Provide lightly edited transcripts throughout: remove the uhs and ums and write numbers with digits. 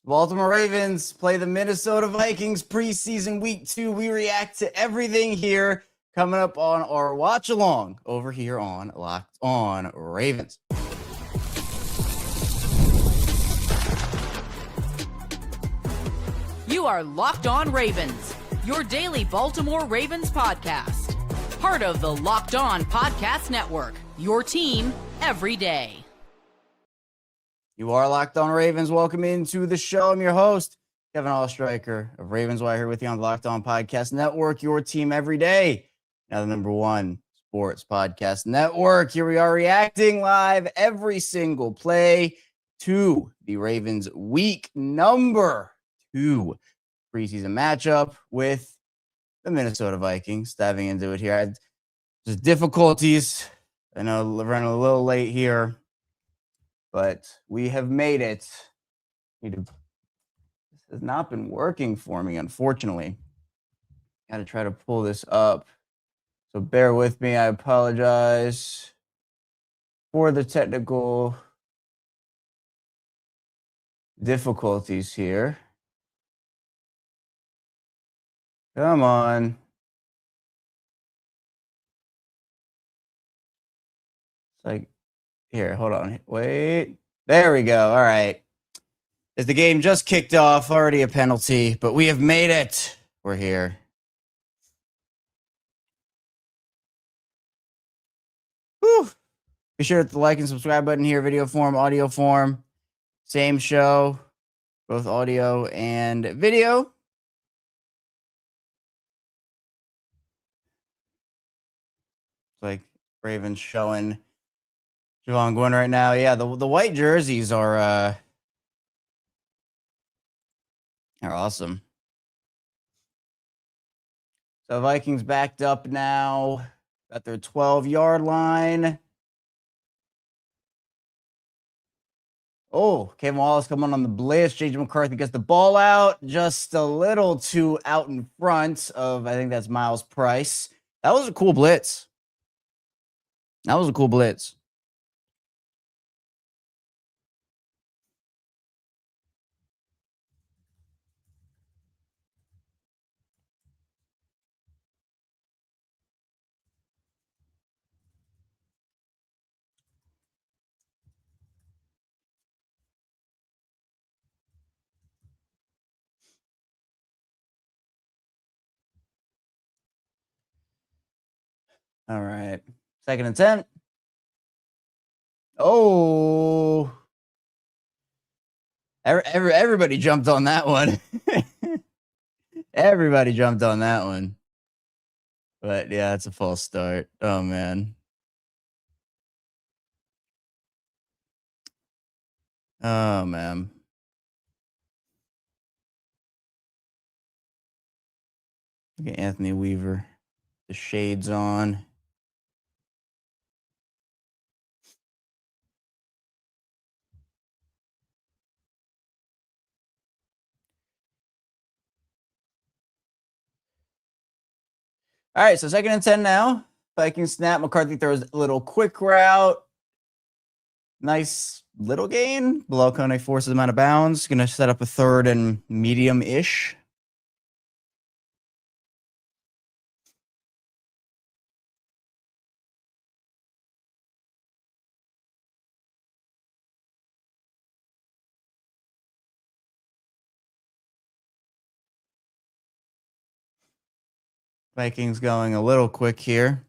Baltimore Ravens play the Minnesota Vikings preseason week 2. We react to everything here coming up on our watch along over here on Locked On Ravens. You are Locked On Ravens, your daily Baltimore Ravens podcast. Part of the Locked On Podcast Network, your team every day. You are Locked On Ravens. Welcome into the show. I'm your host, Kevin Oestreicher of Ravens Wire, here with you on the Locked On Podcast Network, your team every day. Now the #1 sports podcast network. Here we are reacting live every single play to the Ravens week number 2 preseason matchup with the Minnesota Vikings. Diving into it here. Just difficulties. I know we're running a little late here, but we have made it. This has not been working for me, unfortunately. Got to try to pull this up. So bear with me. I apologize for the technical difficulties here. Come on. It's like, here, hold on. Wait. There we go. All right. As the game just kicked off, already a penalty, but we have made it. We're here. Whew. Be sure to hit the like and subscribe button here, video form, audio form. Same show, both audio and video. It's like Ravens showing Javon Gwynn right now. Yeah, the white jerseys are awesome. So Vikings backed up now at their 12-yard line. Oh, Kevin Wallace coming on the blitz. J.J. McCarthy gets the ball out just a little too out in front of, I think that's Miles Price. That was a cool blitz. That was a cool blitz. All right. 2nd and 10. Oh. Everybody jumped on that one. Everybody jumped on that one. But yeah, it's a false start. Oh, man. Oh, man. Look at Anthony Weaver. The shades on. All right, so 2nd and 10 now. Vikings snap. McCarthy throws a little quick route. Nice little gain. Below Kone forces him out of bounds. Going to set up a 3rd and medium-ish. Vikings going a little quick here.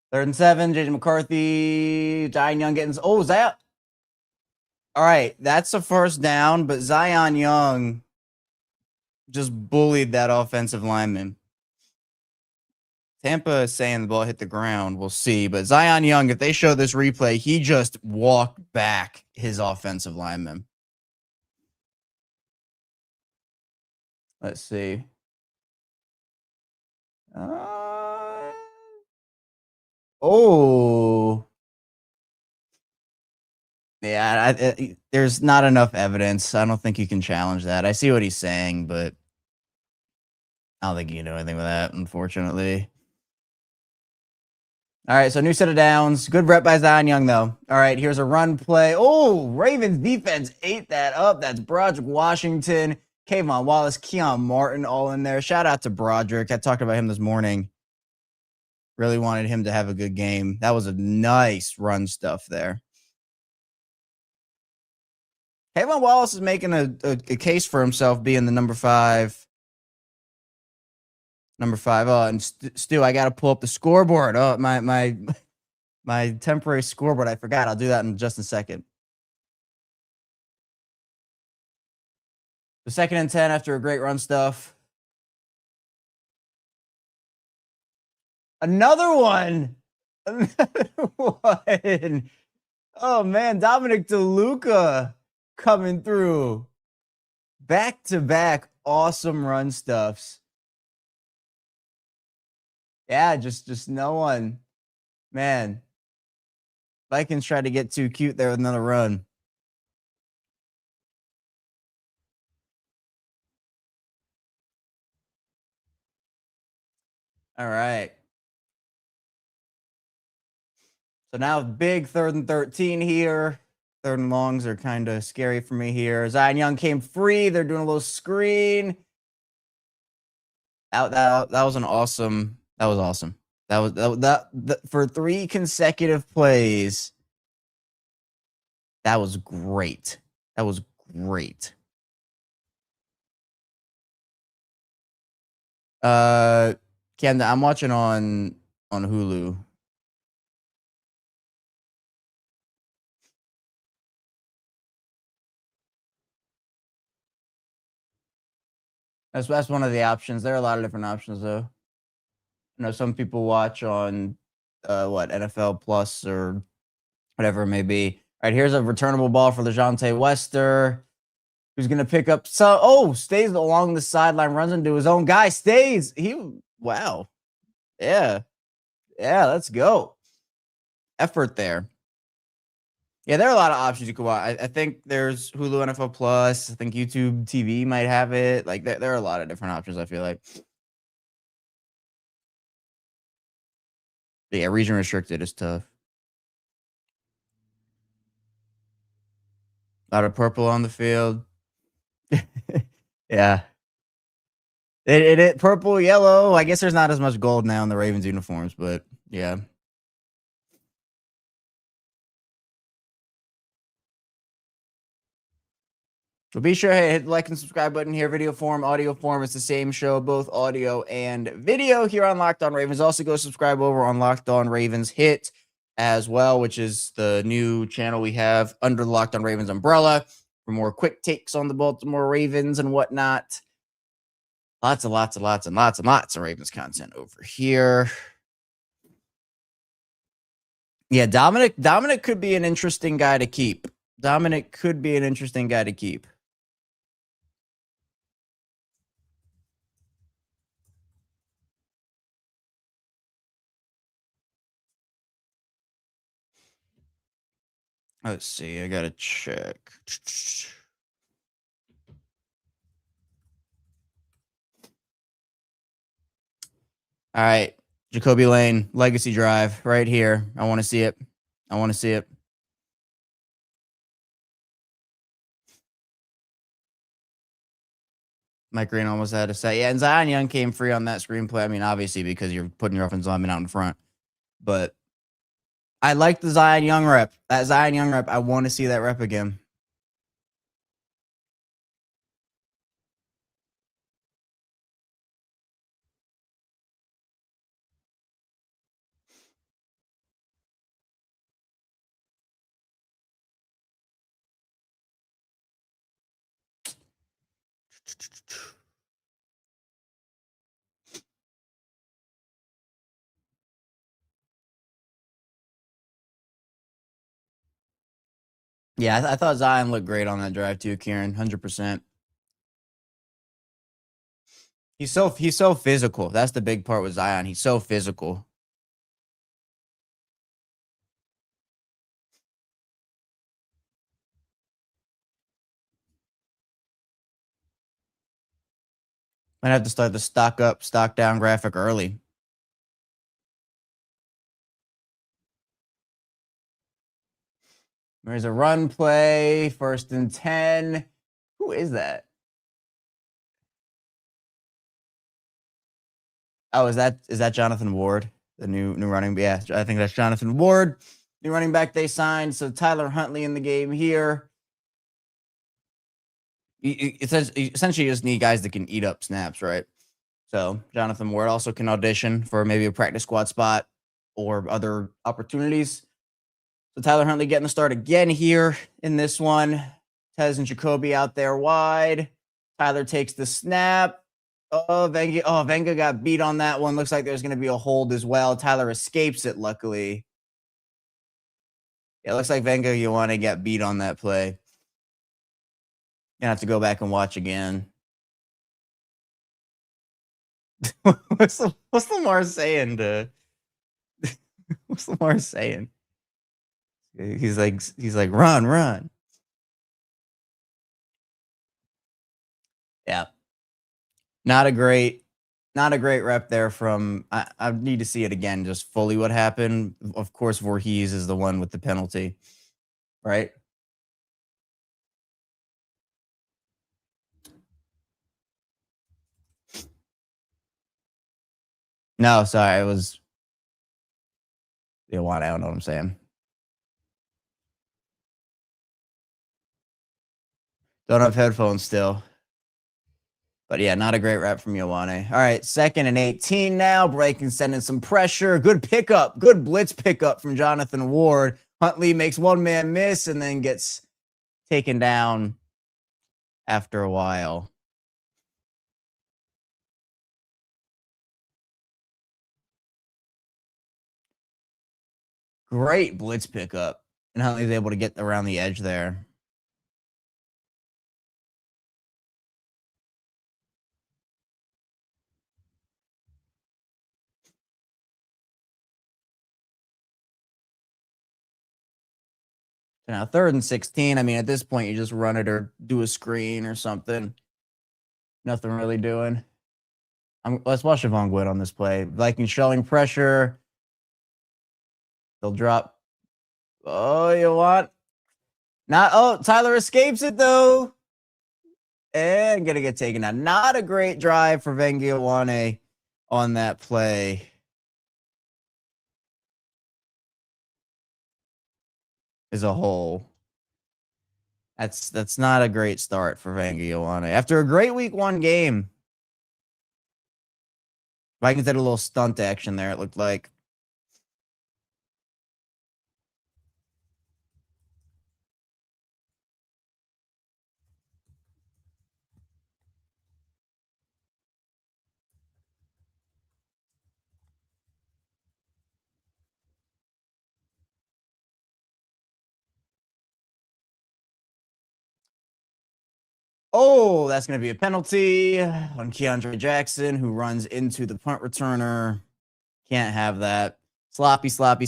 Third and 7, J.J. McCarthy, Zion Young getting... Oh, Zion... All right, that's a 1st down, but Zion Young just bullied that offensive lineman. Tampa is saying the ball hit the ground. We'll see. But Zion Young, if they show this replay, he just walked back his offensive lineman. Let's see. Oh. Yeah, there's not enough evidence. I don't think you can challenge that. I see what he's saying, but I don't think you can do anything with that, unfortunately. All right, so new set of downs. Good rep by Zion Young, though. All right, here's a run play. Oh, Ravens defense ate that up. That's Broderick Washington, Kayvon Wallace, Keon Martin all in there. Shout out to Broderick. I talked about him this morning. Really wanted him to have a good game. That was a nice run stuff there. Kayvon Wallace is making a case for himself being the number five. Oh, and Stu, I got to pull up the scoreboard. Oh, my temporary scoreboard. I forgot. I'll do that in just a second. The 2nd and 10 after a great run stuff. Another one. Another one. Oh, man. Dominic DeLuca coming through. Back-to-back awesome run stuffs. Yeah, just no one. Man. Vikings tried to get too cute there with another run. All right. So now big 3rd and 13 here. 3rd and longs are kind of scary for me here. Zion Young came free. They're doing a little screen. That was an awesome. That was awesome. That was that for 3 consecutive plays. That was great. That was great. Ken, I'm watching on Hulu. That's one of the options. There are a lot of different options though. You know, some people watch on NFL Plus or whatever it may be. All right, here's a returnable ball for LeJontay Wester, who's gonna pick up stays along the sideline, runs into his own guy, stays. Wow. Yeah, let's go. Effort there. Yeah, there are a lot of options you could watch. I think there's Hulu NFL Plus. I think YouTube TV might have it. Like there are a lot of different options, I feel like. But yeah, region restricted is tough. A lot of purple on the field. Yeah. It purple, yellow. I guess there's not as much gold now in the Ravens uniforms, but yeah. So be sure to hit the like and subscribe button here. Video form, audio form. It's the same show, both audio and video here on Locked On Ravens. Also go subscribe over on Locked On Ravens Hit as well, which is the new channel we have under the Locked On Ravens umbrella for more quick takes on the Baltimore Ravens and whatnot. Lots of Ravens content over here. Yeah, Dominic could be an interesting guy to keep. Let's see. I gotta check. All right. Ja'Kobi Lane, legacy drive right here. I want to see it. Mike Green almost had a say. Yeah, and Zion Young came free on that screenplay. I mean, obviously, because you're putting your offensive lineman out in front. But I like the Zion Young rep. That Zion Young rep, I want to see that rep again. Yeah, I thought Zion looked great on that drive too, Kieran. 100%. He's so physical. That's the big part with Zion. He's so physical. Might have to start the stock up, stock down graphic early. There's a run play, 1st and 10. Who is that? Oh, is that Jonathan Ward, the new running back? Yeah, I think that's Jonathan Ward, new running back they signed. So Tyler Huntley in the game here. It says essentially you just need guys that can eat up snaps, right? So Jonathan Ward also can audition for maybe a practice squad spot or other opportunities. So Tyler Huntley getting the start again here in this one. Tez and Ja'Kobi out there wide. Tyler takes the snap. Venga got beat on that one. Looks like there's going to be a hold as well. Tyler escapes it, luckily. Yeah, it looks like Venga Ioane got beat on that play. Gonna have to go back and watch again. what's Lamar saying to what's Lamar saying? He's like, run. Yeah. Not a great rep there from I need to see it again, just fully what happened. Of course, Voorhees is the one with the penalty, right? No, sorry, it was Ioane. I don't know what I'm saying. Don't have headphones still. But yeah, not a great rep from Ioane. All right, 2nd and 18 now. Breaking, sending some pressure. Good pickup. Good blitz pickup from Jonathan Ward. Huntley makes one man miss and then gets taken down after a while. Great blitz pickup. And Huntley's able to get around the edge there. So now 3rd and 16. I mean, at this point, you just run it or do a screen or something. Nothing really doing. Let's watch Javon Gwynn on this play. Vikings showing pressure. They'll drop. Oh, you want? Tyler escapes it, though. And going to get taken out. Not a great drive for Venga Ioane on that play. As a whole. That's not a great start for Venga Ioane. After a great week 1 game. Vikings did a little stunt action there, it looked like. Oh, that's going to be a penalty on Keandre Jackson, who runs into the punt returner. Can't have that. Sloppy start.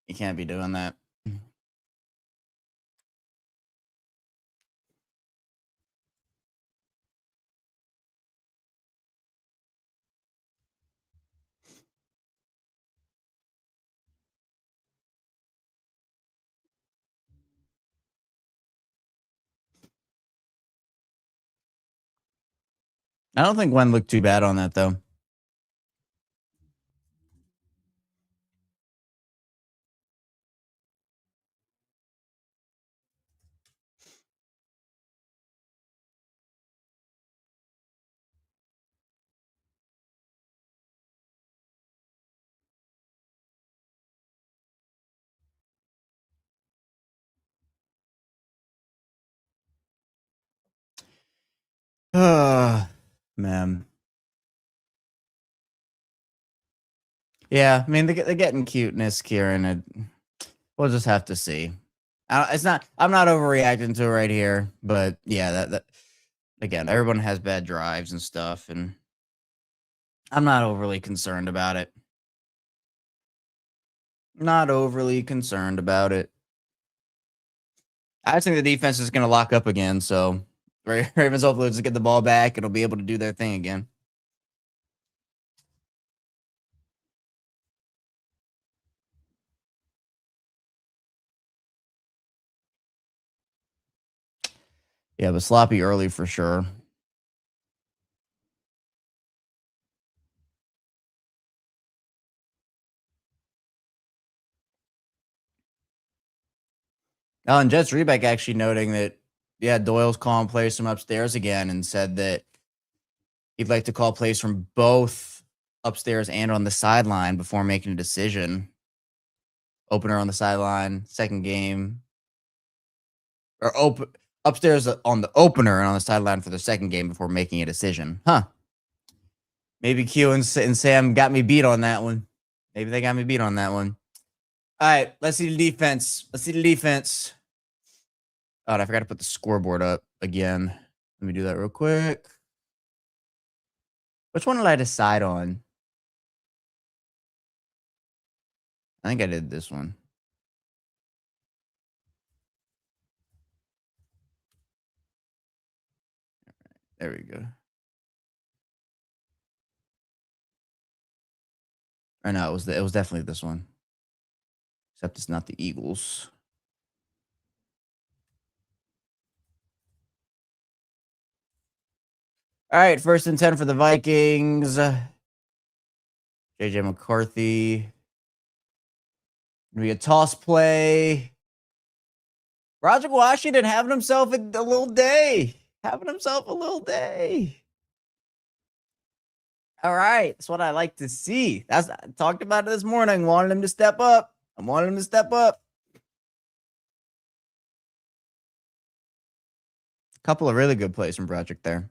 You can't be doing that. I don't think Gwen looked too bad on that, though. Man. Yeah, I mean, they're getting cuteness, Kieran. We'll just have to see. I'm not overreacting to it right here, but yeah, that again, everyone has bad drives and stuff, and I'm not overly concerned about it. Not overly concerned about it. I just think the defense is going to lock up again. So Ravens hopefully just get the ball back. It'll be able to do their thing again. Yeah, but sloppy early for sure. Oh, and Jets Rebeck actually noting that, yeah, Doyle's calling plays from upstairs again and said that he'd like to call plays from both upstairs and on the sideline before making a decision. Opener on the sideline, second game. Or upstairs on the opener and on the sideline for the second game before making a decision. Huh. Maybe Q and Sam got me beat on that one. Maybe they got me beat on that one. All right, let's see the defense. Oh, I forgot to put the scoreboard up again. Let me do that real quick. Which one did I decide on? I think I did this one. There we go. Or no, it was definitely this one. Except it's not the Eagles. All right, 1st and 10 for the Vikings. J.J. McCarthy. Gonna be a toss play. Roger Washington having himself a little day. All right, that's what I like to see. I talked about it this morning. Wanted him to step up. I wanted him to step up. A couple of really good plays from Broderick there.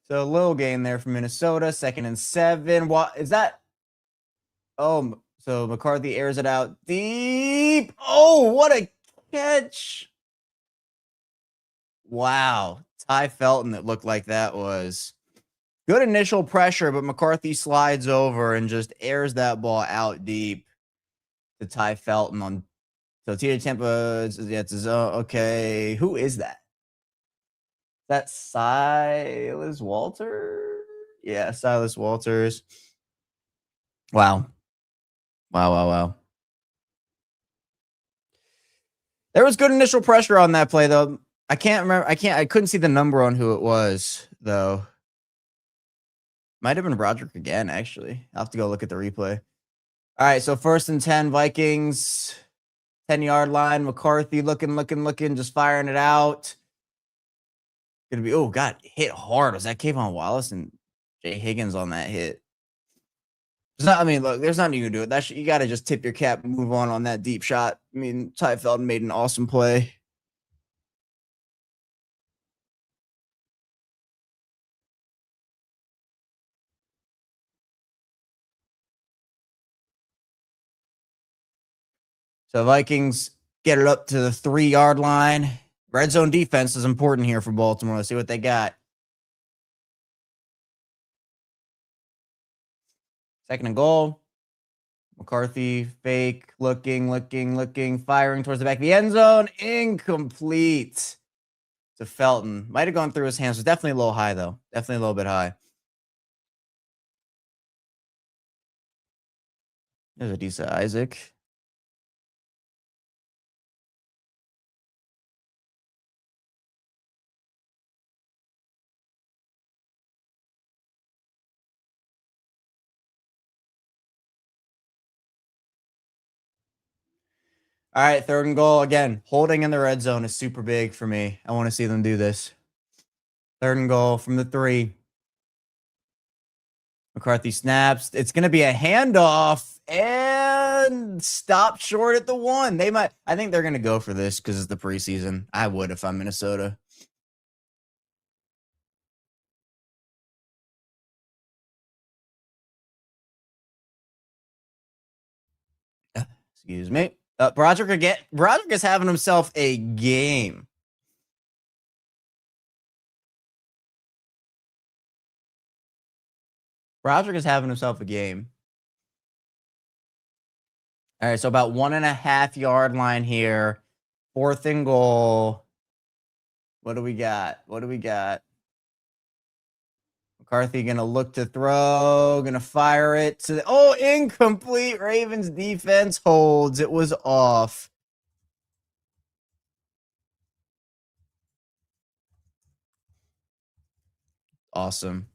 So a little gain there from Minnesota. 2nd and 7. What is that? Oh, so McCarthy airs it out deep. Oh, what a catch. Wow. Ty Felton, it looked like that was good initial pressure, but McCarthy slides over and just airs that ball out deep to Ty Felton on. So Tito Tampa, yeah, it's his own. Okay, who is that? Is that Silas Walter? Yeah, Silas Walters. Wow. There was good initial pressure on that play, though. I can't remember. I couldn't see the number on who it was, though. Might have been Broderick again, actually. I'll have to go look at the replay. All right, so 1st and 10, Vikings, 10-yard line. McCarthy looking, just firing it out. Gonna be, oh, God, hit hard. Was that Kayvon Wallace and Jay Higgins on that hit? I mean, look, there's nothing you can do with that. You got to just tip your cap and move on that deep shot. I mean, Ty Felton made an awesome play. So Vikings get it up to the 3-yard line. Red zone defense is important here for Baltimore. Let's see what they got. 2nd and goal. McCarthy, fake, looking, firing towards the back of the end zone. Incomplete to Felton. Might have gone through his hands. Was definitely a little high, though. Definitely a little bit high. There's Adisa Isaac. All right, 3rd and goal. Again, holding in the red zone is super big for me. I want to see them do this. 3rd and goal from the 3. McCarthy snaps. It's going to be a handoff and stopped short at the 1. I think they're going to go for this because it's the preseason. I would if I'm Minnesota. Excuse me. Broderick is having himself a game. Broderick is having himself a game. All right, so about 1.5 yard line here. 4th and goal. What do we got? McCarthy going to look to throw, going to fire it to incomplete. Ravens defense holds. It was off. Awesome.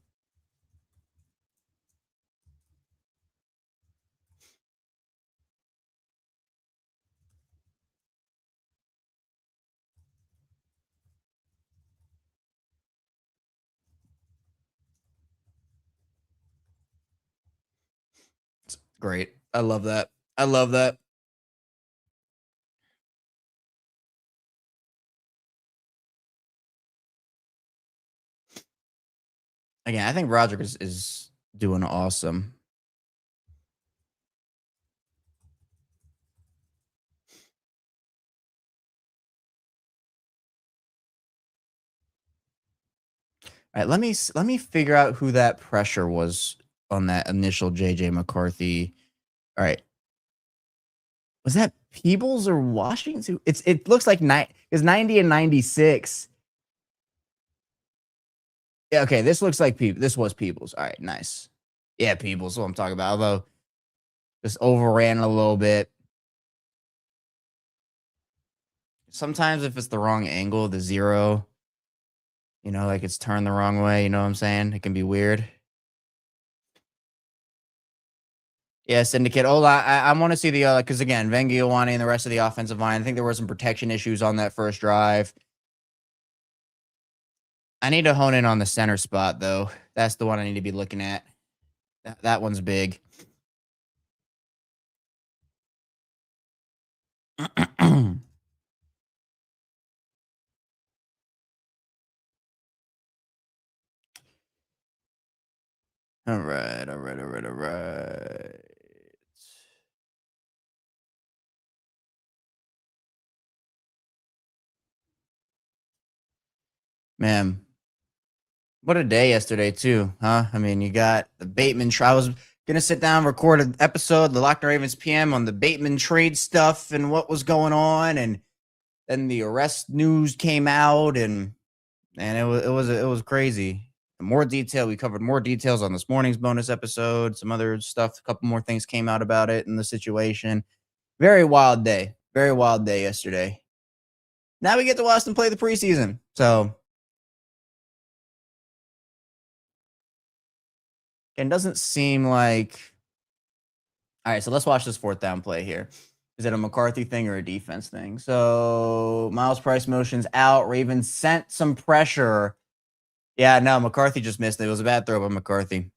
Great. I love that. Again, I think Broderick is doing awesome. All right, let me figure out who that pressure was on that initial J.J. McCarthy. All right. Was that Peebles or Washington? It looks like it's 90 and 96. Yeah, okay. This looks like this was Peebles. All right, nice. Yeah, Peebles, what I'm talking about. Although just overran a little bit. Sometimes if it's the wrong angle, the 0, like it's turned the wrong way, you know what I'm saying? It can be weird. Yeah, Syndicate. Oh, I want to see the because again, Vengiowani and the rest of the offensive line. I think there were some protection issues on that first drive. I need to hone in on the center spot though. That's the one I need to be looking at. That one's big. All right. Man, what a day yesterday too, huh? I mean, you got the Bateman trial. I was gonna sit down and record an episode, the Locked On Ravens PM, on the Bateman trade stuff and what was going on, and then the arrest news came out, and it was crazy. More detail. We covered more details on this morning's bonus episode. Some other stuff. A couple more things came out about it in the situation. Very wild day. Very wild day yesterday. Now we get to watch them play the preseason. So it doesn't seem like. All right, so let's watch this 4th down play here. Is it a McCarthy thing or a defense thing? So Miles Price motions out. Ravens sent some pressure. Yeah, no, McCarthy just missed it. It was a bad throw by McCarthy.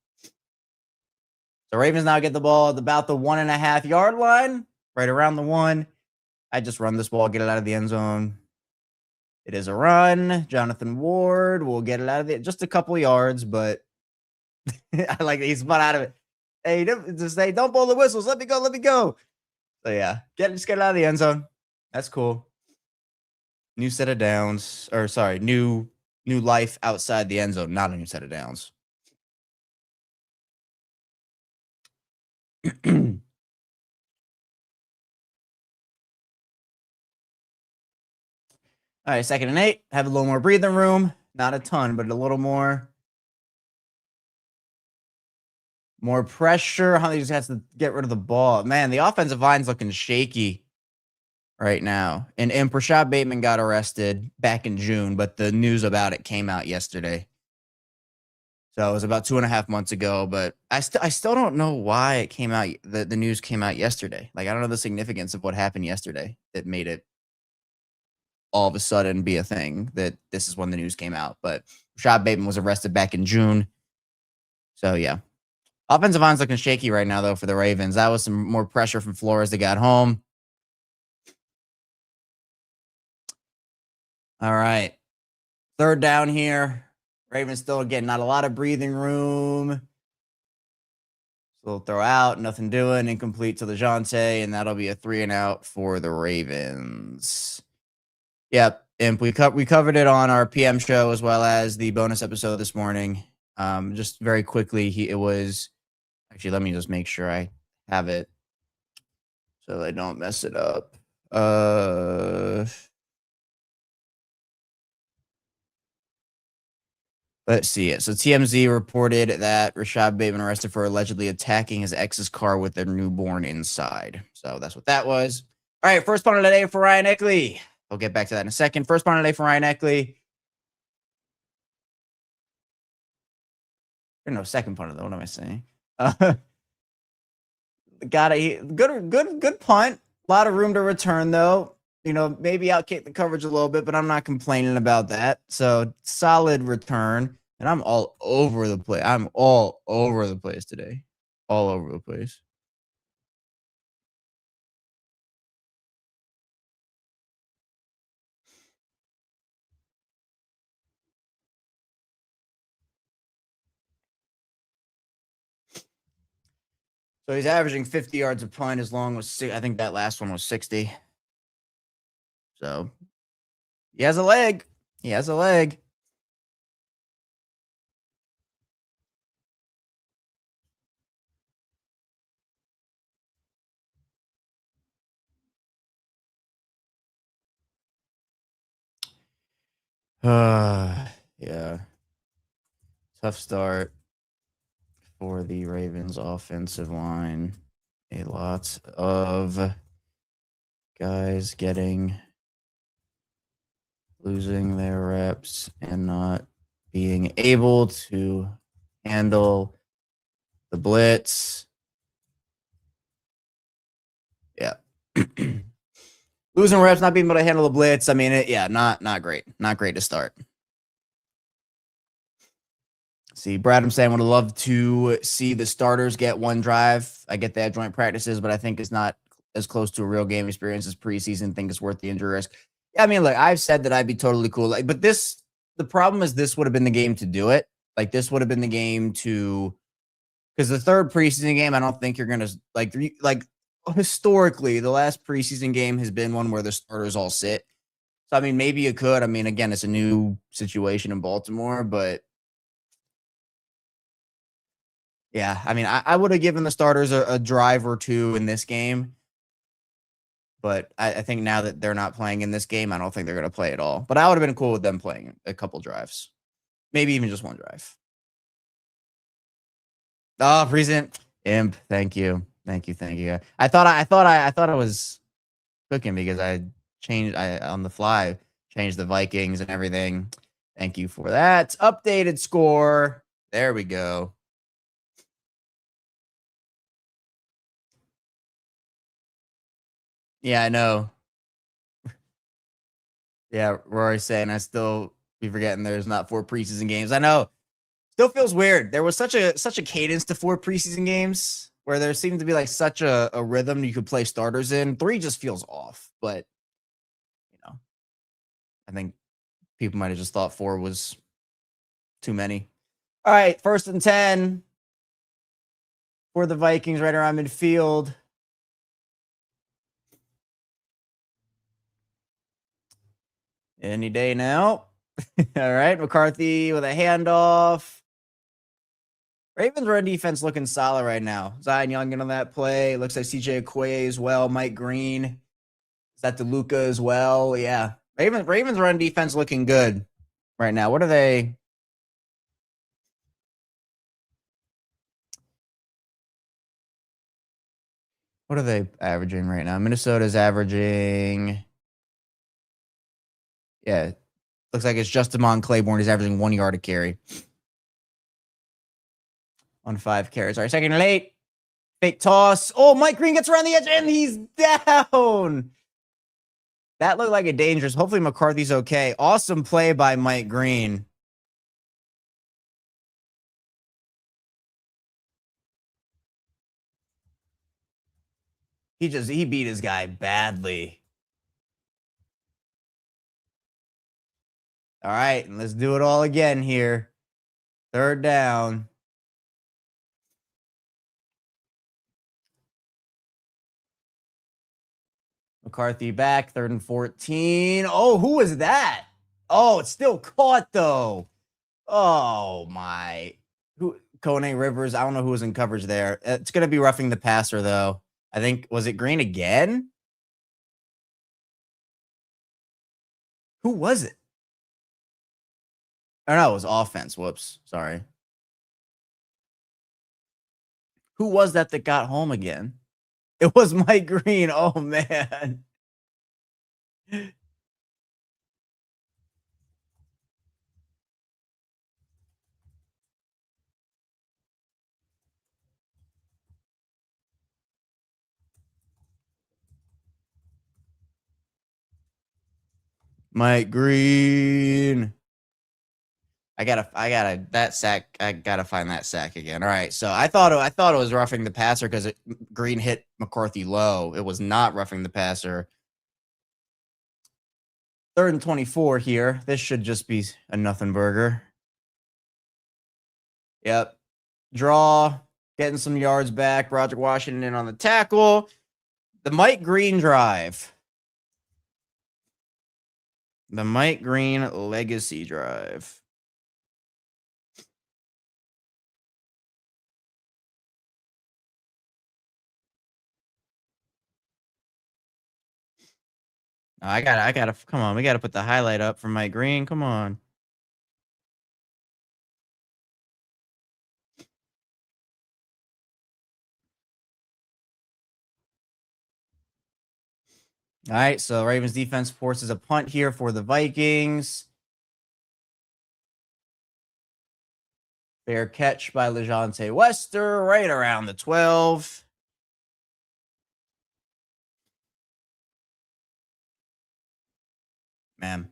So Ravens now get the ball at about the 1.5 yard line, right around the 1. I just run this ball, get it out of the end zone. It is a run. Jonathan Ward will get it out of it. Just a couple yards, but I like that he's spun out of it. Hey, just say, don't blow the whistles. Let me go. So yeah, just get it out of the end zone. That's cool. New set of downs, or sorry, new life outside the end zone, not a new set of downs. All right, 2nd and 8. Have a little more breathing room. Not a ton, but a little more. More pressure. Huntley just has to get rid of the ball. Man, the offensive line's looking shaky right now. And Rashad Bateman got arrested back in June, but the news about it came out yesterday. So it was about 2.5 months ago, but I still don't know why it came out. The news came out yesterday. Like, I don't know the significance of what happened yesterday that made it all of a sudden be a thing that this is when the news came out. But Rashad Bateman was arrested back in June. So yeah. Offensive line's looking shaky right now, though, for the Ravens. That was some more pressure from Flores that got home. All right. 3rd down here. Ravens still, again, not a lot of breathing room. So throw out, nothing doing, incomplete to LeJohntay, and that'll be a 3 and out for the Ravens. Yep. And we covered it on our PM show as well as the bonus episode this morning. Just very quickly, it was actually, let me just make sure I have it so I don't mess it up. Let's see it. So TMZ reported that Rashad Bateman arrested for allegedly attacking his ex's car with their newborn inside. So that's what that was. All right, first punt of the day for Ryan Eckley. I'll get back to that in a second. First punt of the day for Ryan Eckley. No, second punt of the day. What am I saying? Got a good punt. A lot of room to return though. You know, maybe outkick the coverage a little bit, but I'm not complaining about that. So solid return. And I'm all over the place. I'm all over the place today. All over the place. So he's averaging 50 yards a punt as long as, I think that last one was 60. So he has a leg. He has a leg. Yeah. Tough start for the Ravens offensive line. A lot of guys losing their reps and not being able to handle the blitz. Yeah. Losing reps, not being able to handle the blitz. I mean, not great. Not great to start. See, Brad, I'm saying would have loved to see the starters get one drive. I get they have joint practices, but I think it's not as close to a real game experience as preseason. Think it's worth the injury risk. Yeah, I mean, like I've said that I'd be totally cool. Like, but the problem is this would have been the game to do it. Like this would have been the game to, because the third preseason game, I don't think you're gonna like historically the last preseason game has been one where the starters all sit. So I mean, maybe you could. I mean, again, it's a new situation in Baltimore, but yeah, I mean, I would have given the starters a drive or two in this game. But I think now that they're not playing in this game, I don't think they're going to play at all. But I would have been cool with them playing a couple drives. Maybe even just one drive. Oh, present imp. Thank you. Thank you. I thought I was cooking because I changed on the fly, changed the Vikings and everything. Thank you for that. Updated score. There we go. Yeah, I know. Yeah, Rory's saying I still be forgetting there's not 4 preseason games. I know. Still feels weird. There was such a cadence to 4 preseason games where there seemed to be like such a rhythm you could play starters in. 3 just feels off, but you know, I think people might have just thought 4 was too many. All right, 1st and 10 for the Vikings right around midfield. Any day now. All right, McCarthy with a handoff. Ravens run defense looking solid right now. Zion Young in on that play. Looks like CJ Okoye as well. Mike Green. Is that DeLuca as well? Yeah. Ravens run defense looking good right now. What are they? What are they averaging right now? Minnesota's averaging. Yeah. Looks like it's just Damon Claiborne. He's averaging 1 yard a carry on 5 carries. All right, 2nd and 8. Fake toss. Oh, Mike Green gets around the edge and he's down. That looked like a dangerous. Hopefully McCarthy's okay. Awesome play by Mike Green. He beat his guy badly. All right, and let's do it all again here. 3rd down. McCarthy back, 3rd and 14. Oh, who was that? Oh, it's still caught though. Oh my. who Kone Rivers. I don't know who was in coverage there. It's going to be roughing the passer, though. I think, was it Green again? Who was it? Oh, no, it was offense. Whoops. Sorry. Who was that got home again? It was Mike Green. Oh, man. Mike Green. I gotta find that sack again. All right. So I thought it was roughing the passer because Green hit McCarthy low. It was not roughing the passer. 3rd and 24 here. This should just be a nothing burger. Yep. Draw, getting some yards back. Roger Washington on the tackle. The Mike Green drive. The Mike Green legacy drive. I gotta, come on. We gotta put the highlight up for Mike Green. Come on. All right, so Ravens defense forces a punt here for the Vikings. Fair catch by LeJohntay Wester, right around the 12. Man.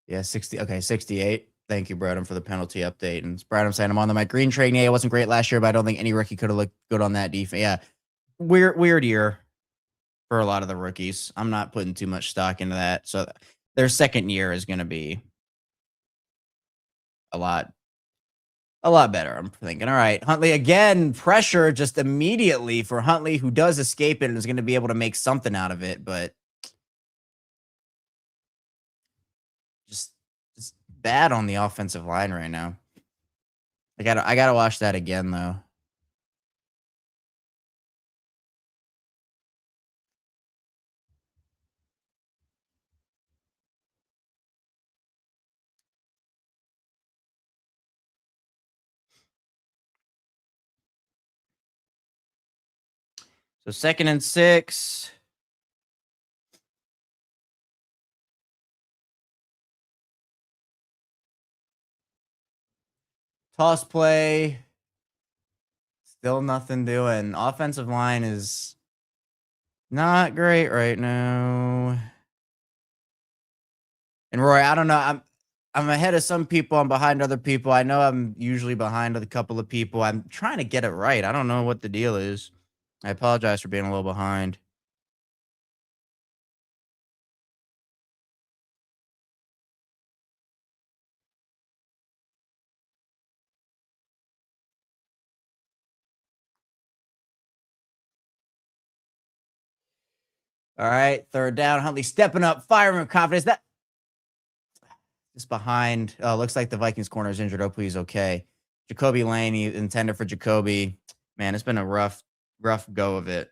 Yeah, 60. Okay, 68. Thank you, Bradham, for the penalty update. And Bradham saying I'm on the Mike Green train. Yeah, it wasn't great last year, but I don't think any rookie could have looked good on that defense. Yeah, weird year for a lot of the rookies. I'm not putting too much stock into that. So their second year is going to be a lot better. I'm thinking, all right, Huntley again, pressure just immediately for Huntley, who does escape it and is going to be able to make something out of it, but just bad on the offensive line right now. I gotta watch that again though. So 2nd and 6. Toss play. Still nothing doing. Offensive line is not great right now. And Roy, I don't know. I'm ahead of some people. I'm behind other people. I know I'm usually behind a couple of people. I'm trying to get it right. I don't know what the deal is. I apologize for being a little behind. All right, 3rd down. Huntley stepping up, firing with confidence. That just behind. Oh, looks like the Vikings corner is injured. Hopefully he's okay. Ja'Kobi Lane, he intended for Ja'Kobi. Man, it's been a rough go of it.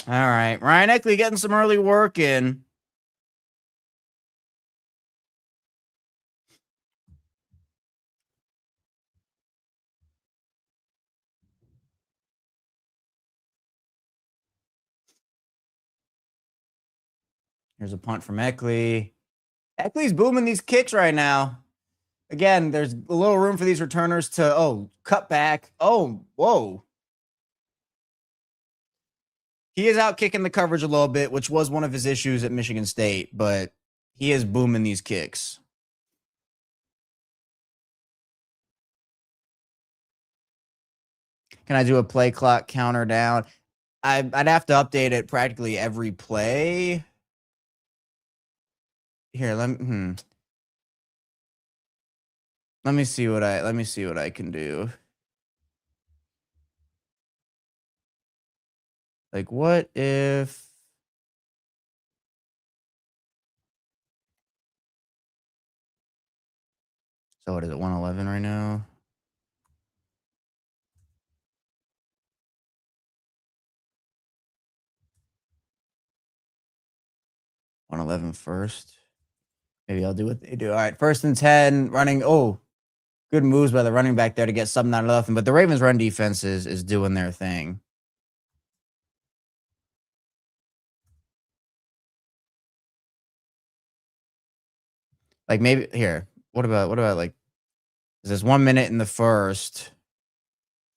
All right, Ryan Eckley getting some early work in. Here's a punt from Eckley. Eckley's booming these kicks right now. Again, there's a little room for these returners to, cut back. Oh, whoa. He is out kicking the coverage a little bit, which was one of his issues at Michigan State, but he is booming these kicks. Can I do a play clock counter down? I'd have to update it practically every play. Here, let me see what I can do. Like, what if? So what is it? 111 right now. First. Maybe I'll do what they do. All right, 1st and 10, running. Oh, good moves by the running back there to get something out of nothing. But the Ravens' run defense is doing their thing. Like maybe here. What about like? There's 1 minute in the first.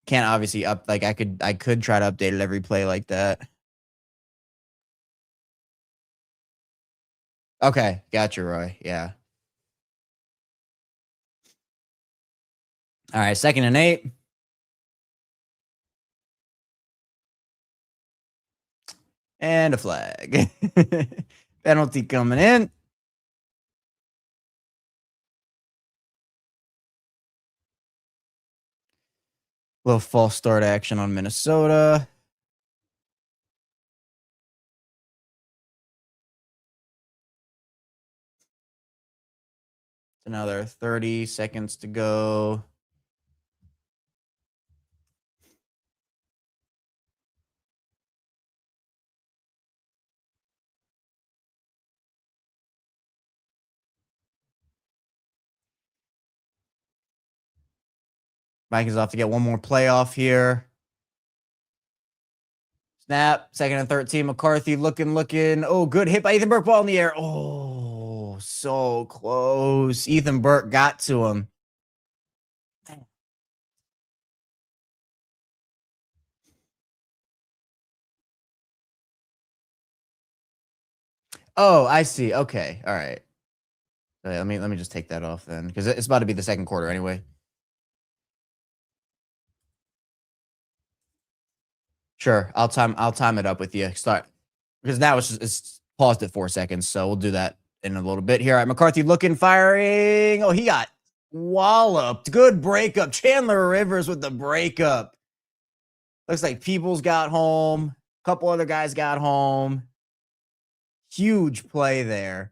Can't obviously like I could try to update it every play like that. Okay, got you, Roy. Yeah. All right, 2nd and 8. And a flag. Penalty coming in. Little false start action on Minnesota. Another 30 seconds to go. Vikings off to get one more playoff here. Snap, 2nd and 13. McCarthy looking. Oh, good hit by Ethan Burke. Ball in the air. Oh, so close. Ethan Burke got to him. Oh, I see. Okay. All right. Let me just take that off then, because it's about to be the 2nd quarter anyway. Sure, I'll time it up with you. Start, because now it's paused at 4 seconds, so we'll do that in a little bit here. All right, McCarthy looking, firing. Oh, he got walloped. Good breakup. Chandler Rivers with the breakup. Looks like Peoples got home. A couple other guys got home. Huge play there.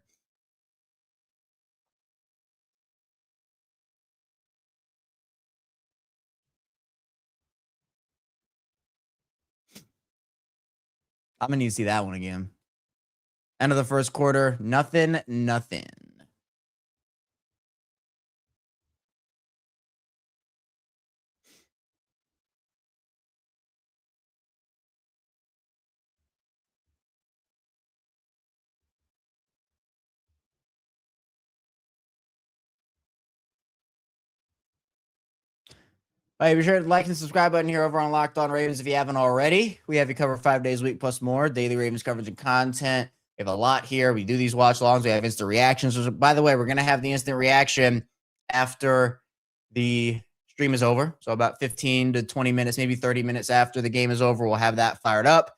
I'm gonna need to see that one again. End of the 1st quarter. Nothing. All right, be sure to like and subscribe button here over on Locked On Ravens if you haven't already. We have you covered 5 days a week plus more. Daily Ravens coverage and content. We have a lot here. We do these watch longs. We have instant reactions. By the way, we're going to have the instant reaction after the stream is over. So about 15 to 20 minutes, maybe 30 minutes after the game is over, we'll have that fired up,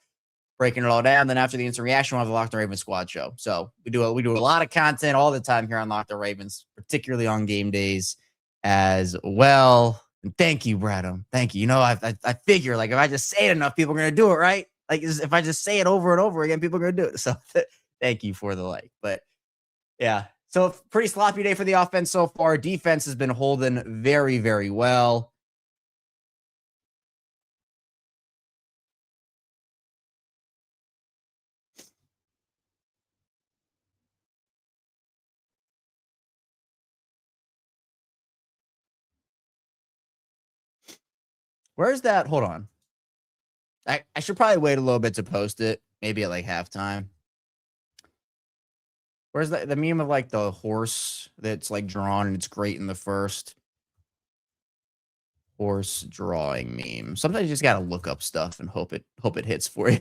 breaking it all down. Then after the instant reaction, we'll have the Locked On Ravens squad show. So we do a lot of content all the time here on Locked On Ravens, particularly on game days as well. And thank you, Bradham. Thank you. You know, I figure, like, if I just say it enough, people are going to do it, right? Like, if I just say it over and over again, people are going to do it. So thank you for the like. But yeah, so pretty sloppy day for the offense so far. Defense has been holding very, very well. Where's that? Hold on. I should probably wait a little bit to post it. Maybe at like halftime. Where's the meme of like the horse that's like drawn and it's great in the first? Horse drawing meme. Sometimes you just gotta look up stuff and hope it hits for you.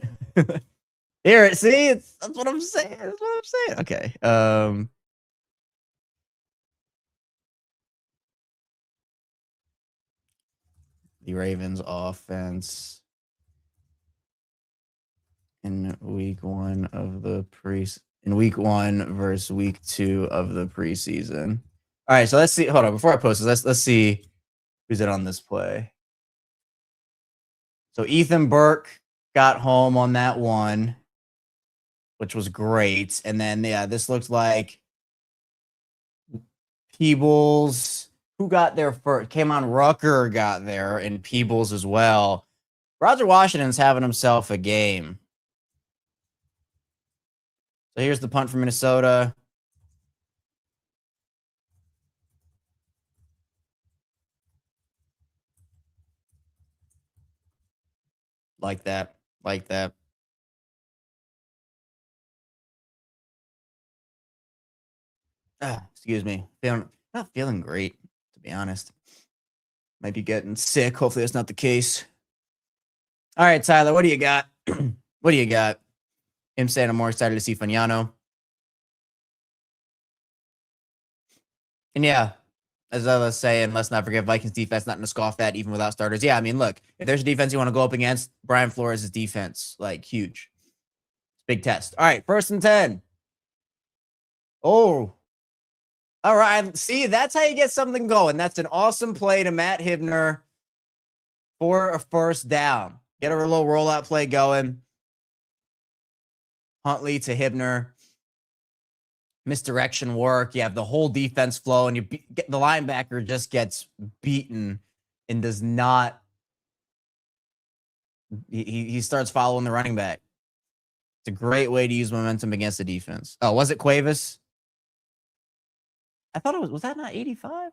Here, see, that's what I'm saying. That's what I'm saying. Okay. The Ravens offense. in week one versus week 2 of the preseason. All right, so let's see. Hold on, before I post this, let's see who's in on this play. So Ethan Burke got home on that one, which was great. And then this looked like Peebles. Who got there first? Came on Rucker got there, and Peebles as well. Roger Washington's having himself a game. So here's the punt from Minnesota. Like that. Excuse me. Not feeling great, to be honest. Might be getting sick. Hopefully that's not the case. All right, Tyler, what do you got? What do you got? Him saying I'm more excited to see Fagnano. And yeah, as I was saying, let's not forget Vikings defense, not going to scoff that even without starters. Yeah, I mean, look, if there's a defense you want to go up against, Brian Flores' defense, like, huge. Big test. All right, 1st and 10. Oh. All right, see, that's how you get something going. That's an awesome play to Matt Hibner for a 1st down. Get a little rollout play going. Huntley to Hibner. Misdirection work. You have the whole defense flow, and the linebacker just gets beaten and does not. He starts following the running back. It's a great way to use momentum against the defense. Oh, was it Cuevas? I thought it was that not 85?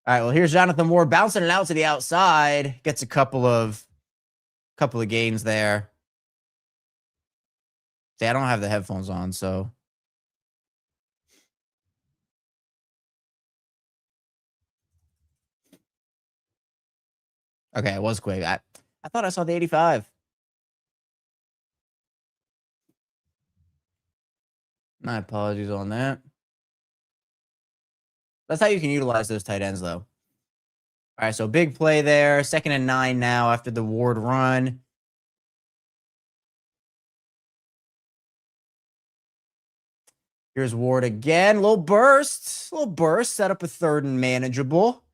All right, well, here's Jonathan Moore bouncing it out to the outside. Gets a couple of gains there. See, I don't have the headphones on, so. Okay, it was Quave. I thought I saw the 85. My apologies on that. That's how you can utilize those tight ends, though. All right, so big play there. 2nd and 9 now after the Ward run. Here's Ward again. Little burst. Set up a 3rd and manageable.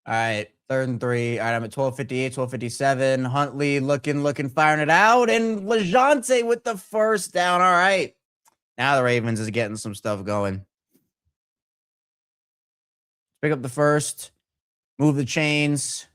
All right, 3rd and 3. All right, I'm at 12:58, 12:57. Huntley looking, firing it out. And LeJohntay with the 1st down. All right. Now the Ravens is getting some stuff going. Pick up the 1st. Move the chains.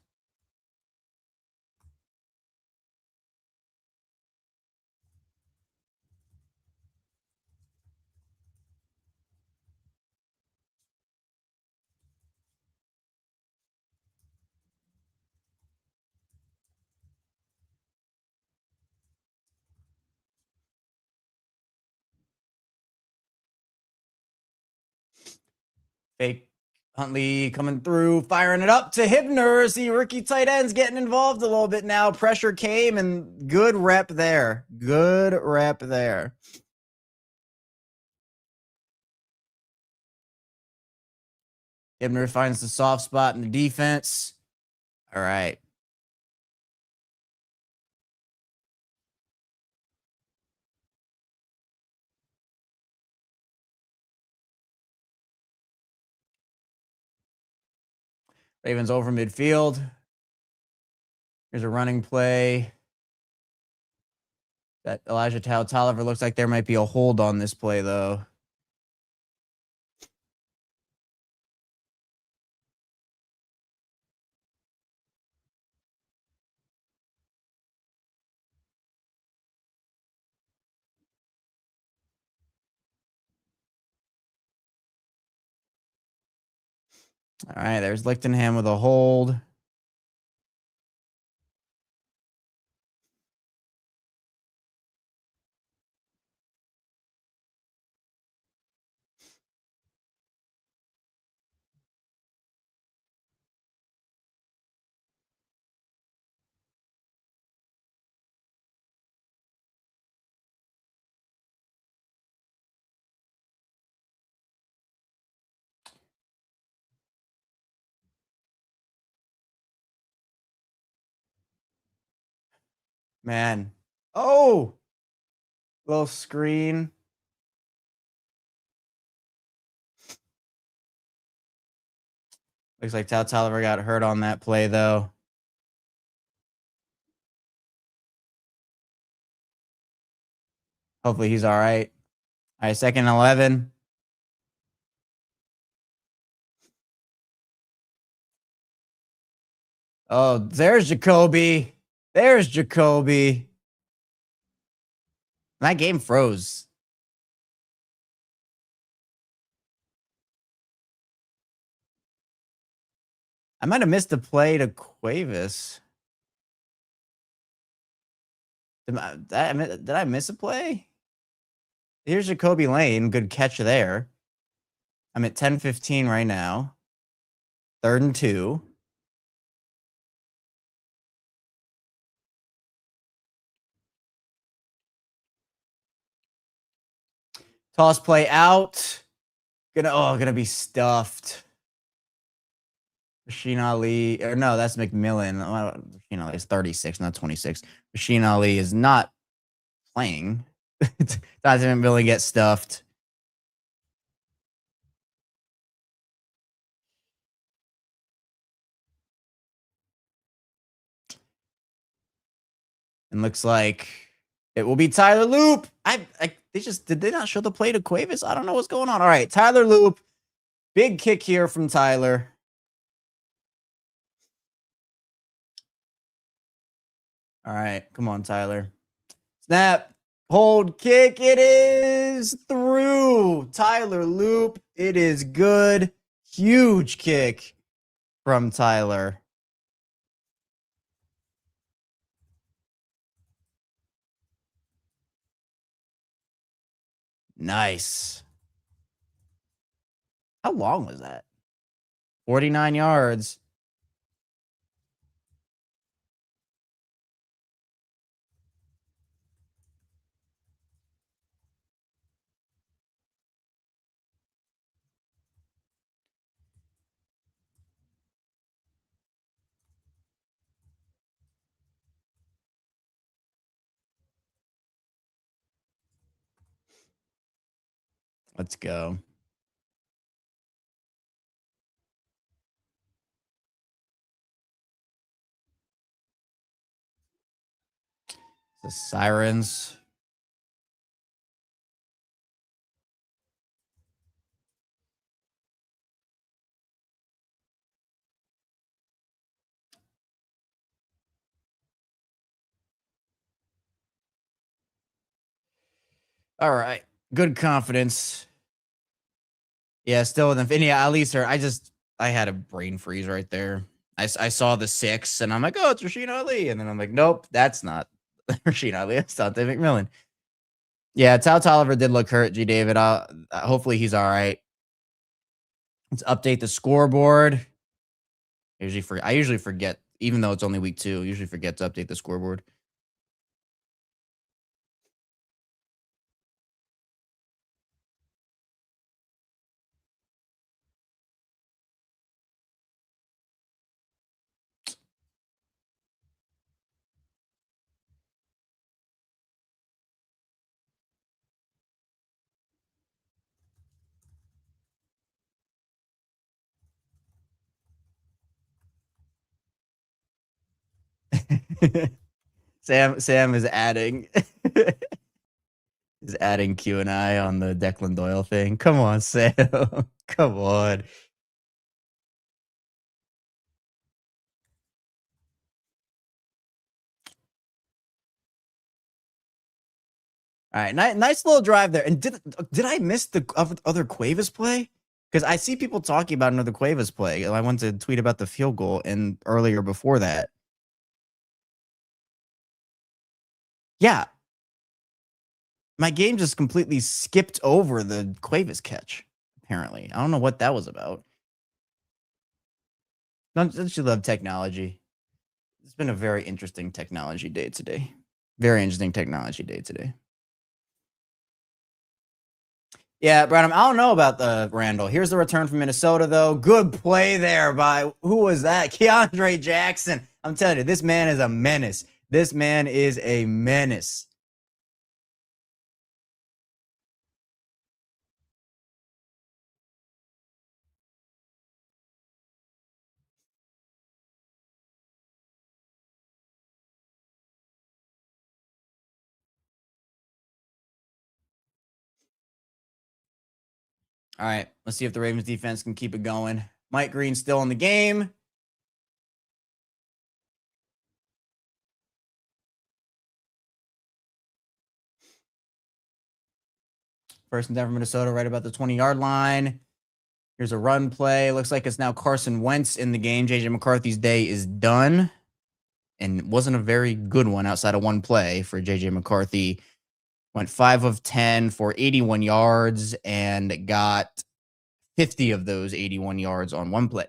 Fake Huntley coming through, firing it up to Hibner. See, rookie tight ends getting involved a little bit now. Pressure came, and good rep there. Hibner finds the soft spot in the defense. All right. Ravens over midfield. Here's a running play. That Elijah Tolliver looks like there might be a hold on this play, though. All right, there's Lichtenham with a hold. Man. Oh! Little screen. Looks like Tyler got hurt on that play, though. Hopefully he's all right. All right, 2nd and 11. Oh, there's Ja'Kobi. There's Ja'Kobi. That game froze. I might have missed the play to Cuevas. Did I miss a play? Here's Ja'Kobi Lane. Good catch there. I'm at 10:15 right now. 3rd and 2. Toss play out. Gonna be stuffed. Rasheen Ali, or no, that's McMillan. Rasheen Ali is 36, not 26. Rasheen Ali is not playing. Doesn't really get stuffed. And looks like it will be Tyler Loop. Did they not show the play to Cuevas? I don't know what's going on. All right, Tyler Loop. Big kick here from Tyler. All right, come on, Tyler. Snap, hold, kick. It is through. Tyler Loop. It is good. Huge kick from Tyler. Nice. How long was that? 49 yards. Let's go. The sirens. All right. Good confidence. Yeah, still with Infinity. At least I had a brain freeze right there. I saw the 6 and I'm like, oh, it's Rasheen Ali. And then I'm like, nope, that's not Rasheen Ali. It's Dante McMillan. Yeah, Tao Tolliver did look hurt, G. David. Hopefully he's all right. Let's update the scoreboard. I usually forget, even though it's only week 2, I usually forget to update the scoreboard. Sam is adding Q and I on the Declan Doyle thing. Come on, Sam. Come on. All right, nice little drive there. And did I miss the other Cuevas play? Because I see people talking about another Cuevas play. I went to tweet about the field goal and earlier before that. Yeah. My game just completely skipped over the Cuevas catch, apparently. I don't know what that was about. Don't you love technology? It's been a very interesting technology day today. Very interesting technology day today. Yeah, Brad, I don't know about the Randall. Here's the return from Minnesota, though. Good play there by, who was that? Keandre Jackson. I'm telling you, this man is a menace. This man is a menace. All right, let's see if the Ravens defense can keep it going. Mike Green still in the game. First and 10 for Minnesota, right about the 20-yard line. Here's a run play. Looks like it's now Carson Wentz in the game. J.J. McCarthy's day is done. And it wasn't a very good one outside of one play for J.J. McCarthy. Went 5 of 10 for 81 yards and got 50 of those 81 yards on one play.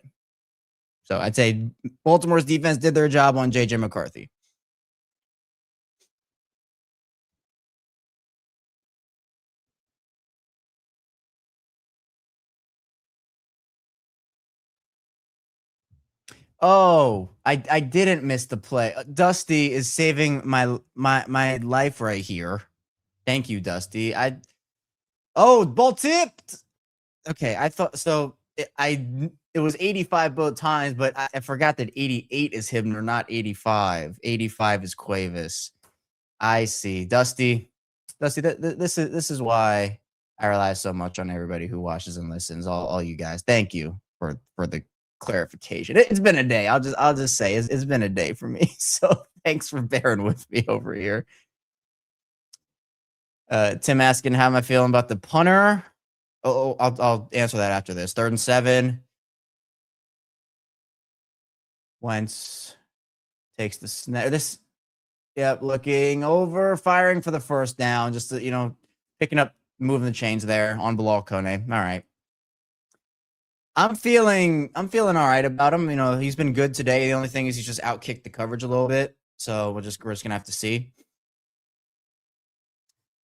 So I'd say Baltimore's defense did their job on J.J. McCarthy. Oh, I didn't miss the play. Dusty is saving my life right here. Thank you, Dusty. Ball tipped. Okay, I thought so. It was 85 both times, but I forgot that 88 is Hibner, not 85. 85 is Cuevas. I see, Dusty. This is why I rely so much on everybody who watches and listens. All you guys. Thank you for the clarification. It's been a day. I'll just say it's been a day for me. So thanks for bearing with me over here. Tim asking how am I feeling about the punter? I'll answer that after this. 3rd and 7. Wentz takes the snap. Looking over, firing for the first down. Just picking up, moving the chains there on Bilal Kone. All right. I'm feeling all right about him. He's been good today. The only thing is he's just outkicked the coverage a little bit. So we're just gonna have to see.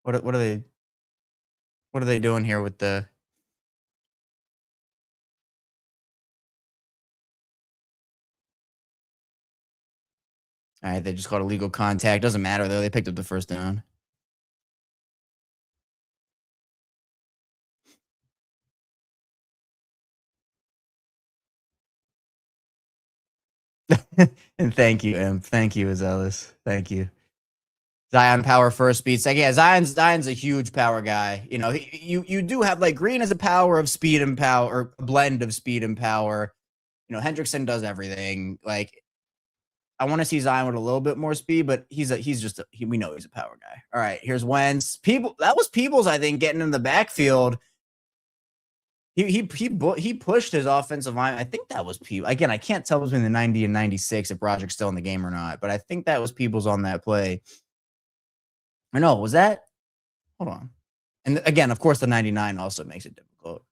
What are they doing here with the? All right, they just called illegal contact. Doesn't matter though. They picked up the first down. And thank you, Em. Thank you, Azelis. Thank you. Zion power first, speed second. Yeah, Zion's a huge power guy. You do have like Green as a power of speed and power, or a blend of speed and power. Hendrickson does everything. Like, I want to see Zion with a little bit more speed, but we know he's a power guy. All right, here's Wentz. That was Peoples, I think, getting in the backfield. He pushed his offensive line. I think that was Peoples. Again, I can't tell between the 90 and 96 if Broderick's still in the game or not, but I think that was Peoples on that play. Or no, was that? Hold on. And again, of course, the 99 also makes it difficult.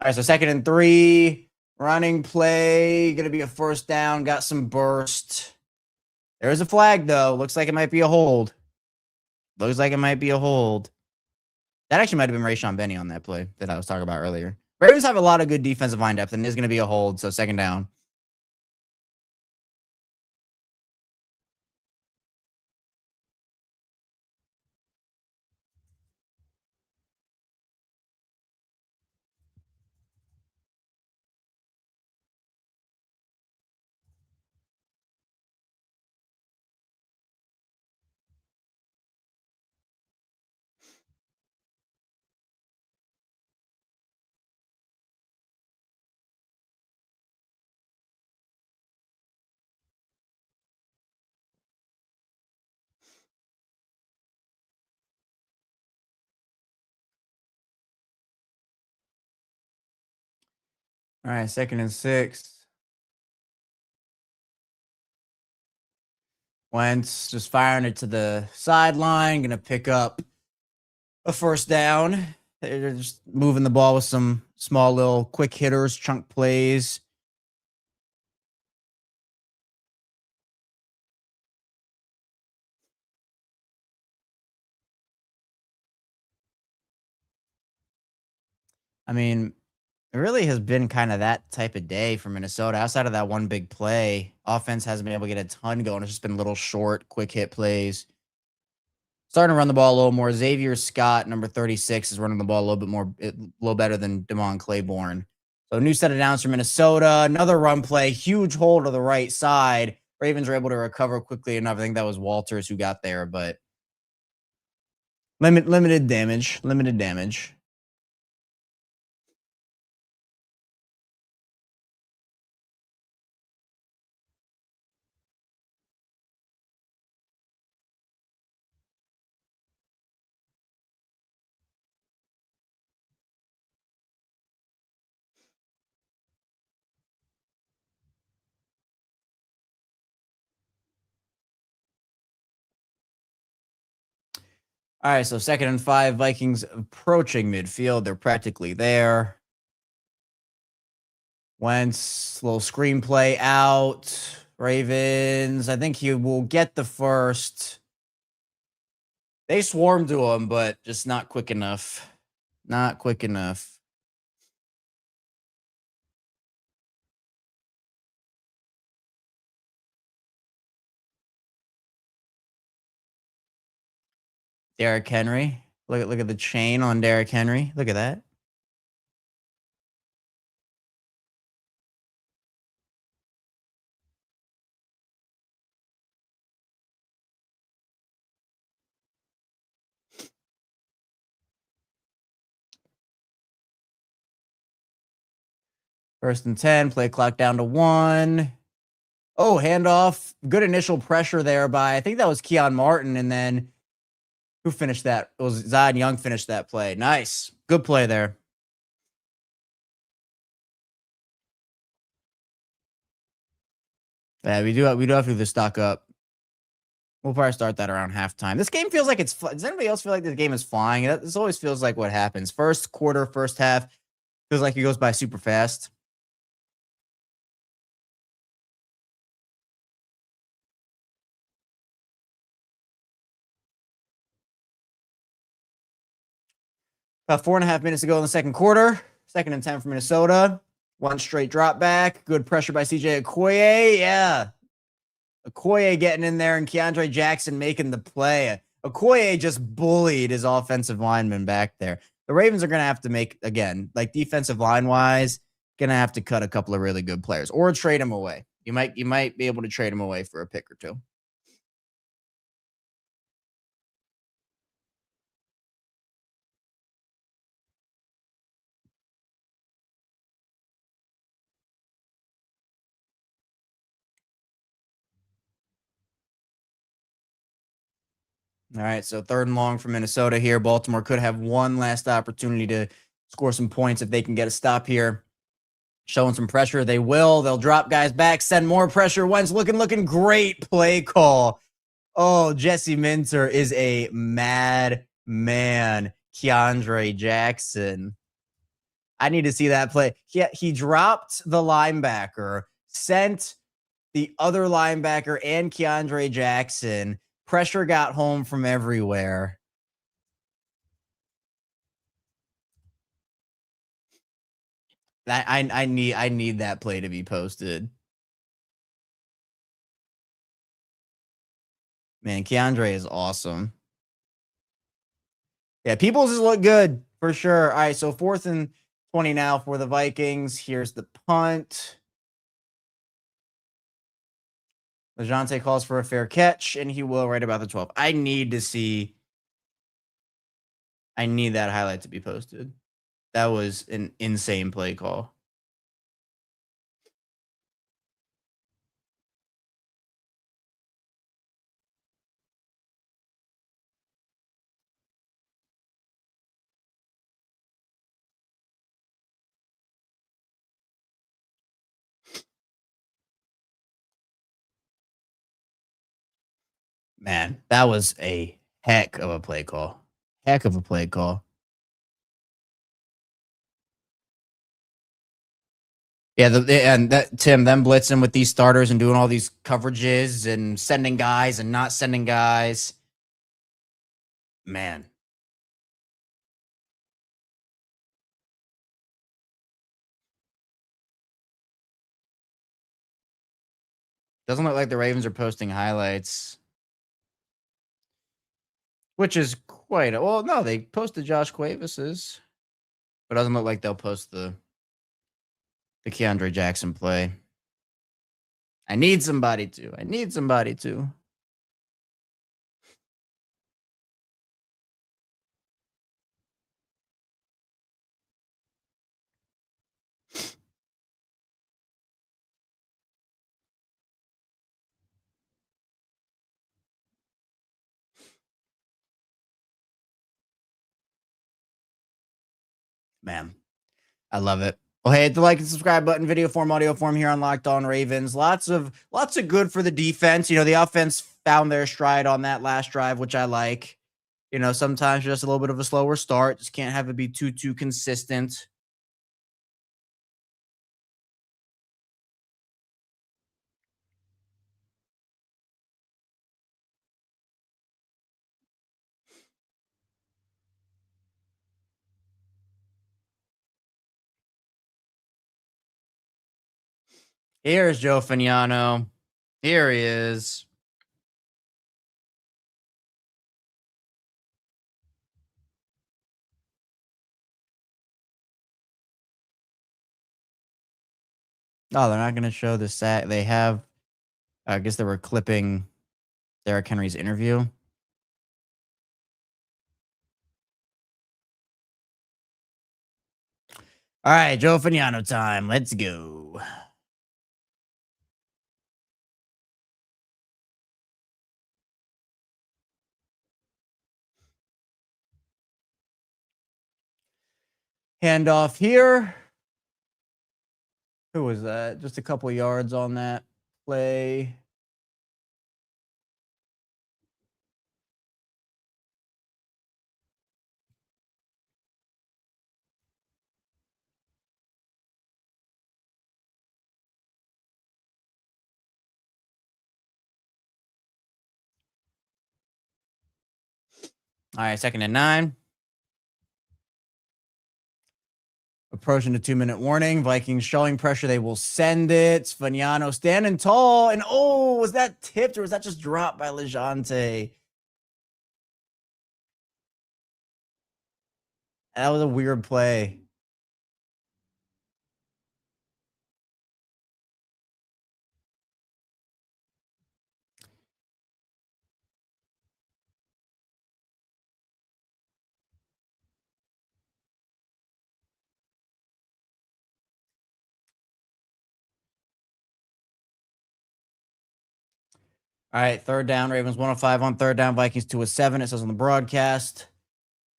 All right, so 2nd and 3, running play, going to be a first down, got some burst. There's a flag, though. Looks like it might be a hold. That actually might have been Rayshon Benny on that play that I was talking about earlier. Ravens have a lot of good defensive line depth, and there's going to be a hold, so 2nd down. All right, 2nd and 6. Wentz just firing it to the sideline, going to pick up a first down. They're just moving the ball with some small little quick hitters, chunk plays. I mean, It really has been kind of that type of day for Minnesota. Outside of that one big play, offense hasn't been able to get a ton going. It's just been little short, quick hit plays. Starting to run the ball a little more. Xavier Scott, number 36, is running the ball a little bit more, a little better than Damon Claiborne. So new set of downs for Minnesota. Another run play, huge hole to the right side. Ravens are able to recover quickly enough. I think that was Walters who got there, but limited damage. Limited damage. All right, so 2nd and 5, Vikings approaching midfield. They're practically there. Wentz, little screenplay out. Ravens, I think he will get the first. They swarmed to him, but just not quick enough. Not quick enough. Derrick Henry. Look at the chain on Derrick Henry. Look at that. First and 10, play clock down to 1. Oh, handoff. Good initial pressure there by, I think that was Keon Martin. And then who finished that? It was Zion Young finished that play. Nice. Good play there. Yeah, we do have to do the stock up. We'll probably start that around halftime. This game feels like it's. Does anybody else feel like this game is flying? This always feels like what happens. First quarter, first half, feels like it goes by super fast. About 4.5 minutes to go in the second quarter. 2nd and 10 for Minnesota. One straight drop back. Good pressure by CJ Okoye. Yeah. Okoye getting in there and Keandre Jackson making the play. Okoye just bullied his offensive lineman back there. The Ravens are going to have to make, again, like defensive line-wise, going to have to cut a couple of really good players or trade them away. You might be able to trade them away for a pick or two. All right, so 3rd and long for Minnesota here. Baltimore could have one last opportunity to score some points if they can get a stop here. Showing some pressure. They will. They'll drop guys back, send more pressure. Wentz looking great play call. Oh, Jesse Minter is a mad man. Keandre Jackson. I need to see that play. He dropped the linebacker, sent the other linebacker and Keandre Jackson. Pressure got home from everywhere. I need that play to be posted. Man, Keandre is awesome. Yeah, Peoples has looked good for sure. All right, so 4th and 20 now for the Vikings. Here's the punt. LeJohntay calls for a fair catch, and he will right about the 12. I need that highlight to be posted. That was an insane play call. Man, that was a heck of a play call. Heck of a play call. Yeah, Tim, them blitzing with these starters and doing all these coverages and sending guys and not sending guys. Man. Doesn't look like the Ravens are posting highlights, which is quite well. No, they posted Josh Cuevas's, but it doesn't look like they'll post the Keandre Jackson play. I need somebody to. Man, I love it. Well, hey, hit the like and subscribe button, video form, audio form here on Locked On Ravens. Lots of good for the defense. You know, the offense found their stride on that last drive, which I like. You know, sometimes just a little bit of a slower start. Just can't have it be too consistent. Here's Joe Fagnano. Here he is. Oh, they're not going to show the sack. They have, I guess they were clipping Derrick Henry's interview. All right, Joe Fagnano time. Let's go. Handoff here. Who was that? Just a couple yards on that play. All right, 2nd and 9. Approaching the 2-minute warning. Vikings showing pressure. They will send it. Fagnano standing tall. And was that tipped or was that just dropped by LeJohntay? That was a weird play. All right, 3rd down. Ravens 105 on 3rd down. Vikings 2-7. It says on the broadcast.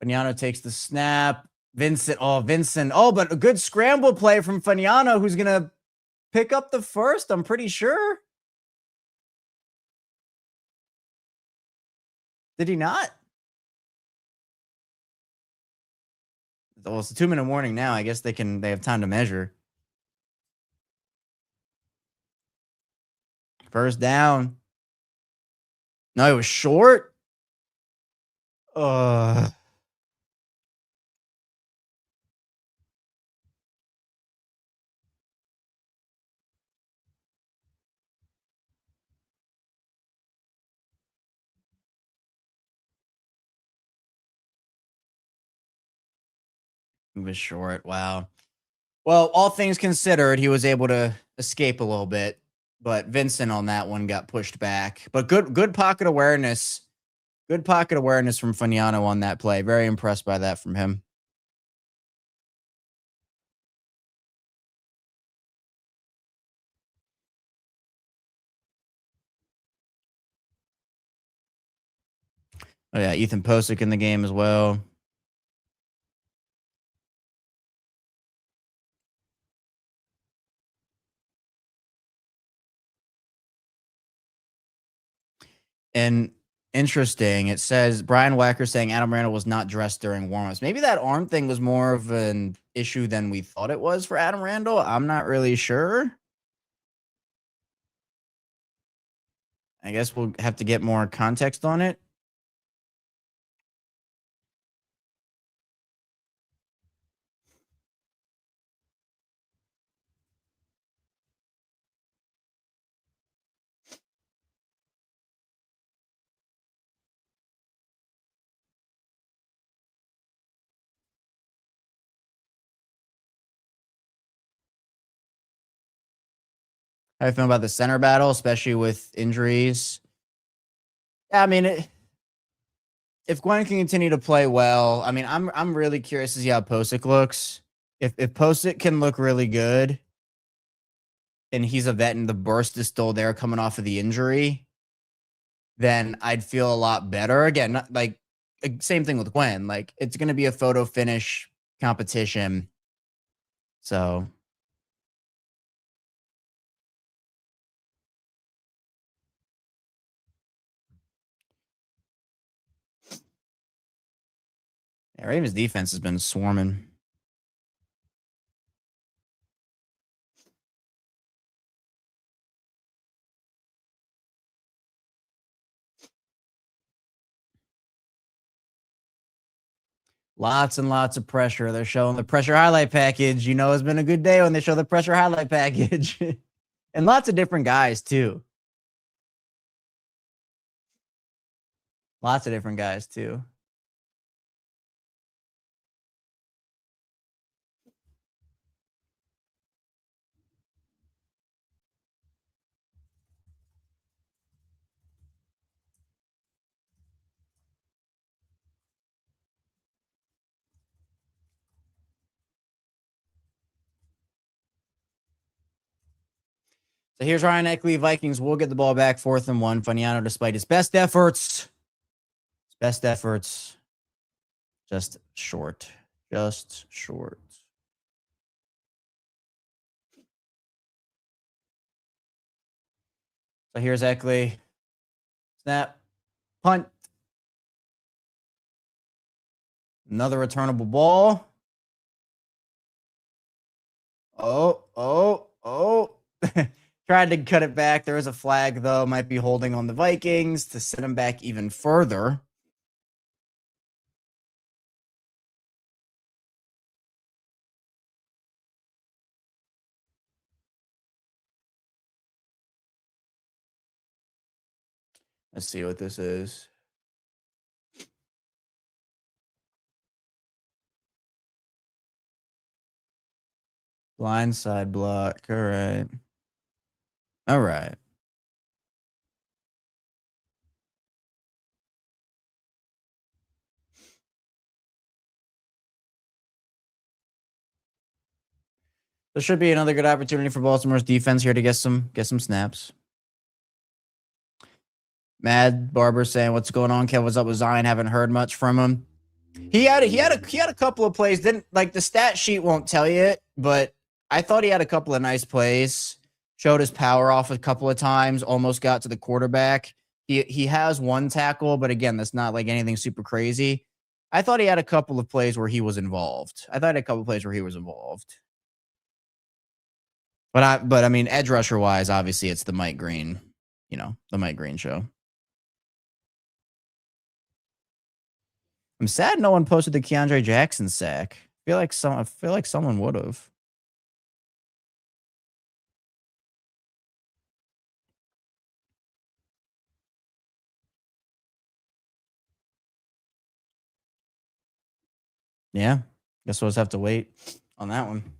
Fagnano takes the snap. Vincent. Oh, but a good scramble play from Fagnano, who's going to pick up the first, I'm pretty sure. Did he not? Well, it's a 2-minute warning now. I guess they have time to measure. 1st down. No, it was short. It was short. Wow. Well, all things considered, he was able to escape a little bit, but Vincent on that one got pushed back. But good pocket awareness. Good pocket awareness from Fagnano on that play. Very impressed by that from him. Oh yeah, Ethan Posick in the game as well. And interesting, it says Brian Wacker saying Adam Randall was not dressed during warmups. Maybe that arm thing was more of an issue than we thought it was for Adam Randall. I'm not really sure. I guess we'll have to get more context on it. How you feel about the center battle, especially with injuries? Yeah, I mean, if Gwen can continue to play well, I mean, I'm really curious to see how Posick looks. If Posick can look really good, and he's a vet, and the burst is still there coming off of the injury, then I'd feel a lot better. Again, not, like same thing with Gwen. Like it's going to be a photo finish competition, so. Yeah, Ravens defense has been swarming. Lots and lots of pressure. They're showing the pressure highlight package. You know, it's been a good day when they show the pressure highlight package. And lots of different guys, too. Lots of different guys, too. So here's Ryan Eckley. Vikings will get the ball back 4th and 1. Faniano, despite his best efforts, just short. Just short. So here's Eckley. Snap. Punt. Another returnable ball. Oh. Tried to cut it back. There is a flag, though. Might be holding on the Vikings to send them back even further. Let's see what this is. Blindside block. All right. All right. There should be another good opportunity for Baltimore's defense here to get some snaps. Mad Barber saying, "What's going on, Kev? What's up with Zion? Haven't heard much from him." He had a couple of plays. Didn't like the stat sheet won't tell you it, but I thought he had a couple of nice plays. Showed his power off a couple of times. Almost got to the quarterback. He has one tackle, but again, that's not like anything super crazy. I thought he had a couple of plays where he was involved. But I mean, edge rusher wise, obviously it's the Mike Green, the Mike Green show. I'm sad no one posted the Keandre Jackson sack. I feel like someone would have. Yeah. Guess we'll just have to wait on that one.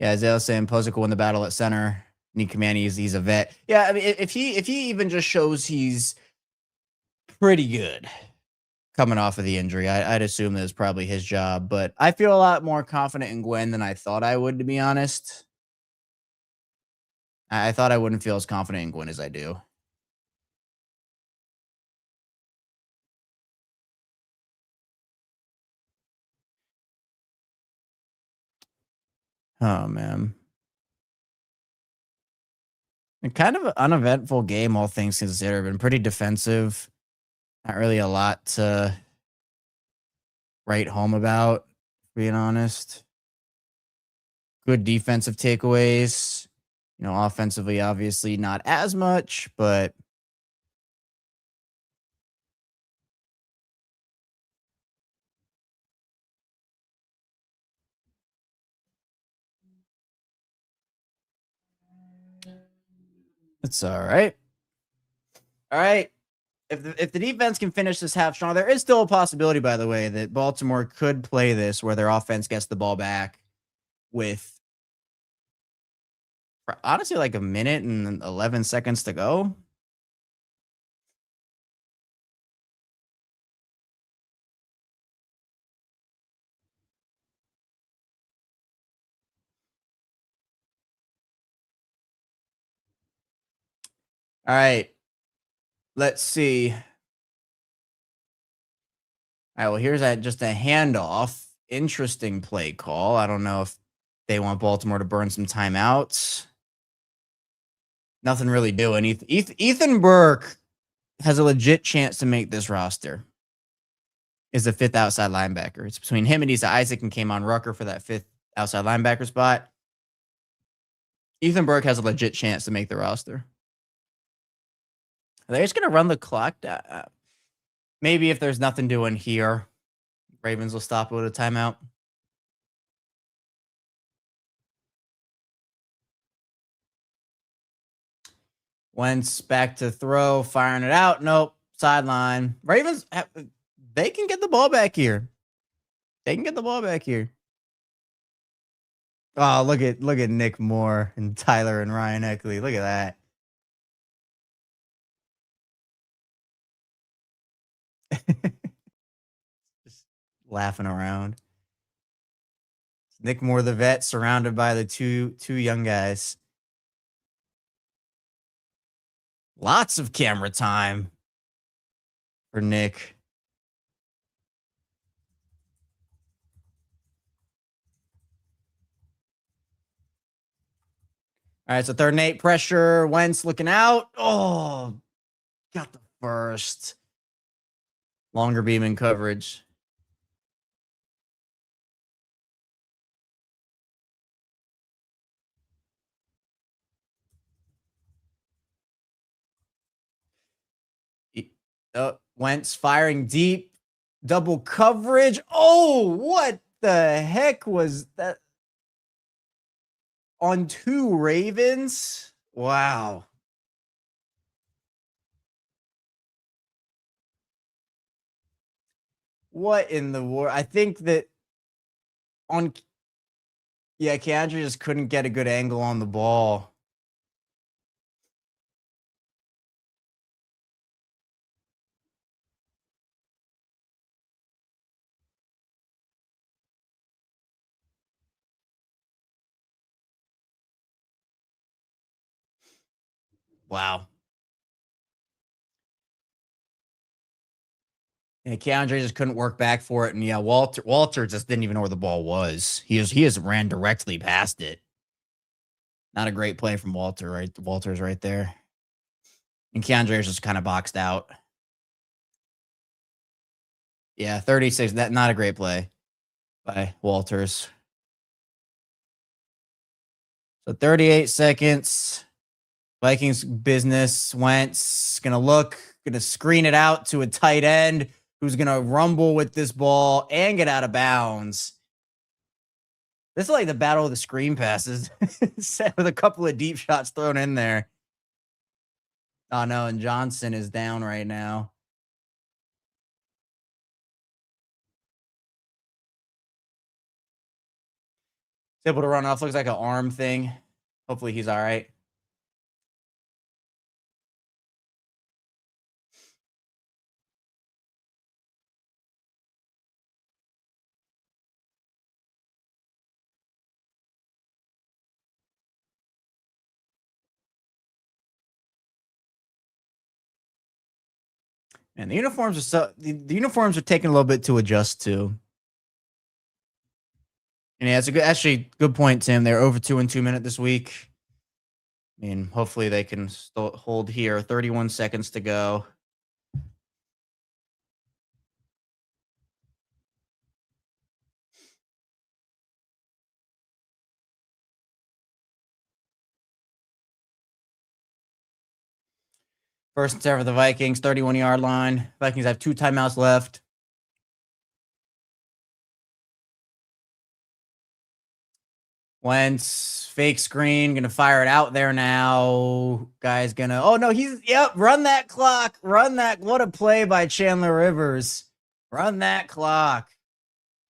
Yeah, Isaiah saying Posick will win the battle at center. Need command. He's a vet. Yeah, I mean, if he even just shows he's pretty good coming off of the injury, I'd assume that it's probably his job. But I feel a lot more confident in Gwen than I thought I would, to be honest. I thought I wouldn't feel as confident in Gwen as I do. Oh, man. And kind of an uneventful game, all things considered. Been pretty defensive. Not really a lot to write home about, being honest. Good defensive takeaways. Offensively, obviously not as much, but it's all right. All right. if the defense can finish this half strong, there is still a possibility, by the way, that Baltimore could play this where their offense gets the ball back with honestly like a minute and 11 seconds to go. All right. Let's see. All right, well, here's just a handoff. Interesting play call. I don't know if they want Baltimore to burn some timeouts. Nothing really doing. Ethan Burke has a legit chance to make this roster. Is the 5th outside linebacker. It's between him and Isa Isaac and K'Mon Rucker for that 5th outside linebacker spot. Ethan Burke has a legit chance to make the roster. They're just going to run the clock. Maybe if there's nothing doing here, Ravens will stop it with a timeout. Wentz back to throw, firing it out. Nope. Sideline. Ravens, they can get the ball back here. They can get the ball back here. Oh, look at Nick Moore and Tyler and Ryan Eckley. Look at that. Just laughing around. Nick Moore, the vet, surrounded by the two young guys. Lots of camera time for Nick. All right, so 3rd and 8 pressure. Wentz looking out. Oh, got the first. Longer beam in coverage. Wentz firing deep. Double coverage. Oh, what the heck was that? On 2 Ravens? Wow. What in the world? I think that Keandre just couldn't get a good angle on the ball. Wow. Yeah, Keandre just couldn't work back for it. And yeah, Walter just didn't even know where the ball was. He just ran directly past it. Not a great play from Walter, right? Walter's right there. And Keandre's just kind of boxed out. Yeah, 36. Not a great play by Walters. So 38 seconds. Vikings business. Wentz gonna screen it out to a tight end who's gonna rumble with this ball and get out of bounds. This is like the battle of the screen passes, with a couple of deep shots thrown in there. Oh no, and Johnson is down right now. He's able to run off. Looks like an arm thing. Hopefully he's all right. And the uniforms are taking a little bit to adjust to. And yeah, it's a good point, Tim. They're over 2 in 2 minute this week. I mean, hopefully they can still hold here. 31 seconds to go. First and 10 for the Vikings, 31-yard line. Vikings have 2 timeouts left. Wentz, fake screen, gonna fire it out there now. Guy's gonna, oh no, run that clock. What a play by Chandler Rivers. Run that clock.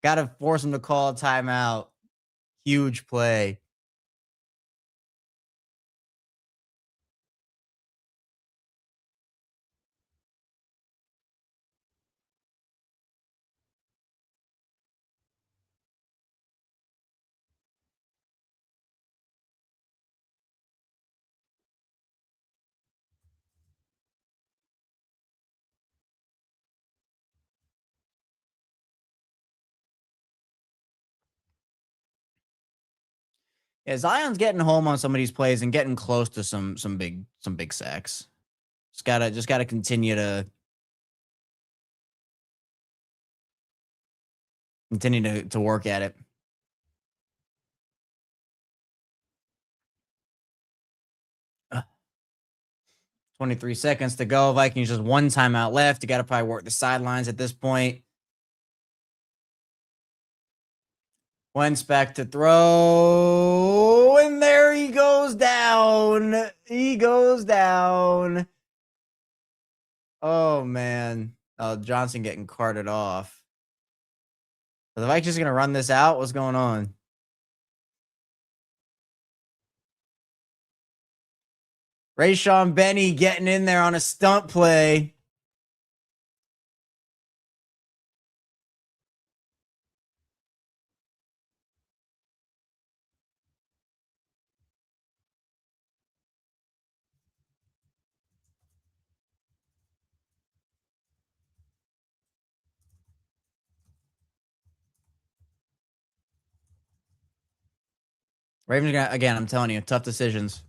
Gotta force him to call a timeout. Huge play. Yeah, Zion's getting home on some of these plays and getting close to some big sacks. Just gotta continue to work at it. 23 seconds to go. Vikings just one timeout left. You got to probably work the sidelines at this point. Wentz back to throw, and there he goes down. Oh, man. Oh, Johnson getting carted off. Are the Vikings going to run this out? What's going on? Rayshon Benny getting in there on a stunt play. Ravens, again, I'm telling you, tough decisions.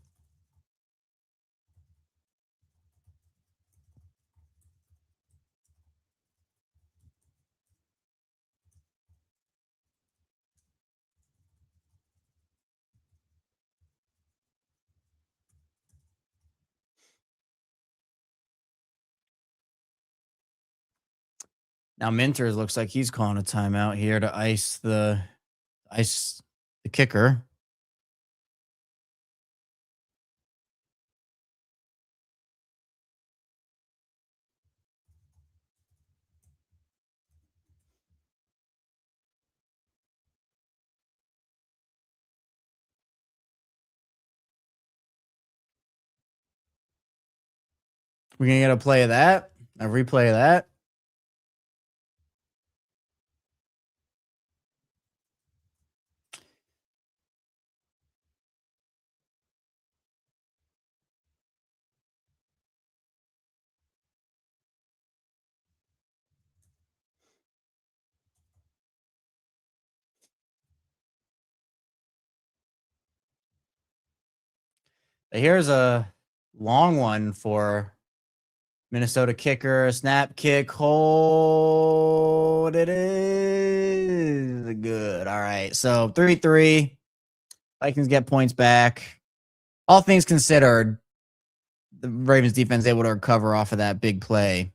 Now Minter looks like he's calling a timeout here to ice the kicker. We're gonna get a play of that, a replay of that. Here's a long one for Minnesota kicker. Snap, kick, hold. It is good. All right. So 3-3. Vikings get points back. All things considered, the Ravens defense able to recover off of that big play.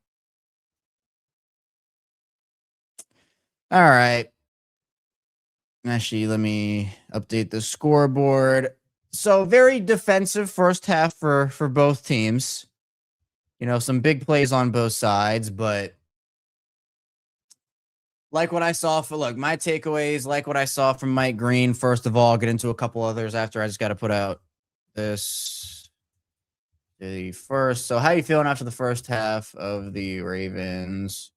All right. Actually, let me update the scoreboard. So very defensive first half for both teams. You know, some big plays on both sides, but like what I saw my takeaways, like what I saw from Mike Green. First of all, I'll get into a couple others after. I just got to put out this the first. So how you feeling after the first half of the Ravens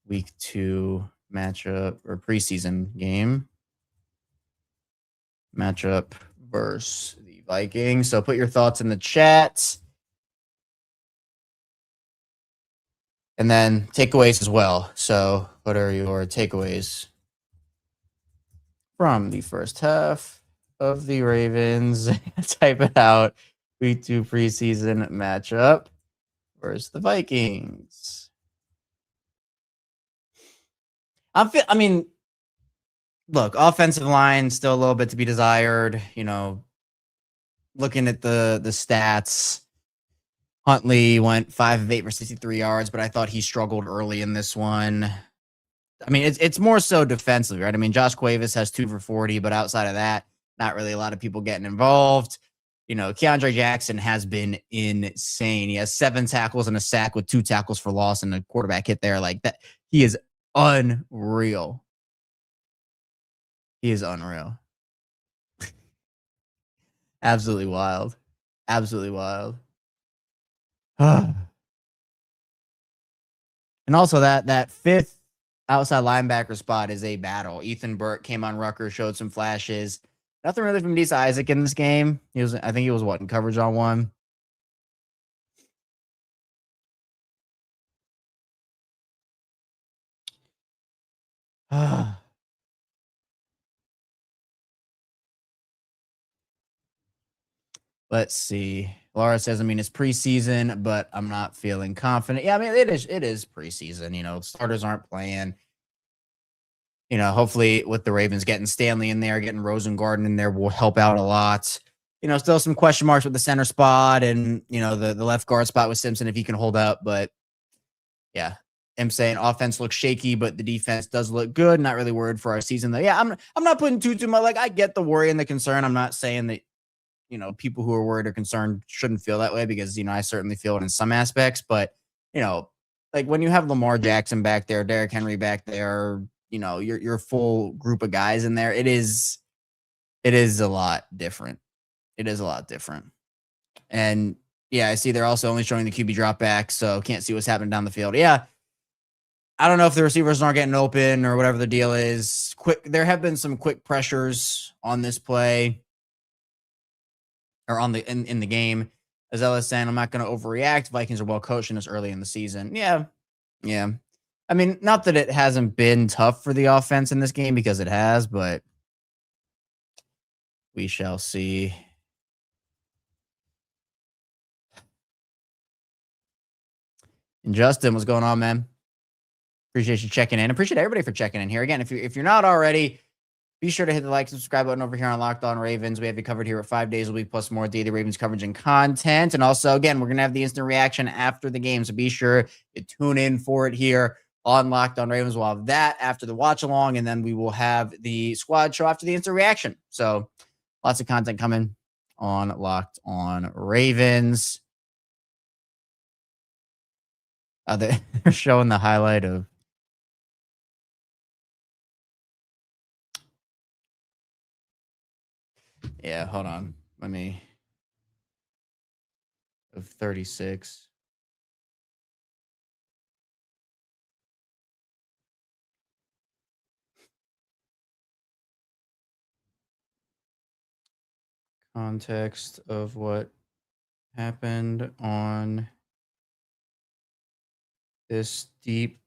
week 2 matchup or preseason game matchup versus the Vikings? So put your thoughts in the chat. And then takeaways as well. So what are your takeaways from the first half of the Ravens? Type it out. Week 2 preseason matchup versus the Vikings. I mean, look, offensive line still a little bit to be desired. You know, looking at the stats, Huntley went 5 of 8 for 63 yards, but I thought he struggled early in this one. I mean, it's more so defensively, right? I mean, Josh Cuevas has 2 for 40, but outside of that, not really a lot of people getting involved. You know, Keandre Jackson has been insane. He has 7 tackles and a sack with 2 tackles for loss and a quarterback hit there. Like that, he is unreal. He is unreal. Absolutely wild. Absolutely wild. And also that fifth outside linebacker spot is a battle. Ethan Burke came on Rutgers, showed some flashes. Nothing really from Disa Isaac in this game. I think he was in coverage on one. Let's see. Laura says, I mean, it's preseason, but I'm not feeling confident. Yeah, I mean, it is preseason. You know, starters aren't playing. You know, hopefully with the Ravens getting Stanley in there, getting Rosengarten in there will help out a lot. You know, still some question marks with the center spot and, you know, the left guard spot with Simpson if he can hold up. But yeah, I'm saying offense looks shaky, but the defense does look good. Not really worried for our season though. Yeah, I'm not putting too much. Like, I get the worry and the concern. I'm not saying that, you know, people who are worried or concerned shouldn't feel that way because, you know, I certainly feel it in some aspects. But, you know, like when you have Lamar Jackson back there, Derrick Henry back there, you know, your full group of guys in there, it is a lot different. It is a lot different. And yeah, I see they're also only showing the QB drop back, so can't see what's happening down the field. Yeah. I don't know if the receivers aren't getting open or whatever the deal is. There have been some quick pressures on this play or on the in the game. As Ella saying, I'm not going to overreact. Vikings are well coached in this early in the season. Yeah. Yeah. I mean, not that it hasn't been tough for the offense in this game because it has, but we shall see. And Justin, what's going on, man? Appreciate you checking in. Appreciate everybody for checking in here. Again, if you're not already, be sure to hit the like, subscribe button over here on Locked On Ravens. We have you covered here at 5 days a week, plus more daily Ravens coverage and content. And also, again, we're going to have the instant reaction after the game. So be sure to tune in for it here on Locked On Ravens. We'll have that after the watch along, and then we will have the squad show after the instant reaction. So lots of content coming on Locked On Ravens. They're showing the highlight of yeah, hold on. Let me of 36. Context of what happened on this deep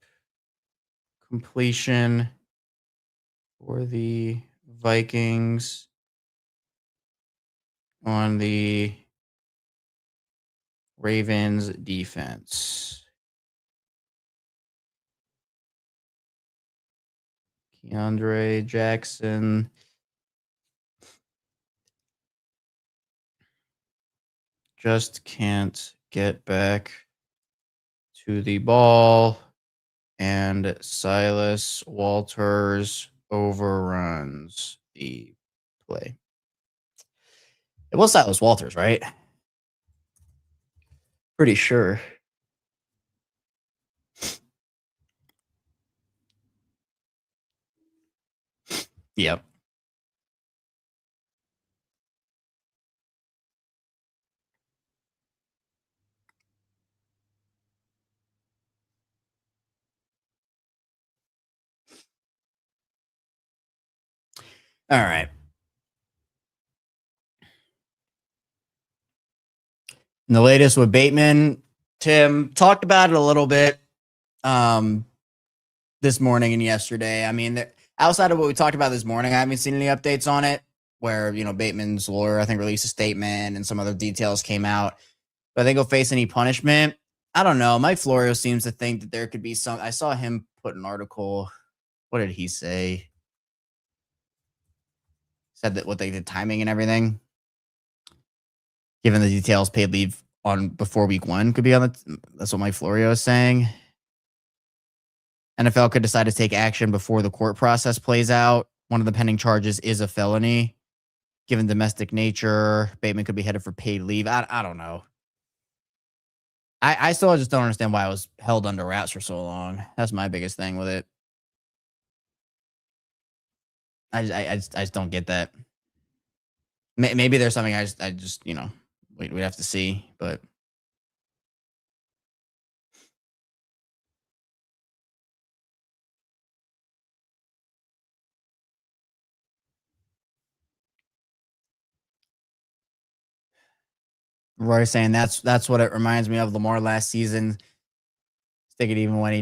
completion for the Vikings on the Ravens defense. Keandre Jackson just can't get back to the ball, and Silas Walters overruns the play. It was Silas Walters, right? Pretty sure. Yep. All right. And the latest with Bateman, Tim talked about it a little bit this morning and yesterday. I mean, outside of what we talked about this morning, I haven't seen any updates on it where, you know, Bateman's lawyer, I think, released a statement and some other details came out. But I think he'll face any punishment. I don't know. Mike Florio seems to think that there could be some. I saw him put an article. What did he say? Said that what they did timing and everything. Given the details, paid leave on before week 1 could be on the. That's what Mike Florio is saying. NFL could decide to take action before the court process plays out. One of the pending charges is a felony. Given domestic nature, Bateman could be headed for paid leave. I don't know. I still just don't understand why it was held under wraps for so long. That's my biggest thing with it. I just don't get that. Maybe there's something I just we'd have to see, but Roy's saying that's what it reminds me of Lamar last season. Stick it even when he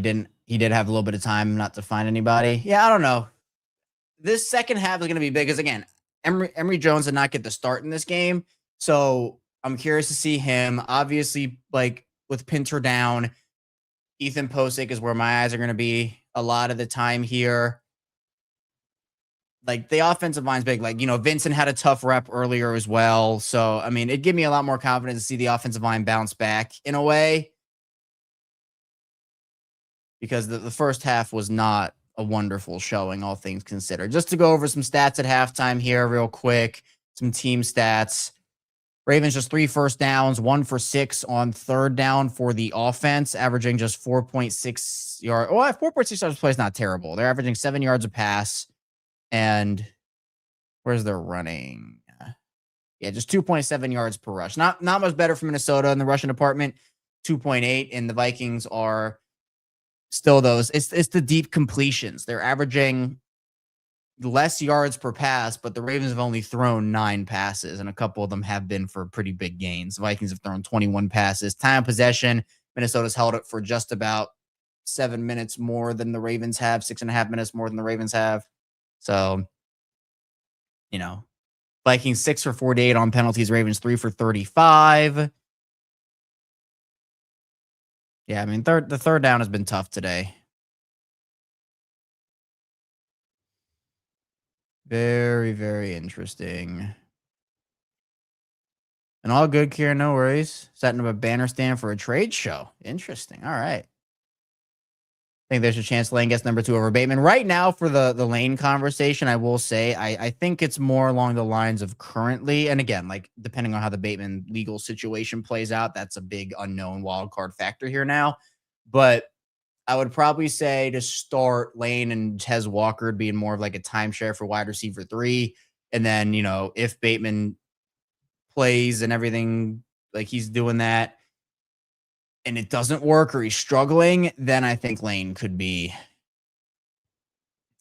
did have a little bit of time not to find anybody. Yeah, I don't know. This second half is going to be big because, again, Emory Jones did not get the start in this game. So I'm curious to see him. Obviously, like with Pinter down, Ethan Posick is where my eyes are going to be a lot of the time here. Like the offensive line's big. Like, Vincent had a tough rep earlier as well. So, I mean, it'd give me a lot more confidence to see the offensive line bounce back in a way. Because the first half was not a wonderful showing, all things considered. Just to go over some stats at halftime here real quick, some team stats. Ravens just 3 first downs, 1 for 6 on third down for the offense, averaging just 4.6 yards. Well, 4.6 yards per play is not terrible. They're averaging 7 yards a pass. And where's their running? Yeah, just 2.7 yards per rush. Not much better for Minnesota in the rushing department. 2.8, and the Vikings are still those. It's the deep completions. They're averaging less yards per pass, but the Ravens have only thrown 9 passes, and a couple of them have been for pretty big gains. The Vikings have thrown 21 passes. Time of possession, Minnesota's held it for just about 7 minutes more than the Ravens have, 6.5 minutes more than the Ravens have. So, Vikings 6 for 48 on penalties, Ravens 3 for 35. Yeah, I mean, the third down has been tough today. Very, very interesting. And all good, Kieran, no worries. Setting up a banner stand for a trade show. Interesting. All right. I think there's a chance Lane gets number 2 over Bateman. Right now, for the Lane conversation, I will say I think it's more along the lines of currently. And again, like depending on how the Bateman legal situation plays out, that's a big unknown wild card factor here now. But I would probably say to start Lane and Tez Walker being more of like a timeshare for wide receiver 3. And then, if Bateman plays and everything, like he's doing that, and it doesn't work or he's struggling, then I think Lane could be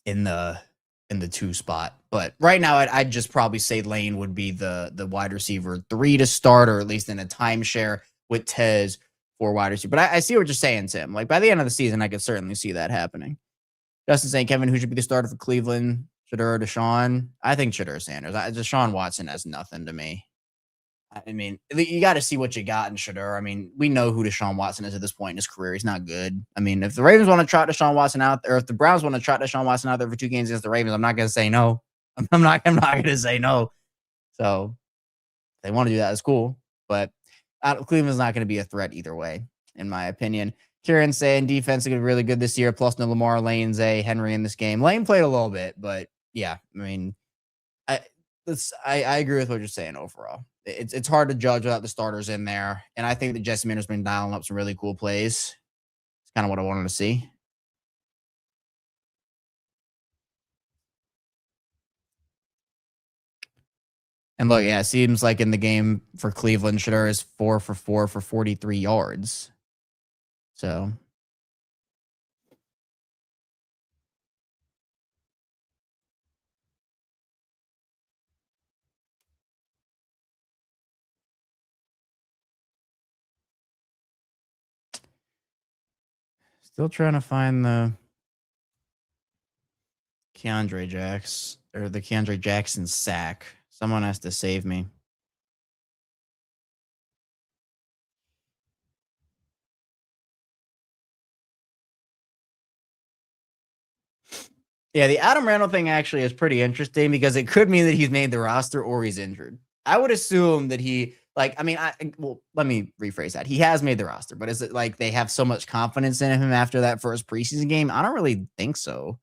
in the 2 spot. But right now, I'd just probably say Lane would be the wide receiver 3 to start, or at least in a timeshare with Tez for wide receiver. But I see what you're saying, Tim. Like by the end of the season, I could certainly see that happening. Justin saying, Kevin, who should be the starter for Cleveland? Shedeur or Deshaun? I think Shedeur Sanders. Deshaun Watson has nothing to me. I mean, you got to see what you got in Shedeur. I mean, we know who Deshaun Watson is at this point in his career. He's not good. I mean, if the Ravens want to trot Deshaun Watson out, or if the Browns want to trot Deshaun Watson out there for 2 games against the Ravens, I'm not going to say no. I'm not going to say no. So if they want to do that, it's cool. But Cleveland's not going to be a threat either way, in my opinion. Kieran saying defense is going to be really good this year, plus no Lamar, Lane, Zay, Henry in this game. Lane played a little bit, but yeah, I mean, I agree with what you're saying overall. It's hard to judge without the starters in there. And I think that Jesse Minter's been dialing up some really cool plays. It's kind of what I wanted to see. And look, yeah, it seems like in the game for Cleveland, Shedeur is 4 for 4 for 43 yards. So still trying to find the Keandre Jackson sack. Someone has to save me. Yeah, the Adam Randall thing actually is pretty interesting because it could mean that he's made the roster or he's injured. I would assume that he Like, I mean, well, let me rephrase that. He has made the roster, but is it like they have so much confidence in him after that first preseason game? I don't really think so.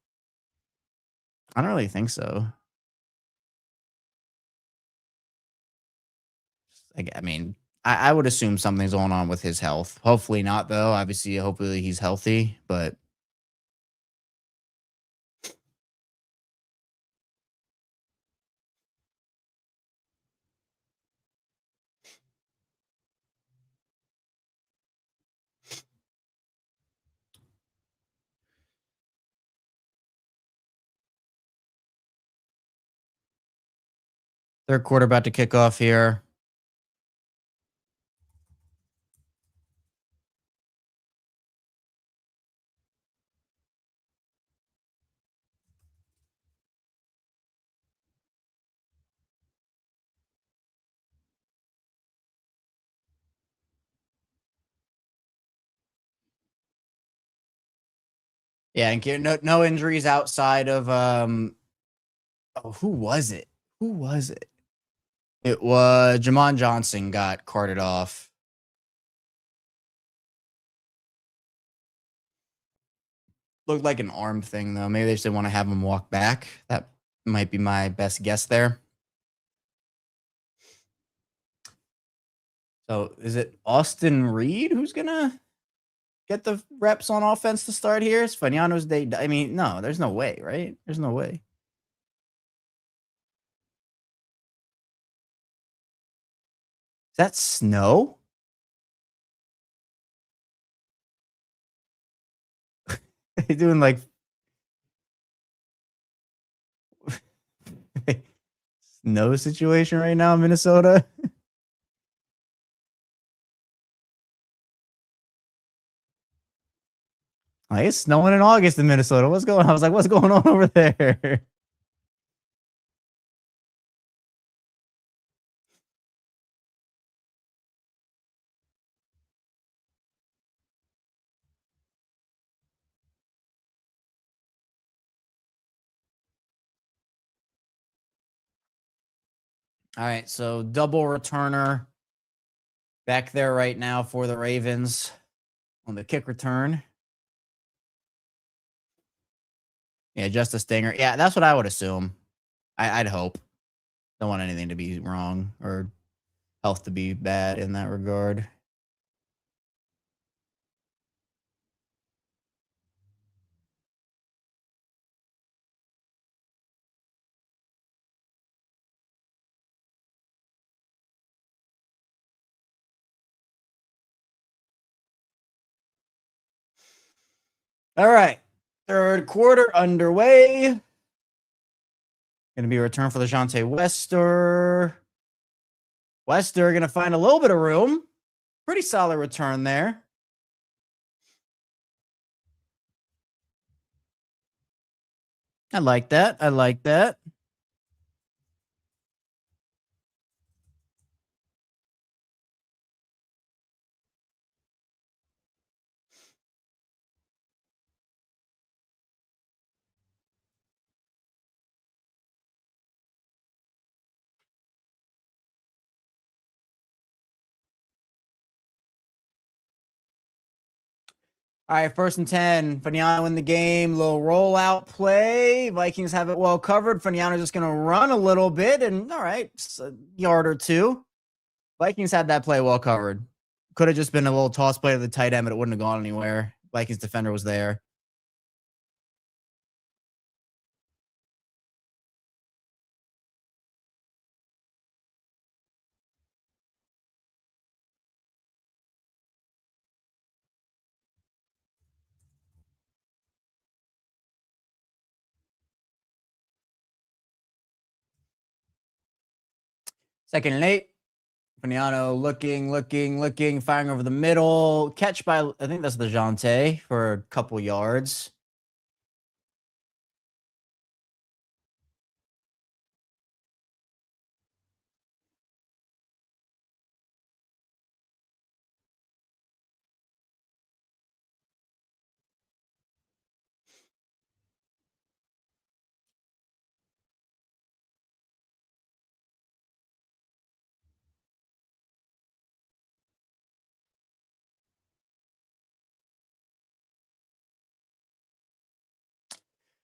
I don't really think so. I mean, I would assume something's going on with his health. Hopefully not, though. Obviously, hopefully he's healthy, but third quarter about to kick off here. Yeah, and no injuries outside of who was it? Who was it? It was Jamon Johnson got carted off. Looked like an arm thing though. Maybe they just didn't want to have him walk back. That might be my best guess there. So is it Austin Reed who's gonna get the reps on offense to start here? It's Fagnano's day. I mean, no, there's no way, right? There's no way. Is that snow? They doing like snow situation right now in Minnesota? Like, it's snowing in August in Minnesota. What's going on? I was like, what's going on over there? All right, so double returner back there right now for the Ravens on the kick return. Yeah, just a stinger. Yeah, that's what I would assume. I'd hope. Don't want anything to be wrong or health to be bad in that regard. All right. Third quarter underway. Going to be a return for LeJohntay Wester. Wester going to find a little bit of room. Pretty solid return there. I like that. I like that. All right, 1st and 10. Fagnano in the game. Little rollout play. Vikings have it well covered. Fagnano just going to run a little bit. And all right, a yard or two. Vikings had that play well covered. Could have just been a little toss play to the tight end, but it wouldn't have gone anywhere. Vikings defender was there. Second and 8. Fagnano looking, firing over the middle. Catch by, I think that's LeJohntay for a couple yards.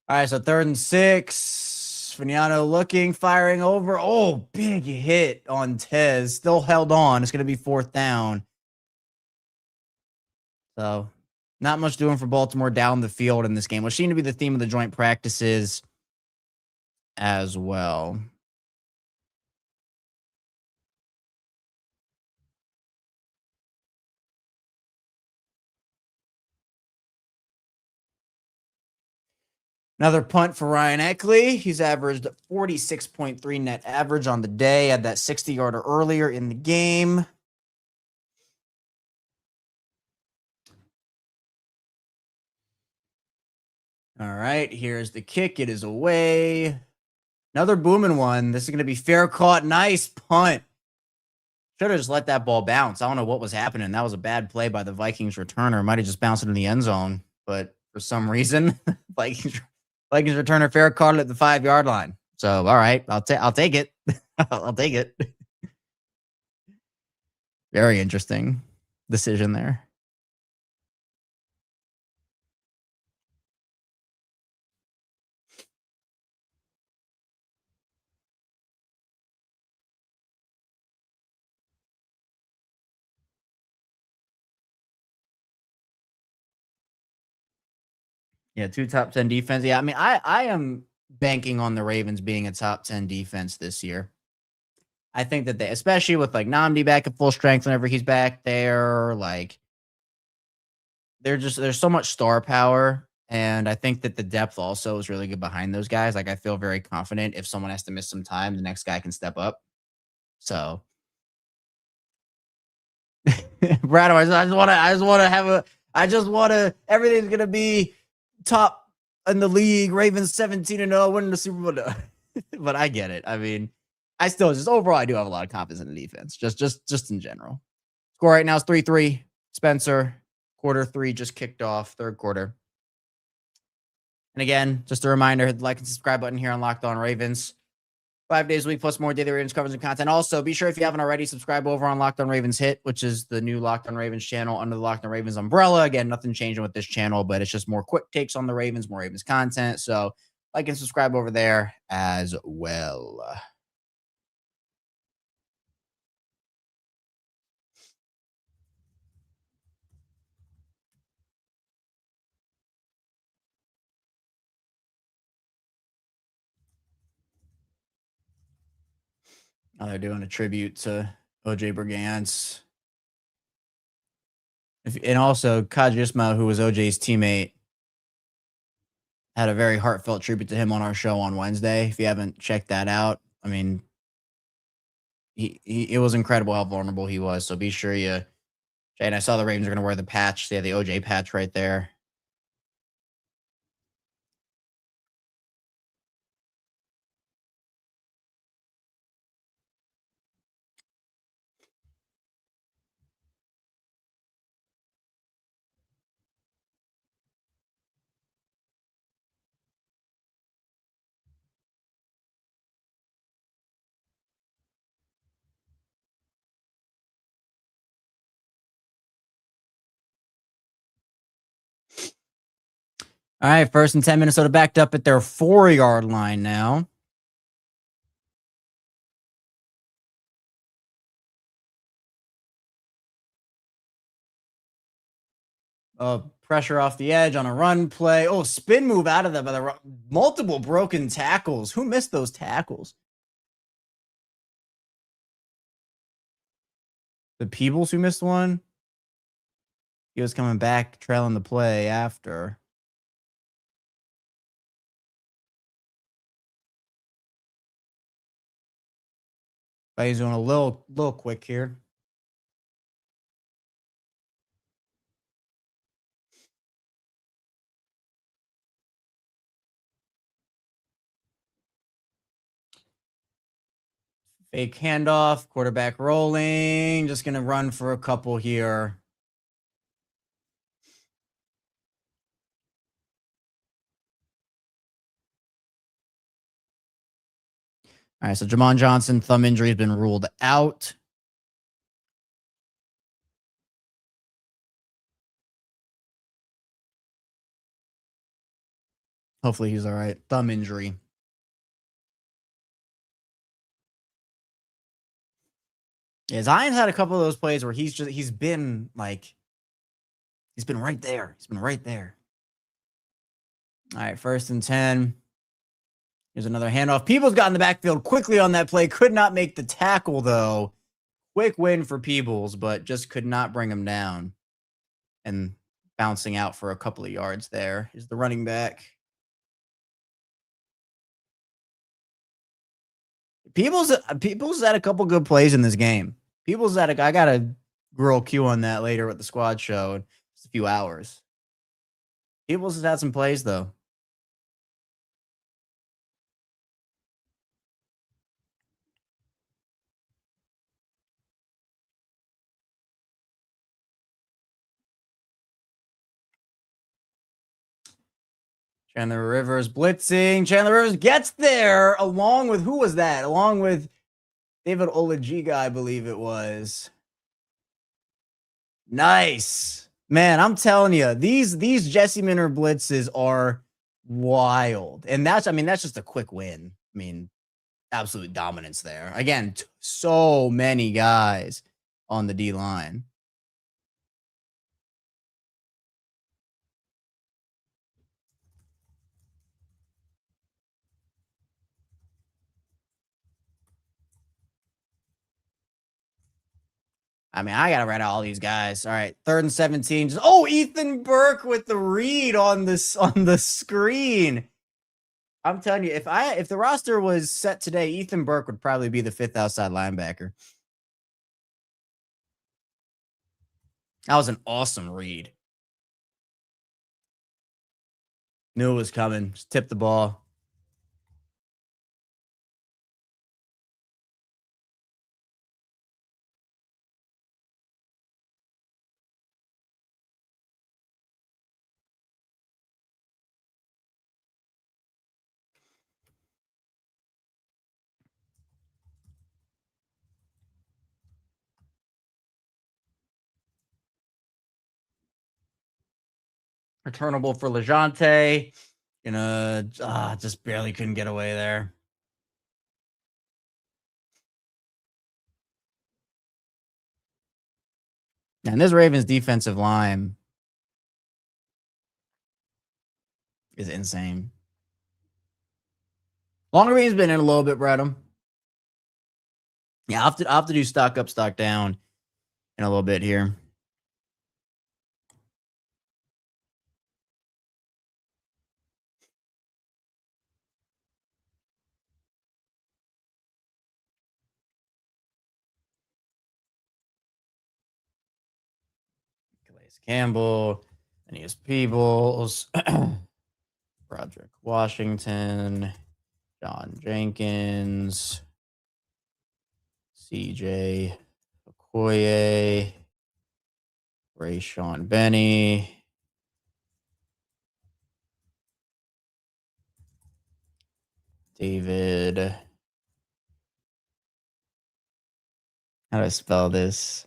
All right, so 3rd and 6. Finiano looking, firing over. Oh, big hit on Tez. Still held on. It's going to be 4th down. So not much doing for Baltimore down the field in this game, which seemed to be the theme of the joint practices as well. Another punt for Ryan Eckley. He's averaged 46.3 net average on the day. Had that 60-yarder earlier in the game. All right, here's the kick. It is away. Another booming one. This is going to be fair caught. Nice punt. Should have just let that ball bounce. I don't know what was happening. That was a bad play by the Vikings returner. Might have just bounced into the end zone. But for some reason, Vikings returner fair caught it at the 5-yard line. So, all right, I'll take it. I'll take it. Very interesting decision there. Yeah, 2 top 10 defense. Yeah, I mean, I am banking on the Ravens being a top 10 defense this year. I think that they, especially with like Namdi back at full strength whenever he's back there, like there's so much star power. And I think that the depth also is really good behind those guys. Like I feel very confident if someone has to miss some time, the next guy can step up. So Brad, I just want to everything's gonna be top in the league. Ravens 17-0, winning the Super Bowl. But I get it. I mean, I still just overall I do have a lot of confidence in the defense. Just in general. Score right now is 3-3. Spencer, quarter 3 just kicked off, 3rd quarter. And again, just a reminder, hit the like and subscribe button here on Locked On Ravens. 5 days a week plus more daily Ravens coverage and content. Also, be sure if you haven't already, subscribe over on Locked On Ravens Hit, which is the new Locked On Ravens channel under the Locked On Ravens umbrella. Again, nothing changing with this channel, but it's just more quick takes on the Ravens, more Ravens content. So like and subscribe over there as well. Oh, they're doing a tribute to OJ Brigance. And also, Kajisma, who was OJ's teammate, had a very heartfelt tribute to him on our show on Wednesday. If you haven't checked that out, I mean, it was incredible how vulnerable he was. So be sure you. And I saw the Ravens are going to wear the patch. They have the OJ patch right there. All right, 1st and 10, Minnesota backed up at their 4-yard line now. Pressure off the edge on a run play. Oh, spin move out of the multiple broken tackles. Who missed those tackles? The Peebles who missed one? He was coming back, trailing the play after. But he's doing a little quick here. Fake handoff, quarterback rolling. Just going to run for a couple here. All right, so Jamon Johnson, thumb injury has been ruled out. Hopefully he's all right. Thumb injury. Yeah, Zion's had a couple of those plays where he's been right there. He's been right there. All right, 1st and 10. Here's another handoff. Peebles got in the backfield quickly on that play. Could not make the tackle, though. Quick win for Peebles, but just could not bring him down. And bouncing out for a couple of yards there is the running back. Peebles had a couple good plays in this game. I got a grill Q on that later with the squad show in just a few hours. Peebles has had some plays, though. Chandler Rivers blitzing. Chandler Rivers gets there along with, who was that? Along with David Olajiga, I believe it was. Nice. Man, I'm telling you, these Jesse Minter blitzes are wild. And that's just a quick win. I mean, absolute dominance there. Again, so many guys on the D line. I mean, I gotta write out all these guys. All right, 3rd and 17. Ethan Burke with the read on the screen. I'm telling you, if the roster was set today, Ethan Burke would probably be the 5th outside linebacker. That was an awesome read. Knew it was coming. Just tipped the ball. Returnable for LeJounte. Just barely couldn't get away there. And this Ravens defensive line is insane. Longerbeam's been in a little bit, Bradham. Yeah, I'll have to do stock up, stock down in a little bit here. Campbell, Aeneas Peebles, Broderick Washington, John Jenkins, CJ Okoye, Rayshawn Benny, David. How do I spell this?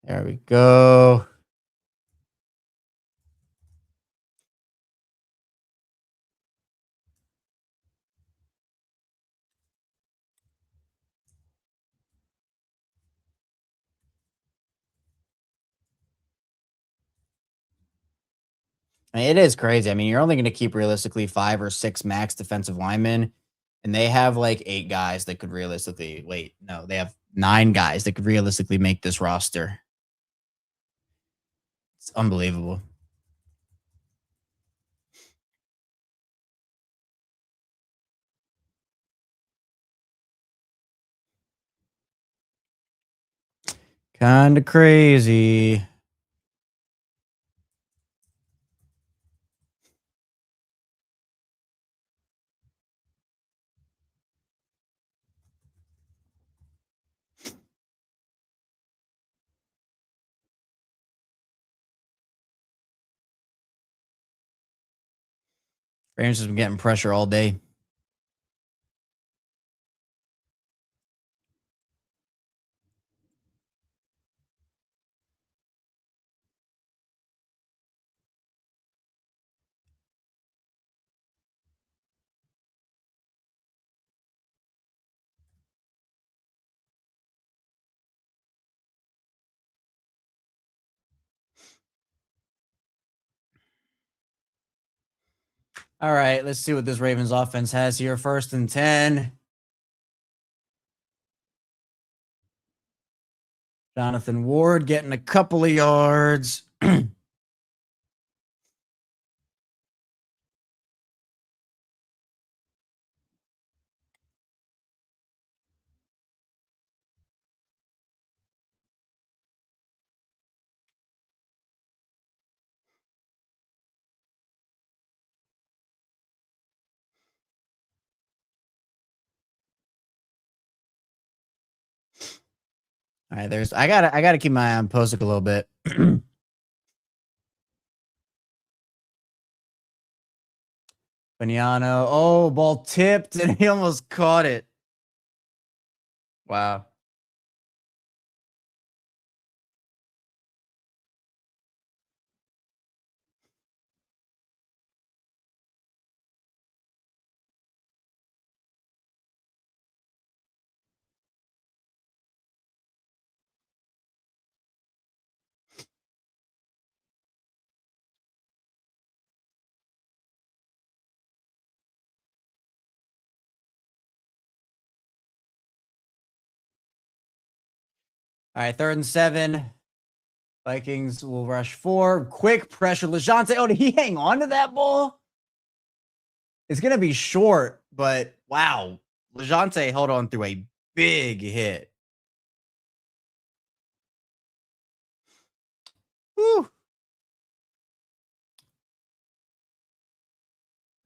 There we go. I mean, it is crazy. I mean, you're only going to keep realistically 5 or 6 max defensive linemen, and they have like 8 guys that could realistically they have 9 guys that could realistically make this roster. It's unbelievable. Kind of crazy. Ravens has been getting pressure all day. All right, let's see what this Ravens offense has here. 1st and 10. Jonathan Ward getting a couple of yards. All right, I gotta keep my eye on Posick a little bit. Baniano. Oh, ball tipped and he almost caught it. Wow. All right, 3rd and 7. Vikings will rush 4. Quick pressure. LeJohntay. Oh, did he hang on to that ball? It's going to be short, but wow. LeJohntay held on through a big hit. Whew.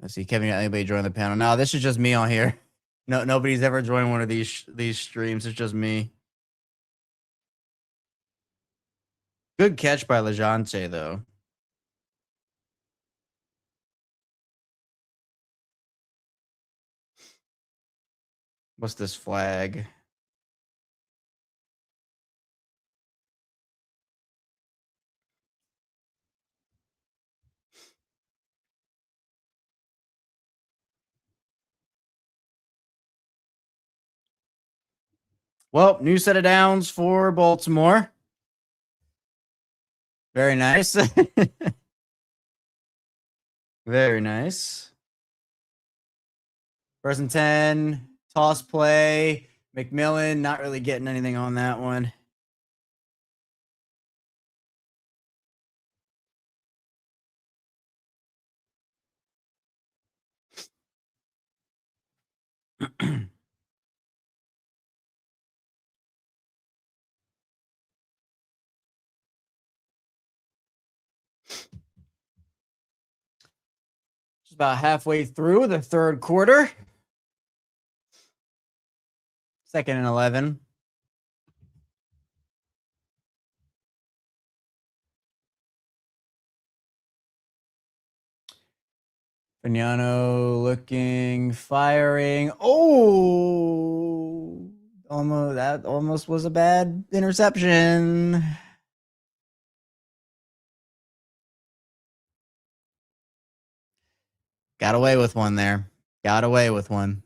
Let's see. Kevin, got anybody join the panel? No, this is just me on here. No, nobody's ever joined one of these streams. It's just me. Good catch by LeJohntay, though. What's this flag? Well, new set of downs for Baltimore. Very nice. Very nice. 1st and 10. Toss play. McMillan not really getting anything on that one. Just about halfway through the 3rd quarter. 2nd and 11. Vignano looking, firing. Oh, that almost was a bad interception. Got away with one there. Got away with one.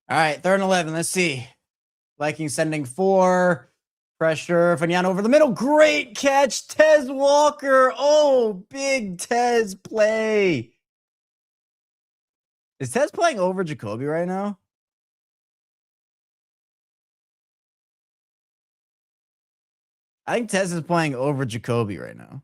All right, 3rd and 11. Let's see. Vikings sending 4. Pressure. Vignano over the middle. Great catch. Tez Walker. Oh, big Tez play. Is Tez playing over Ja'Kobi right now? I think Tez is playing over Ja'Kobi right now.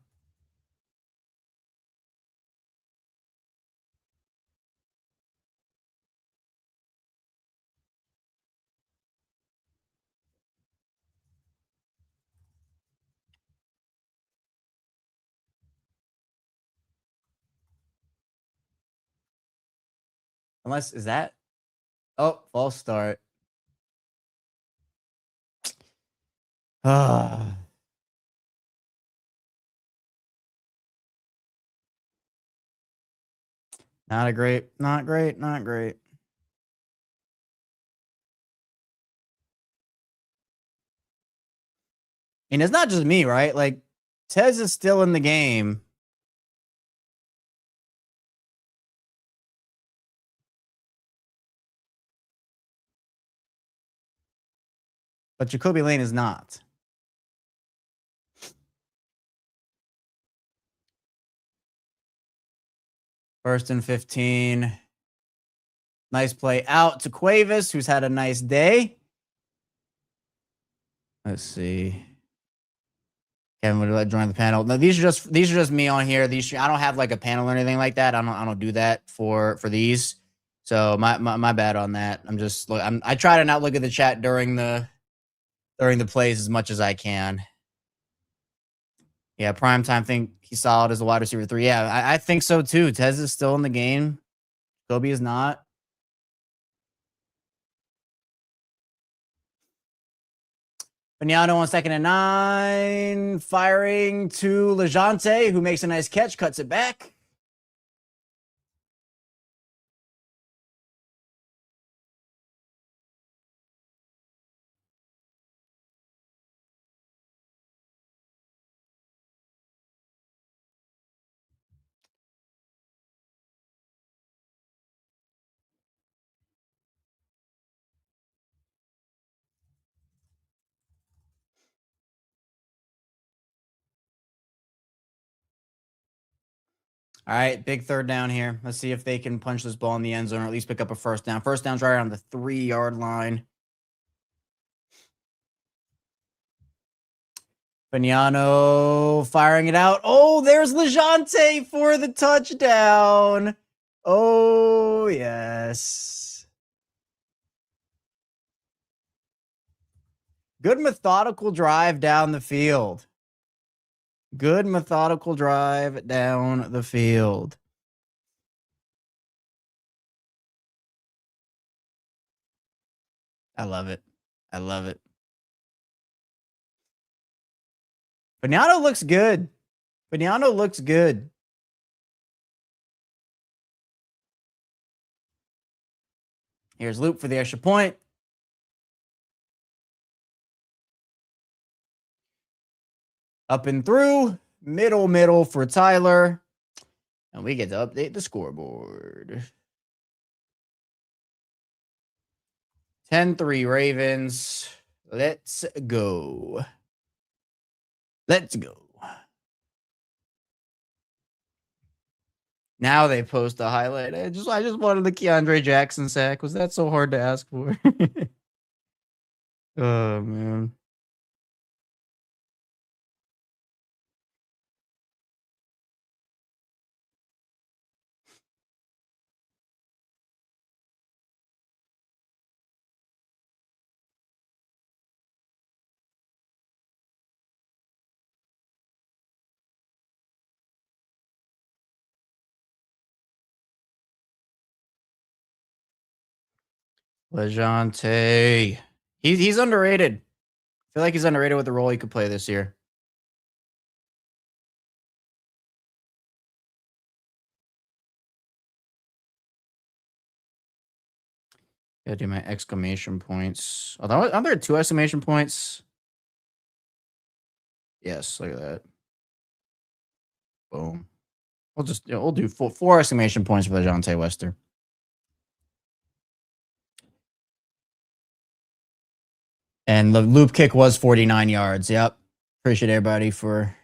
Unless, is that? Oh, false start. Ah. Not great. Not great. And it's not just me, right? Like, Tez is still in the game. But Ja'Kobi Lane is not. First and 15. Nice play out to Cuevas, who's had a nice day. Let's see. Kevin would join the panel. No, these are just me on here. I don't have like a panel or anything like that. I don't do that for these. So my bad on that. I try to not look at the chat during the plays as much as I can. Yeah, primetime think he's solid as a wide receiver 3. Yeah, I think so too. Tez is still in the game. Kobe is not. Vignano on 2nd and 9. Firing to Lejante, who makes a nice catch, cuts it back. All right, big 3rd down here. Let's see if they can punch this ball in the end zone or at least pick up a 1st down. 1st down's right around the 3-yard line. Vignano firing it out. Oh, there's Lejante for the touchdown. Oh, yes. Good methodical drive down the field. Good methodical drive down the field. I love it. I love it. Vignano looks good. Vignano looks good. Here's Loop for the extra point. Up and through. Middle for Tyler. And we get to update the scoreboard. 10-3 Ravens. Let's go. Let's go. Now they post a highlight. I just wanted the Keandre Jackson sack. Was that so hard to ask for? Oh, man. Lejante. He's underrated. I feel like he's underrated with the role he could play this year. Gotta do my exclamation points. Although, are there 2 exclamation points? Yes, look at that. Boom. We'll do 4 exclamation points for Lejante Wester. And the loop kick was 49 yards. Yep. Appreciate everybody for.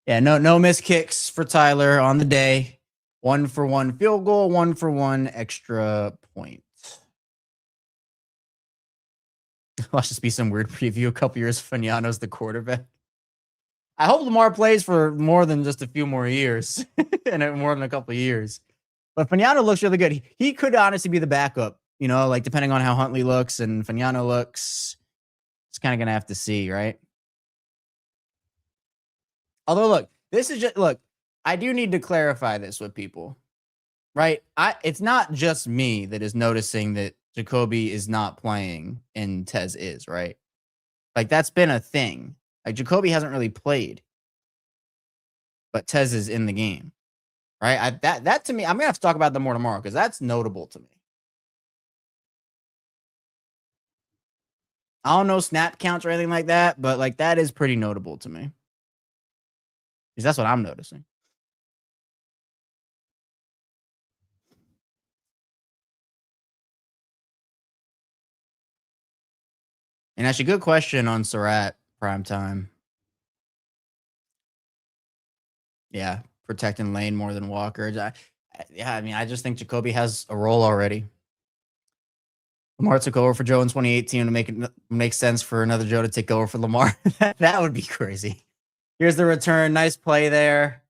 Yeah, no missed kicks for Tyler on the day. 1-for-1 field goal, 1-for-1 extra point. Watch this be some weird preview. A couple years, Vignano's the quarterback. I hope Lamar plays for more than just a few more years and more than a couple of years. But Vignano looks really good. He could honestly be the backup, you know, like depending on how Huntley looks and Vignano looks. It's kind of going to have to see, right? Although, look, I do need to clarify this with people, right? It's not just me that is noticing that Ja'Kobi is not playing and Tez is, right? Like, that's been a thing. Like, Ja'Kobi hasn't really played, but Tez is in the game, right? That to me, I'm going to have to talk about that more tomorrow because that's notable to me. I don't know snap counts or anything like that, but like that is pretty notable to me. Because that's what I'm noticing. And actually, good question on Surratt primetime. Yeah, protecting Lane more than Walker. I mean, I just think Ja'Kobi has a role already. Lamar took over for Joe in 2018 to make sense for another Joe to take over for Lamar. That would be crazy. Here's the return. Nice play there.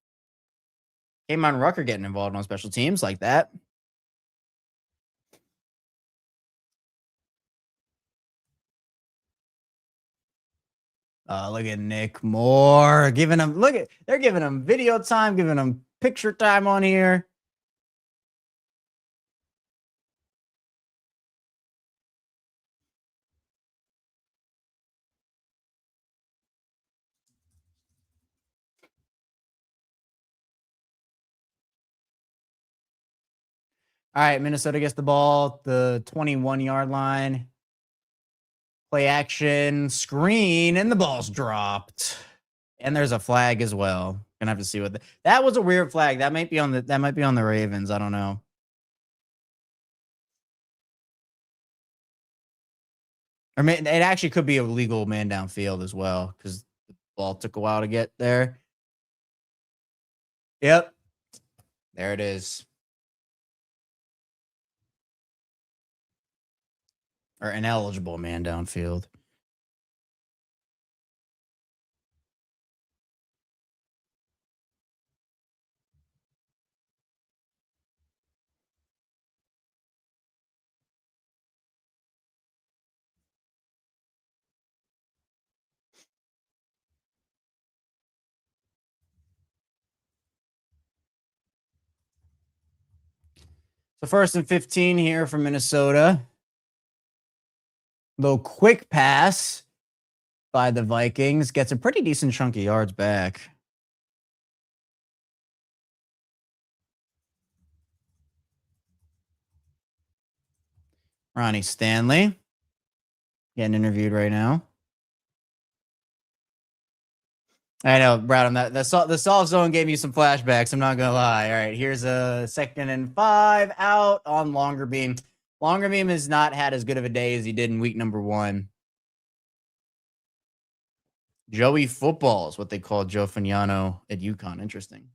Came on Rucker getting involved on special teams like that. Look at Nick Moore giving him. They're giving him video time, giving him picture time on here. All right, Minnesota gets the ball, the 21-yard line. Play action, screen, and the ball's dropped. And there's a flag as well. Gonna have to see what that was a weird flag. That might be on the Ravens. I don't know. Or it actually could be a legal man downfield as well because the ball took a while to get there. Yep. There it is. Or ineligible man downfield. So 1st and 15 here from Minnesota. Little quick pass by the Vikings. Gets a pretty decent chunk of yards back. Ronnie Stanley getting interviewed right now. I know, Brad. The soft zone gave me some flashbacks. I'm not gonna lie. All right, here's a 2nd and 5 out on Longerbeam. Longerbeam has not had as good of a day as he did in week number 1. Joey Football is what they call Joe Fagnano at UConn. Interesting.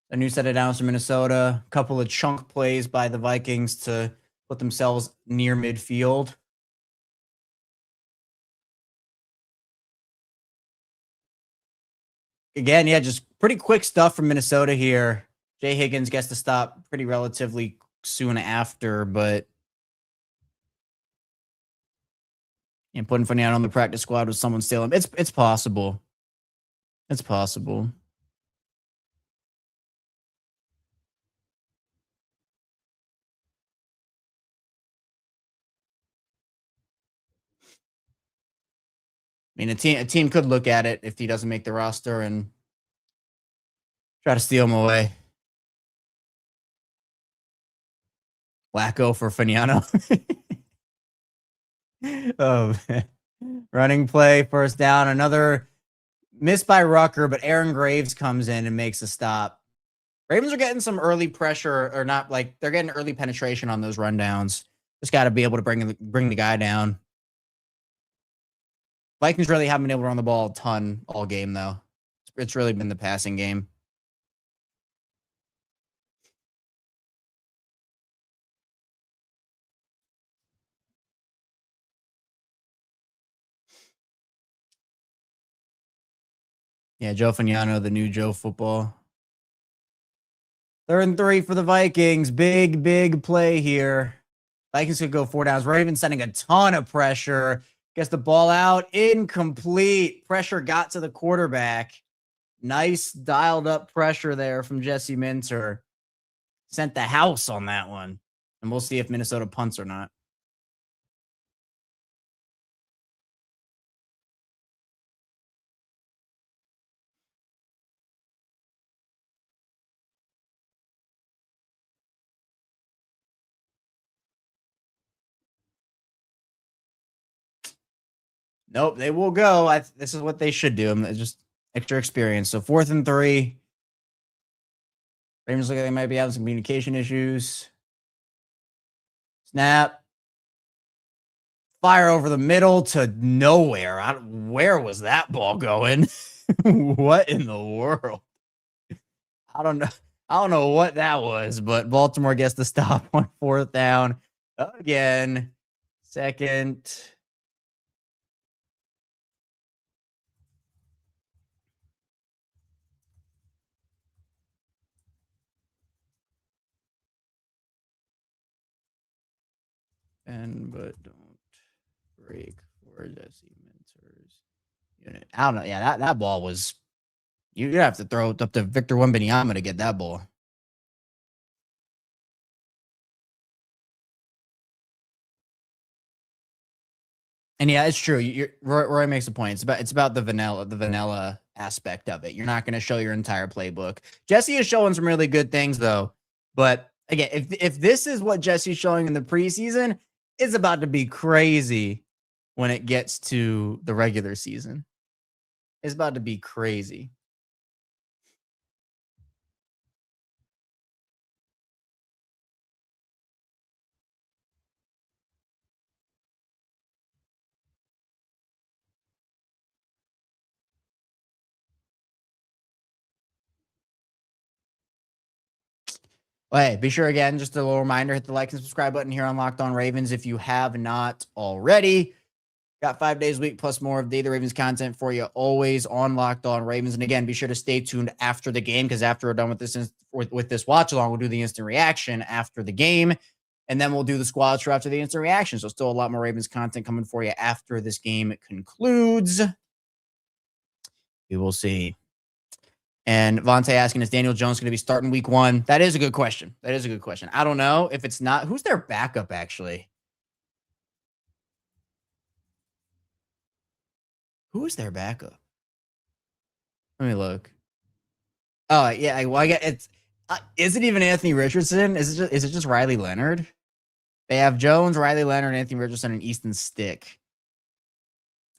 A new set of downs from Minnesota. A couple of chunk plays by the Vikings to put themselves near midfield. Again, yeah, just pretty quick stuff from Minnesota here. Jay Higgins gets to stop pretty relatively soon after, but and putting Fagnano on the practice squad with someone stealing. It's possible. It's possible. I mean, a team could look at it if he doesn't make the roster and try to steal him away. Wacko for Fagnano. Oh, man. Running play, 1st down. Another miss by Rucker, but Aaron Graves comes in and makes a stop. Ravens are getting some early pressure, or not like they're getting early penetration on those rundowns. Just got to be able to bring the guy down. Vikings really haven't been able to run the ball a ton all game, though. It's really been the passing game. Yeah, Joe Fagnano, the new Joe Football. 3rd and 3 for the Vikings. Big play here. Vikings could go 4 downs. Ravens sending a ton of pressure. Gets the ball out. Incomplete. Pressure got to the quarterback. Nice dialed up pressure there from Jesse Minter. Sent the house on that one. And we'll see if Minnesota punts or not. Nope, they will go. This is what they should do. Just extra experience. So 4th and 3. Ravens look like they might be having some communication issues. Snap. Fire over the middle to nowhere. Where was that ball going? What in the world? I don't know. I don't know what that was, but Baltimore gets the stop on 4th down again. 2nd. But don't break for Jesse Minter's unit. I don't know. Yeah, that ball was. You have to throw it up to Victor Wembanyama to get that ball. And yeah, it's true. Roy makes a point. It's about the vanilla aspect of it. You're not going to show your entire playbook. Jesse is showing some really good things though. But again, if this is what Jesse's showing in the preseason, it's about to be crazy when it gets to the regular season. It's about to be crazy. Well, hey, be sure again, just a little reminder, hit the like and subscribe button here on Locked On Ravens if you have not already. Got 5 days a week plus more of Daily Ravens content for you, always on Locked On Ravens. And again, be sure to stay tuned after the game, because after we're done with this watch along, we'll do the instant reaction after the game, and then we'll do the squad show after the instant reaction. So still a lot more Ravens content coming for you after this game concludes. We will see. And Vontae asking, is Daniel Jones going to be starting week 1? That is a good question. I don't know if it's not. Who's their backup, actually? Who is their backup? Let me look. Oh, yeah. Well, I get it's. Is it even Anthony Richardson? Is it just Riley Leonard? They have Jones, Riley Leonard, Anthony Richardson, and Easton Stick.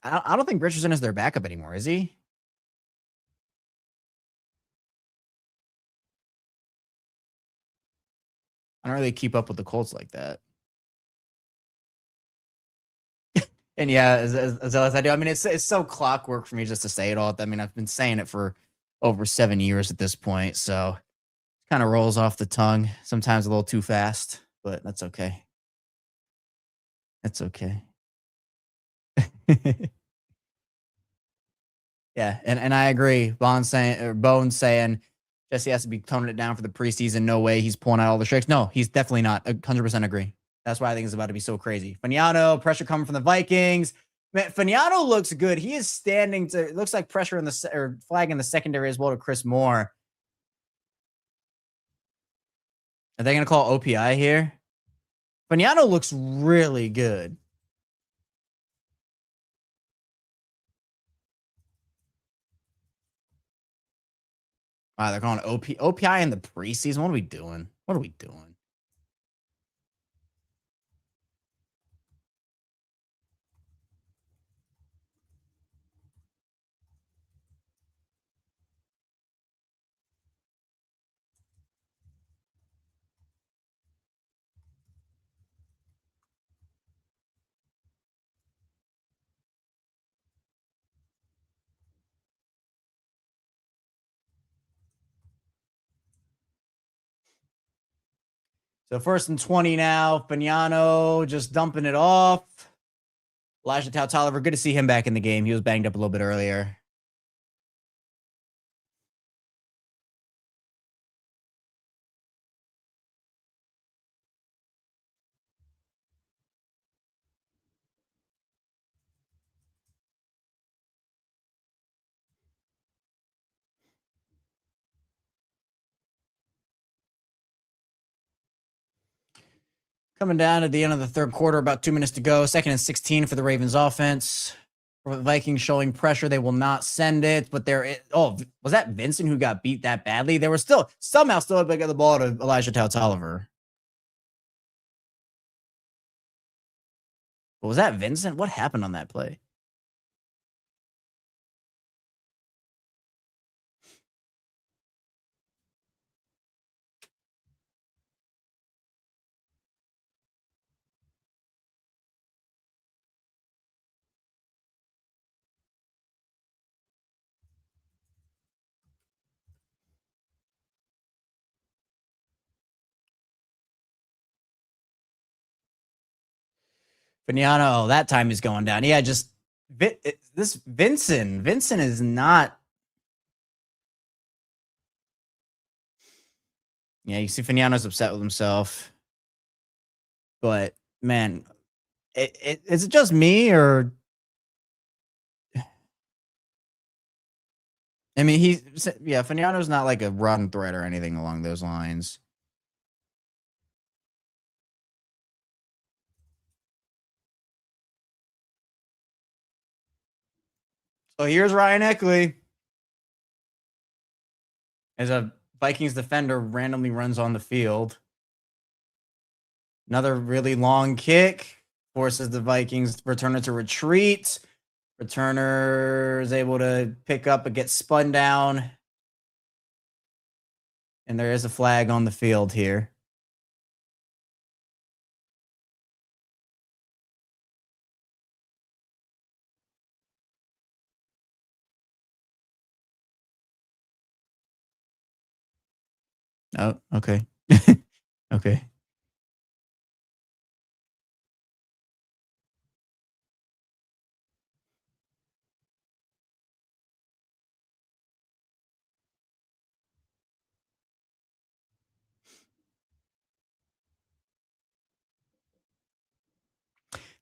I don't think Richardson is their backup anymore, is he? I don't really keep up with the Colts like that. And yeah, as I do. I mean, it's so clockwork for me just to say it all. I mean, I've been saying it for over 7 years at this point, so it kind of rolls off the tongue. Sometimes a little too fast, but that's okay. That's okay. Yeah, and I agree. Bones saying Jesse has to be toning it down for the preseason. No way he's pulling out all the tricks. No, he's definitely not. 100% agree. That's why I think it's about to be so crazy. Fagnano, pressure coming from the Vikings. Man, Fagnano looks good. He is standing to. It looks like pressure in the flag in the secondary as well to Chris Moore. Are they going to call OPI here? Fagnano looks really good. Wow, they're calling OPI in the preseason. What are we doing? So 1st and 20 now. Fagnano just dumping it off. Elijah Toliver, good to see him back in the game. He was banged up a little bit earlier. Coming down at the end of the 3rd quarter, about 2 minutes to go. 2nd and 16 for the Ravens offense. For the Vikings showing pressure, they will not send it. But was that Vincent who got beat that badly? They were somehow still able to get the ball to Elijah Toliver. But was that Vincent? What happened on that play? Faniano, that time is going down. Yeah, just this Vincent. Vincent is not. Yeah, you see Faniano's upset with himself. But, man, is it just me or. I mean, Faniano's not like a run threat or anything along those lines. So here's Ryan Eckley. As a Vikings defender randomly runs on the field. Another really long kick forces the Vikings returner to retreat. Returner is able to pick up and get spun down. And there is a flag on the field here. Oh, okay. Okay.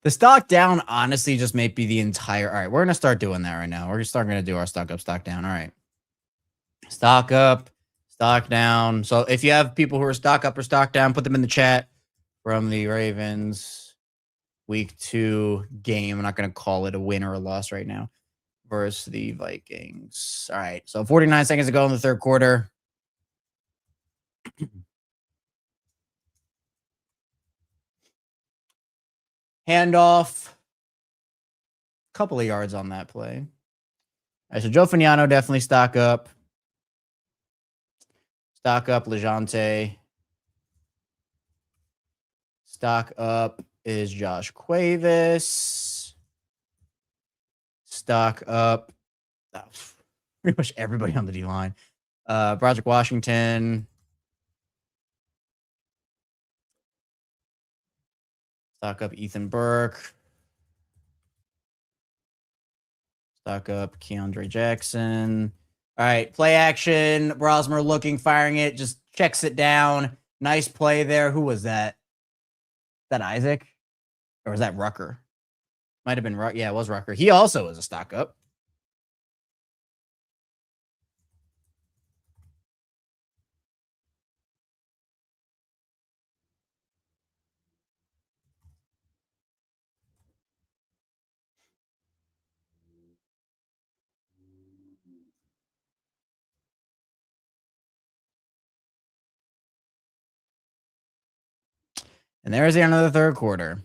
The stock down honestly just may be the entire. All right, we're going to start doing that right now. We're going to do our stock up, stock down. All right. Stock up, stock down. So if you have people who are stock up or stock down, put them in the chat from the Ravens week 2 game. I'm not going to call it a win or a loss right now versus the Vikings. All right. So 49 seconds to go in the third quarter. Handoff. Couple of yards on that play. All right. So Joe Faniano definitely stock up. Stock up, Lejante. Stock up is Josh Cuevas. Stock up. Pretty much everybody on the D line. Broderick Washington. Stock up Ethan Burke. Stock up Keandre Jackson. All right, play action. Brosmer looking, firing it, just checks it down. Nice play there. Who was that? Is that Isaac? Or was that Rucker? Might have been Rucker. Yeah, it was Rucker. He also was a stock up. And there's the end of the third quarter.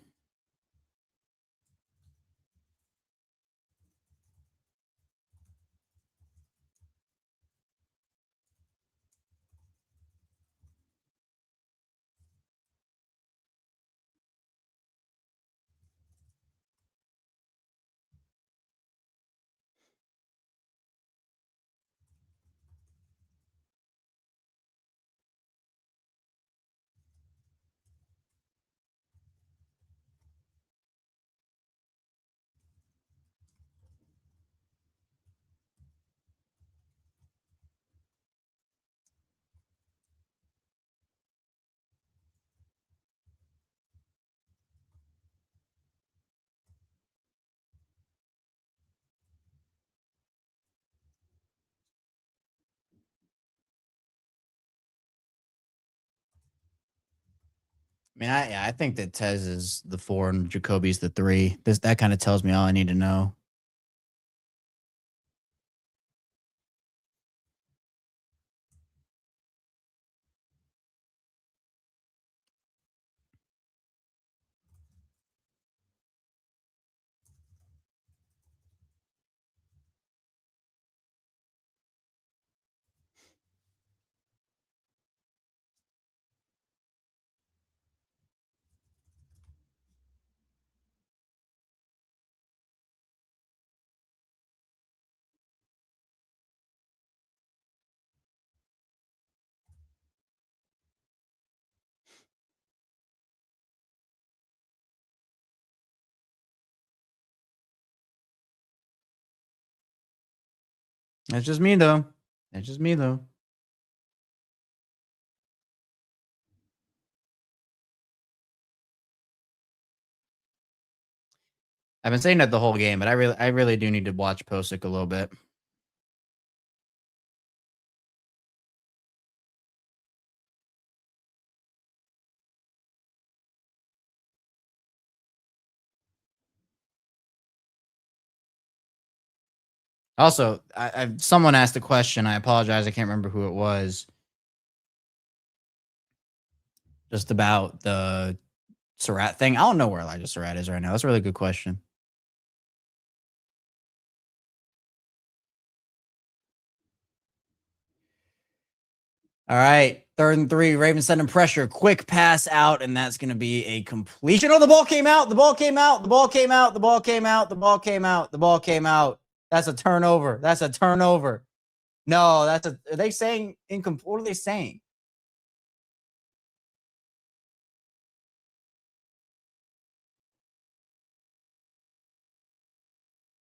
I mean, I think that Tez is the 4 and Ja'Kobi's the 3. That kind of tells me all I need to know. That's just me, though. That's just me, though. I've been saying that the whole game, but I really do need to watch Posick a little bit. Also, someone asked a question. I apologize. I can't remember who it was. Just about the Surratt thing. I don't know where Elijah Surratt is right now. That's a really good question. All right. 3rd and 3. Ravens sending pressure. Quick pass out, and that's going to be a completion. Oh, the ball came out. The ball came out. The ball came out. The ball came out. The ball came out. The ball came out. That's a turnover. That's a turnover. No, that's a. Are they saying incomplete? What are they saying?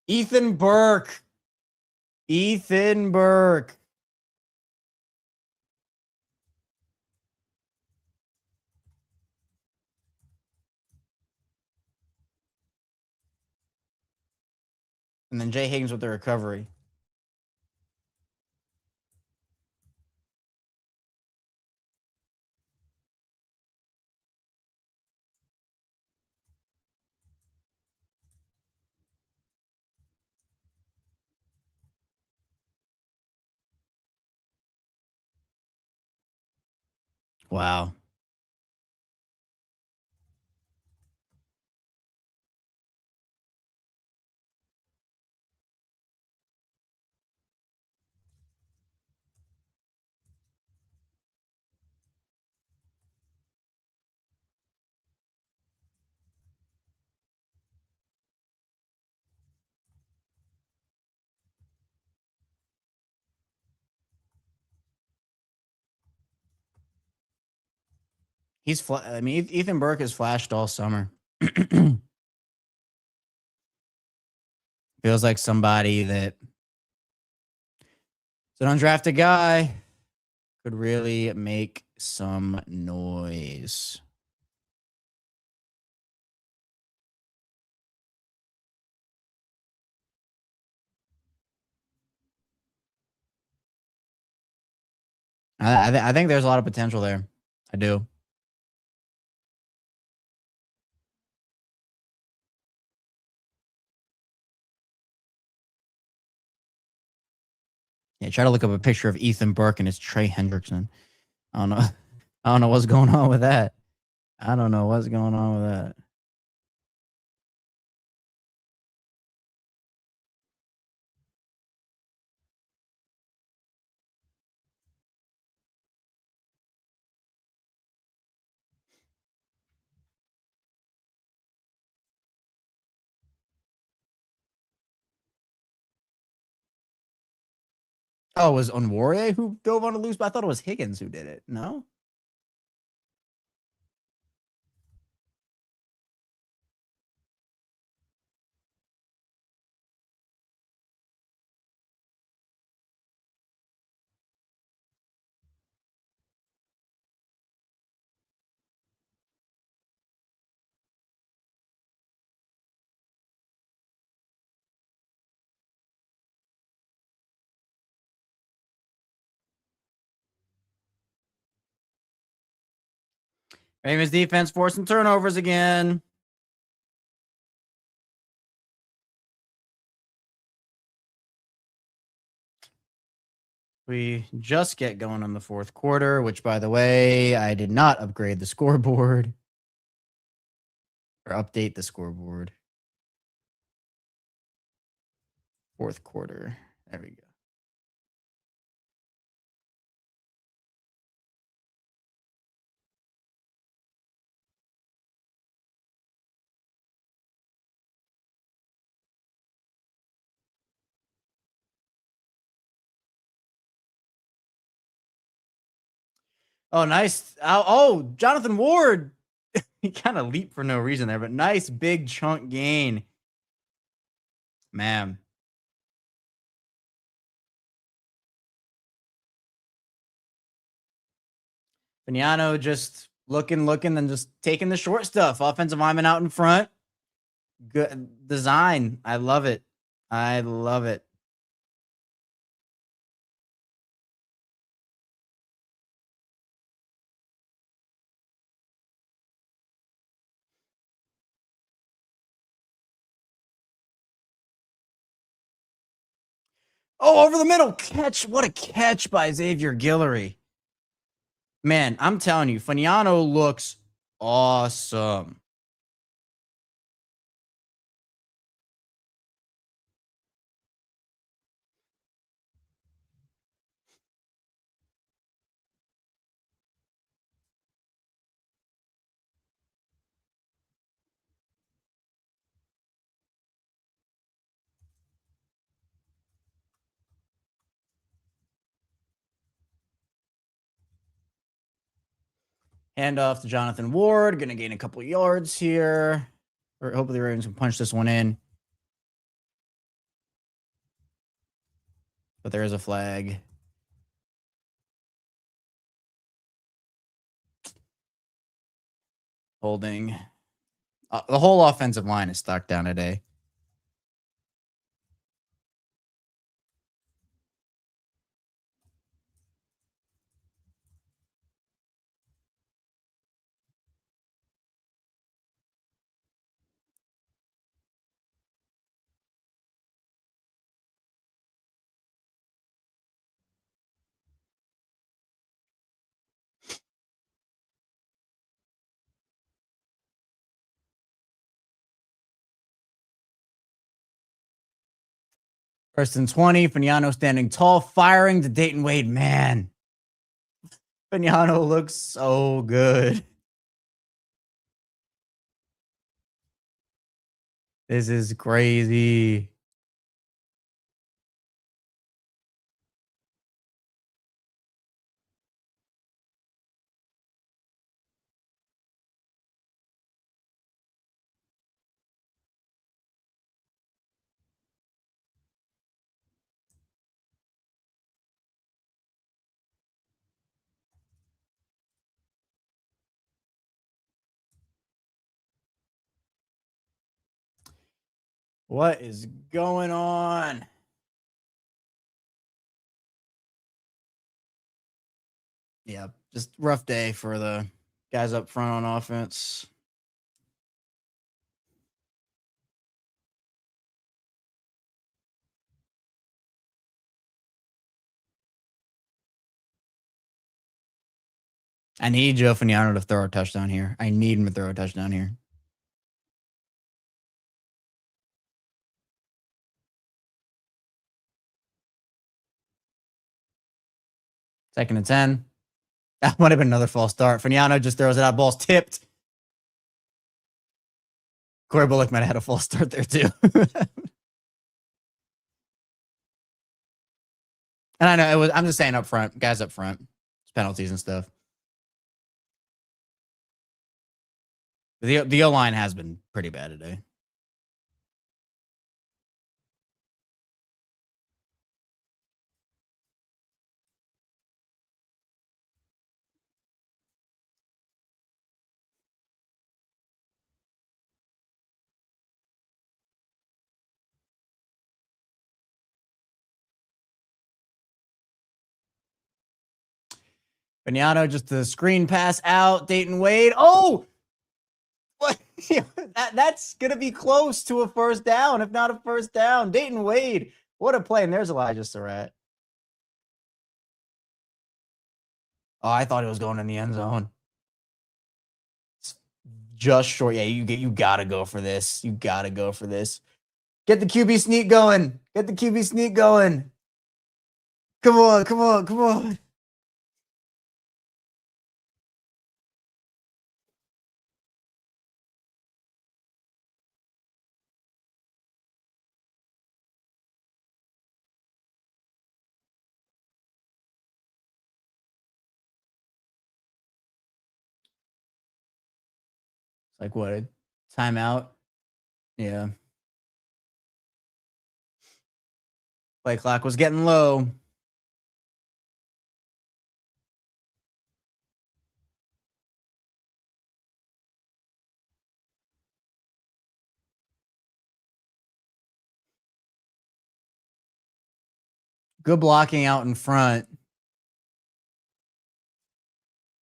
Ethan Burke. Ethan Burke. And then Jay Higgins with the recovery. Wow. I mean, Ethan Burke has flashed all summer. Feels like somebody that is an undrafted guy could really make some noise. I think there's a lot of potential there. I do. Yeah, try to look up a picture of Ethan Burke and it's Trey Hendrickson. I don't know. I don't know what's going on with that. I don't know what's going on with that. Oh, it was Onwore who dove on a loose, but I thought it was Higgins who did it. No? Ravens defense forcing turnovers again. We just get going on the 4th quarter, which, by the way, I did not upgrade the scoreboard or update the scoreboard. 4th quarter. There we go. Oh, nice. Oh, Jonathan Ward. He kind of leaped for no reason there, but nice big chunk gain. Man. Fagnano just looking, then just taking the short stuff. Offensive lineman out in front. Good design. I love it. I love it. Oh, over the middle. Catch. What a catch by Xavier Guillory. Man, I'm telling you, Fagnano looks awesome. Hand off to Jonathan Ward. Going to gain a couple yards here. Or hopefully the Ravens can punch this one in. But there is a flag. Holding. The whole offensive line is stuck down today. First and 20. Fagnano standing tall, firing to Dayton Wade. Man, Fagnano looks so good. This is crazy. What is going on? Yeah, just rough day for the guys up front on offense. I need Joe Fagnano to throw a touchdown here. I need him to throw a touchdown here. Second and 10. That might have been another false start. Fagnano just throws it out. Ball's tipped. Corey Bullock might have had a false start there too. And I know it was. I'm just saying up front, guys up front, it's penalties and stuff. The O line has been pretty bad today. Fagnano just the screen pass out. Dayton Wade. Oh, what? That's gonna be close to a first down, if not a first down. Dayton Wade. What a play! And there's Elijah Surratt. Oh, I thought it was going in the end zone. It's just short. Yeah, you gotta go for this. You gotta go for this. Get the QB sneak going. Get the QB sneak going. Come on, come on, come on. Like what? A timeout? Yeah. Play clock was getting low. Good blocking out in front.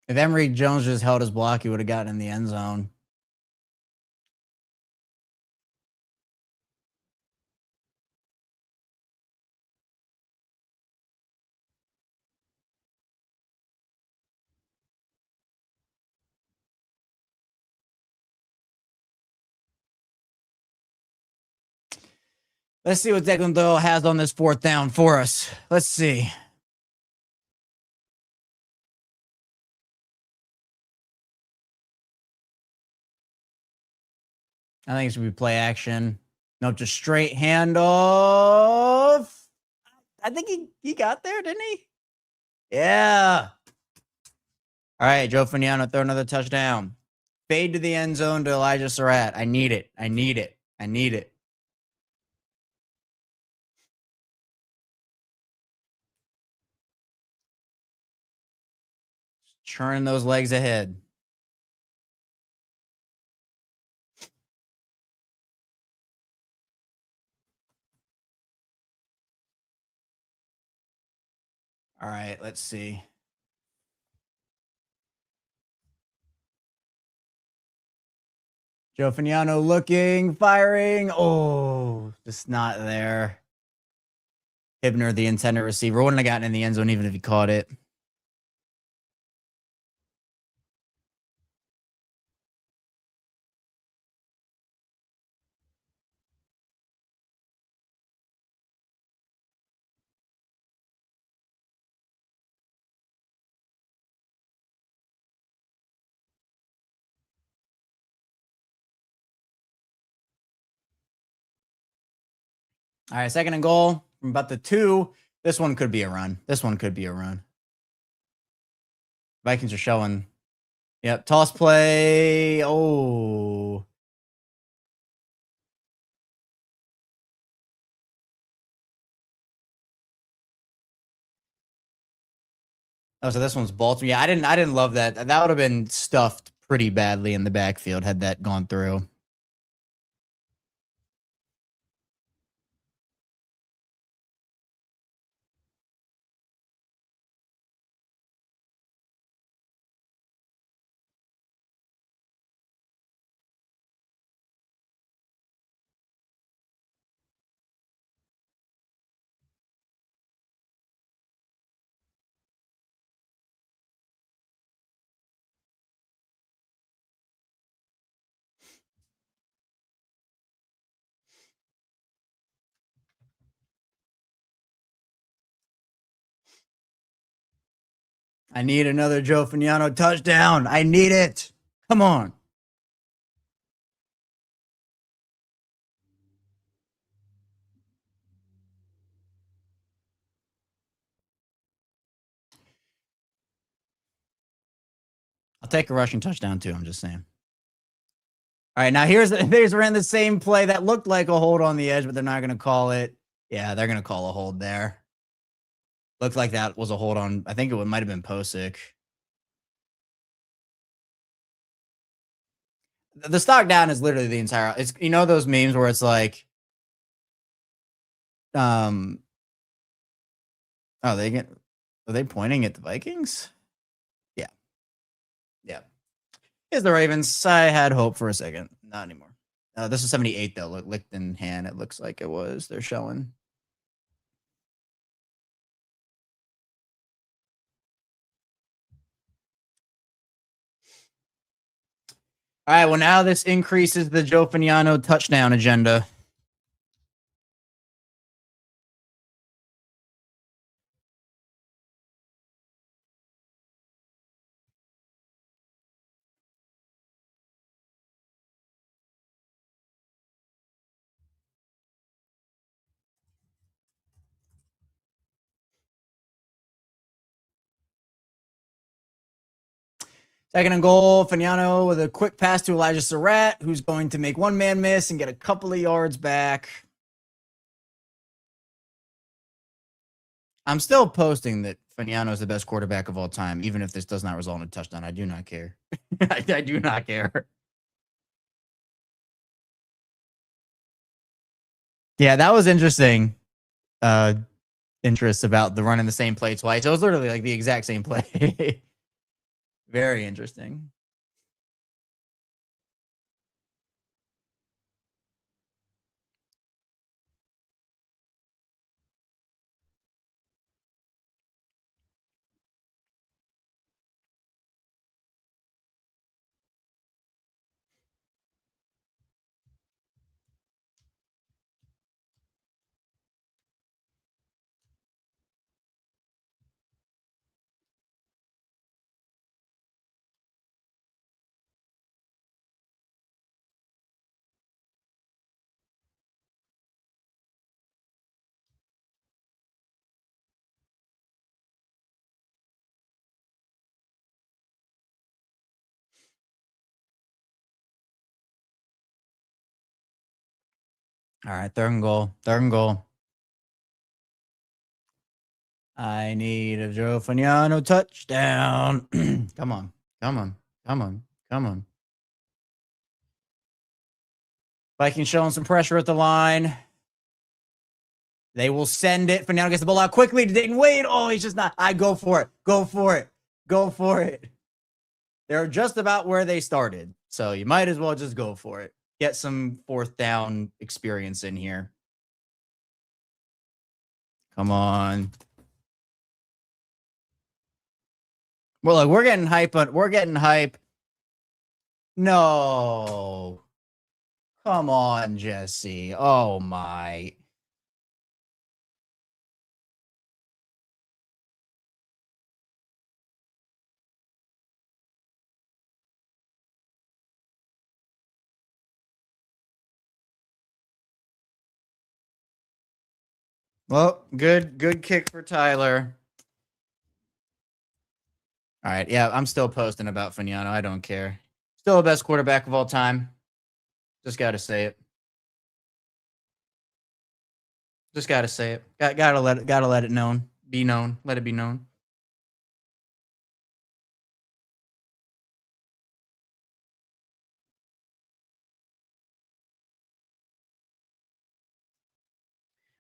If Emory Jones just held his block, he would have gotten in the end zone. Let's see what Declan Doyle has on this 4th down for us. Let's see. I think it should be play action. No, just straight handoff. I think he got there, didn't he? Yeah. All right, Joe Fagnano, throw another touchdown. Fade to the end zone to Elijah Surratt. I need it. I need it. I need it. Churning those legs ahead. All right, let's see. Joe Fagnano looking, firing. Oh, just not there. Hibner, the intended receiver, wouldn't have gotten in the end zone even if he caught it. All right, 2nd and goal from about the 2. This one could be a run. This one could be a run. Vikings are showing. Yep, toss play. Oh. Oh, so this one's Baltimore. Yeah, I didn't love that. That would have been stuffed pretty badly in the backfield had that gone through. I need another Joe Fagnano touchdown. I need it. Come on. I'll take a rushing touchdown too. I'm just saying. All right, now they ran the same play that looked like a hold on the edge, but they're not going to call it. Yeah, they're going to call a hold there. Looked like that was a hold on. I think it might have been Posick. The stock down is literally the entire. It's those memes where it's like, are they pointing at the Vikings? Yeah. Here's the Ravens. I had hope for a second. Not anymore. This is 78 though. Look, licked in hand. It looks like it was. They're showing. All right. Well, now this increases the Joe Fagnano touchdown agenda. Second and goal, Fagnano with a quick pass to Elijah Surratt, who's going to make one man miss and get a couple of yards back. I'm still posting that Fagnano is the best quarterback of all time, even if this does not result in a touchdown. I do not care. I do not care. Yeah, that was interesting. interest about the running the same play twice. It was literally like the exact same play. Very interesting. All right, third and goal. Third and goal. I need a Joe Fagnano touchdown. Come on. Come on. Come on. Come on. Vikings showing some pressure at the line. They will send it. Fagnano gets the ball out quickly to Dayton Wade. Oh, he's just not. I go for it. Go for it. Go for it. They're just about where they started. So you might as well just go for it. Get some fourth down experience in here. Come on. Well, look, we're getting hype, but we're getting hype. No. Come on, Jesse. Oh, my. Well, good kick for Tyler. All right, yeah, I'm still posting about Fagnano. I don't care. Still the best quarterback of all time. Just got to say it. Just got to say it. Gotta let it known. Be known. Let it be known.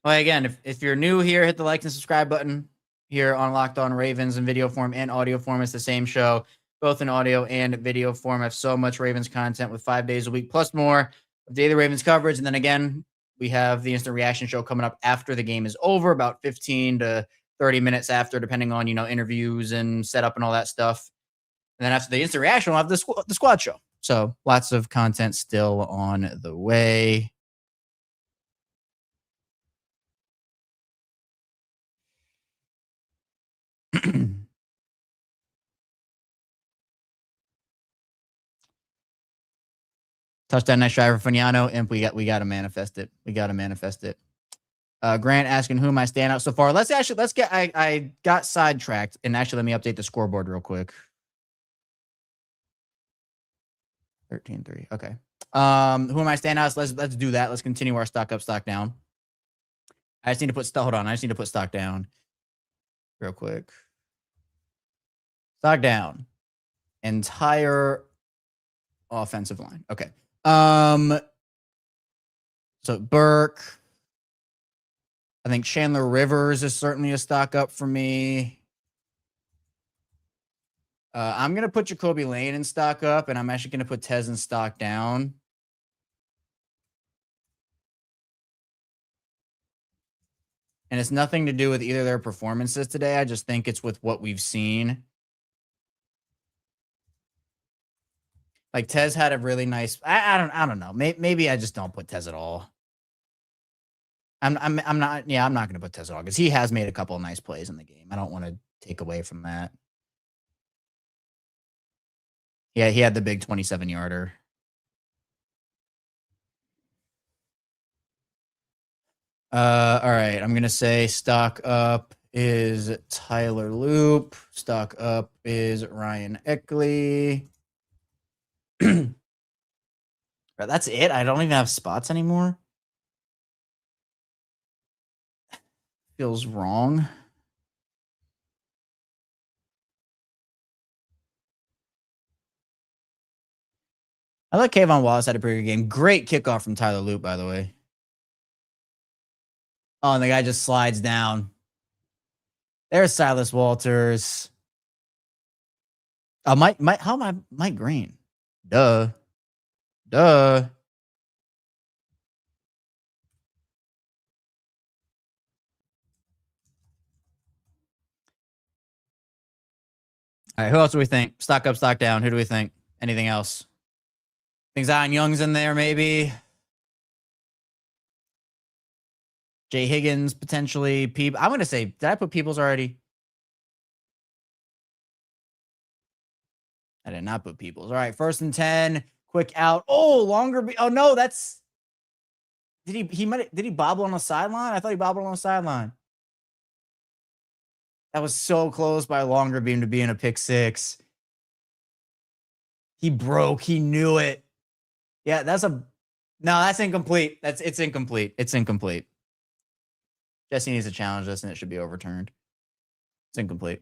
Well, again, if you're new here, hit the like and subscribe button here on Locked On Ravens in video form and audio form. It's the same show, both in audio and video form. I have so much Ravens content with 5 days a week, plus more of daily Ravens coverage. And then again, we have the instant reaction show coming up after the game is over, about 15 to 30 minutes after, depending on, interviews and setup and all that stuff. And then after the instant reaction, we'll have the squad show. So lots of content still on the way. Touchdown, nice driver, Fagnano. Imp, we got to manifest it. We got to manifest it. Grant asking who my standout so far. Let's get. I got sidetracked, and actually, let me update the scoreboard real quick. 13-3. Okay. Who are my standouts? Let's do that. Let's continue our stock up, stock down. I just need to put hold on. I just need to put stock down real quick. Stock down. Entire offensive line. Okay. So Burke. I think Chandler Rivers is certainly a stock up for me. I'm going to put Ja'Kobi Lane in stock up, and I'm actually going to put Tez in stock down. And it's nothing to do with either of their performances today. I just think it's with what we've seen. Like Tez had a really nice. I don't know. Maybe I just don't put Tez at all. I'm not. Yeah, I'm not going to put Tez at all because he has made a couple of nice plays in the game. I don't want to take away from that. Yeah, he had the big 27-yarder. All right, I'm going to say stock up is Tyler Loop. Stock up is Ryan Eckley. That's it? I don't even have spots anymore? Feels wrong. I thought Kayvon Wallace had a pretty good game. Great kickoff from Tyler Loop, by the way. Oh, and the guy just slides down. There's Silas Walters. Oh, how am I Mike Green? Duh. All right, who else do we think? Stock up, stock down. Who do we think? Anything else? Think Zion Young's in there, maybe. Jay Higgins, potentially. I'm going to say, did I put Peoples already? I did not put Peoples. All right, 1st and 10. Quick out. Oh, longer. Oh, no, that's. Did he bobble on the sideline? I thought he bobbled on the sideline. That was so close by longer beam to being a pick 6. He broke. He knew it. Yeah, no, that's incomplete. It's incomplete. It's incomplete. Jesse needs to challenge this and it should be overturned. It's incomplete.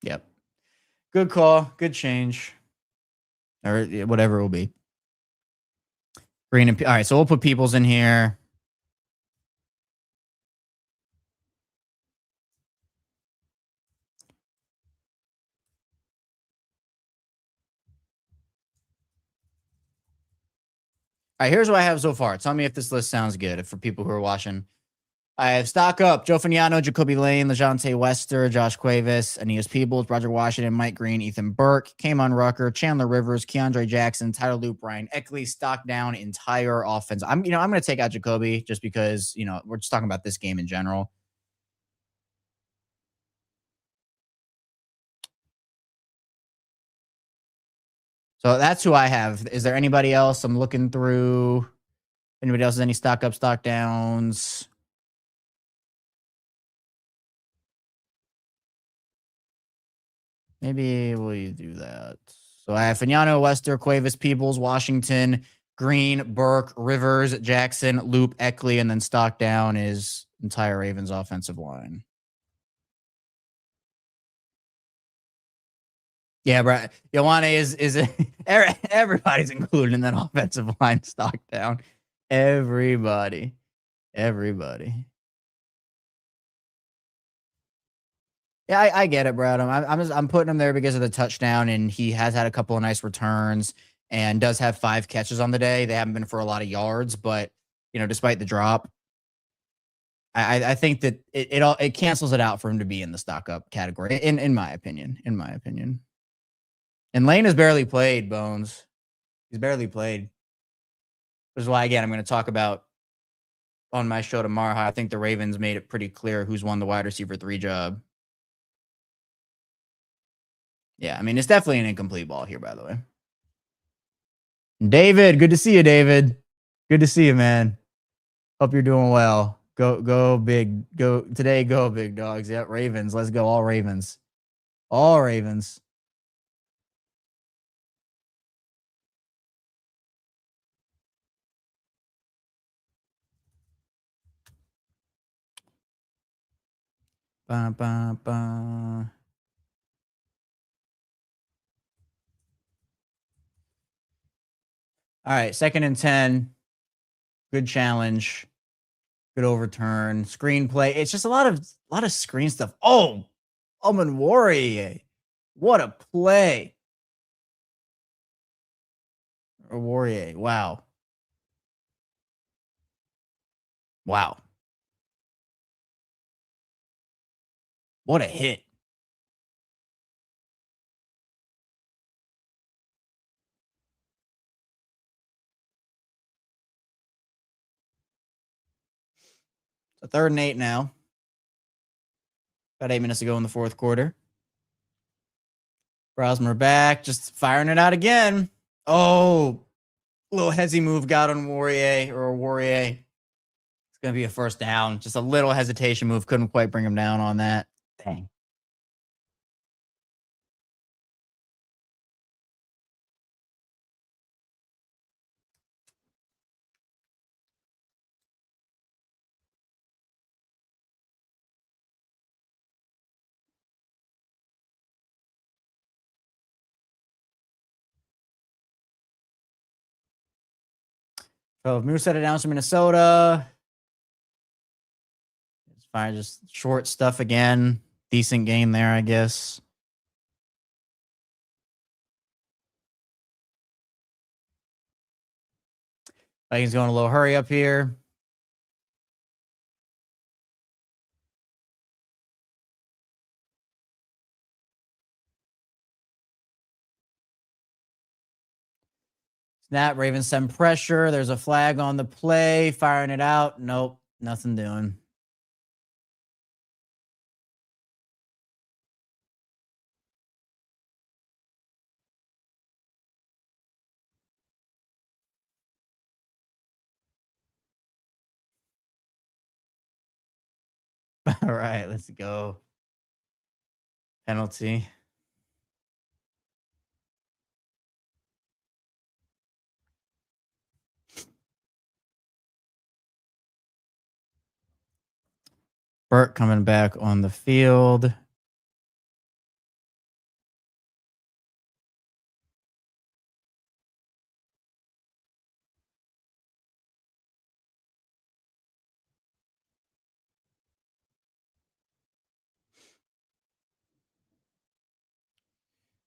Yep. Good call. Good change. Or whatever it will be. Green and all right, so we'll put Peoples in here. All right, here's what I have so far. Tell me if this list sounds good for people who are watching. I have stock up: Joe Fagnano, Ja'Kobi Lane, LeJounte Wester, Josh Cuevas, Aeneas Peebles, Roger Washington, Mike Green, Ethan Burke, Kamon Rucker, Chandler Rivers, Keandre Jackson, Tyler Loop, Ryan Eckley. Stock down entire offense. I'm going to take out Ja'Kobi just because, we're just talking about this game in general. So that's who I have. Is there anybody else? I'm looking through. Anybody else has any stock up, stock downs? Maybe we'll do that. So I have Fagnano, Wester, Cuevas, Peebles, Washington, Green, Burke, Rivers, Jackson, Loop, Eckley, and then stock down is entire Ravens offensive line. Yeah, bro. Ioane is everybody's included in that offensive line stock down. Everybody. Yeah, I get it, Brad. I'm putting him there because of the touchdown, and he has had a couple of nice returns and does have 5 catches on the day. They haven't been for a lot of yards, but despite the drop, I think that it cancels it out for him to be in the stock up category, in my opinion. And Lane has barely played, Bones. He's barely played. Which is why, again, I'm going to talk about on my show tomorrow how I think the Ravens made it pretty clear who's won the wide receiver 3 job. Yeah, I mean, it's definitely an incomplete ball here, by the way. David, good to see you, David. Good to see you, man. Hope you're doing well. Go big. Go big dogs. Yep, Ravens. Let's go. All Ravens. All Ravens. Ba, ba, ba. All right, 2nd and 10. Good challenge. Good overturn. Screenplay. It's just a lot of screen stuff. Oh, Almond Warrior. What a play. Or Warrior. Wow. What a hit. So 3rd and 8 now. About 8 minutes to go in the 4th quarter. Brosmer back, just firing it out again. Oh, little hezzy move got on Warrior. It's going to be a 1st down. Just a little hesitation move. Couldn't quite bring him down on that. Dang. So Moose set it down to Minnesota. It's fine. Just short stuff again. Decent game there, I guess. Vikings going a little hurry up here. Snap, Ravens send pressure. There's a flag on the play. Firing it out. Nope, nothing doing. All right, let's go. Penalty. Burt coming back on the field.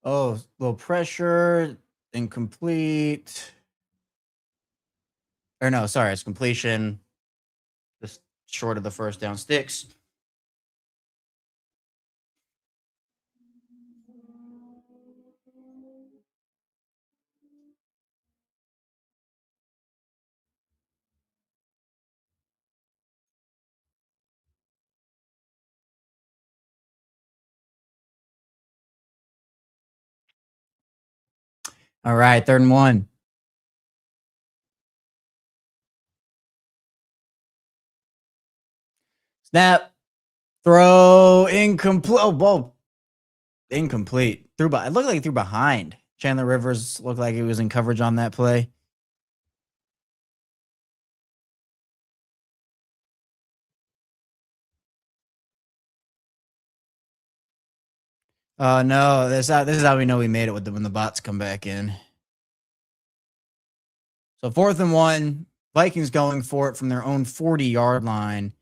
Oh, little pressure. Incomplete. Or no, sorry, it's completion. Just short of the first down sticks. All right, 3rd and 1. Snap. Throw. Incomplete. Oh, whoa. Incomplete. It looked like he threw behind. Chandler Rivers looked like he was in coverage on that play. No, this is how we know we made it when the bots come back in. So 4th and 1, Vikings going for it from their own 40-yard line.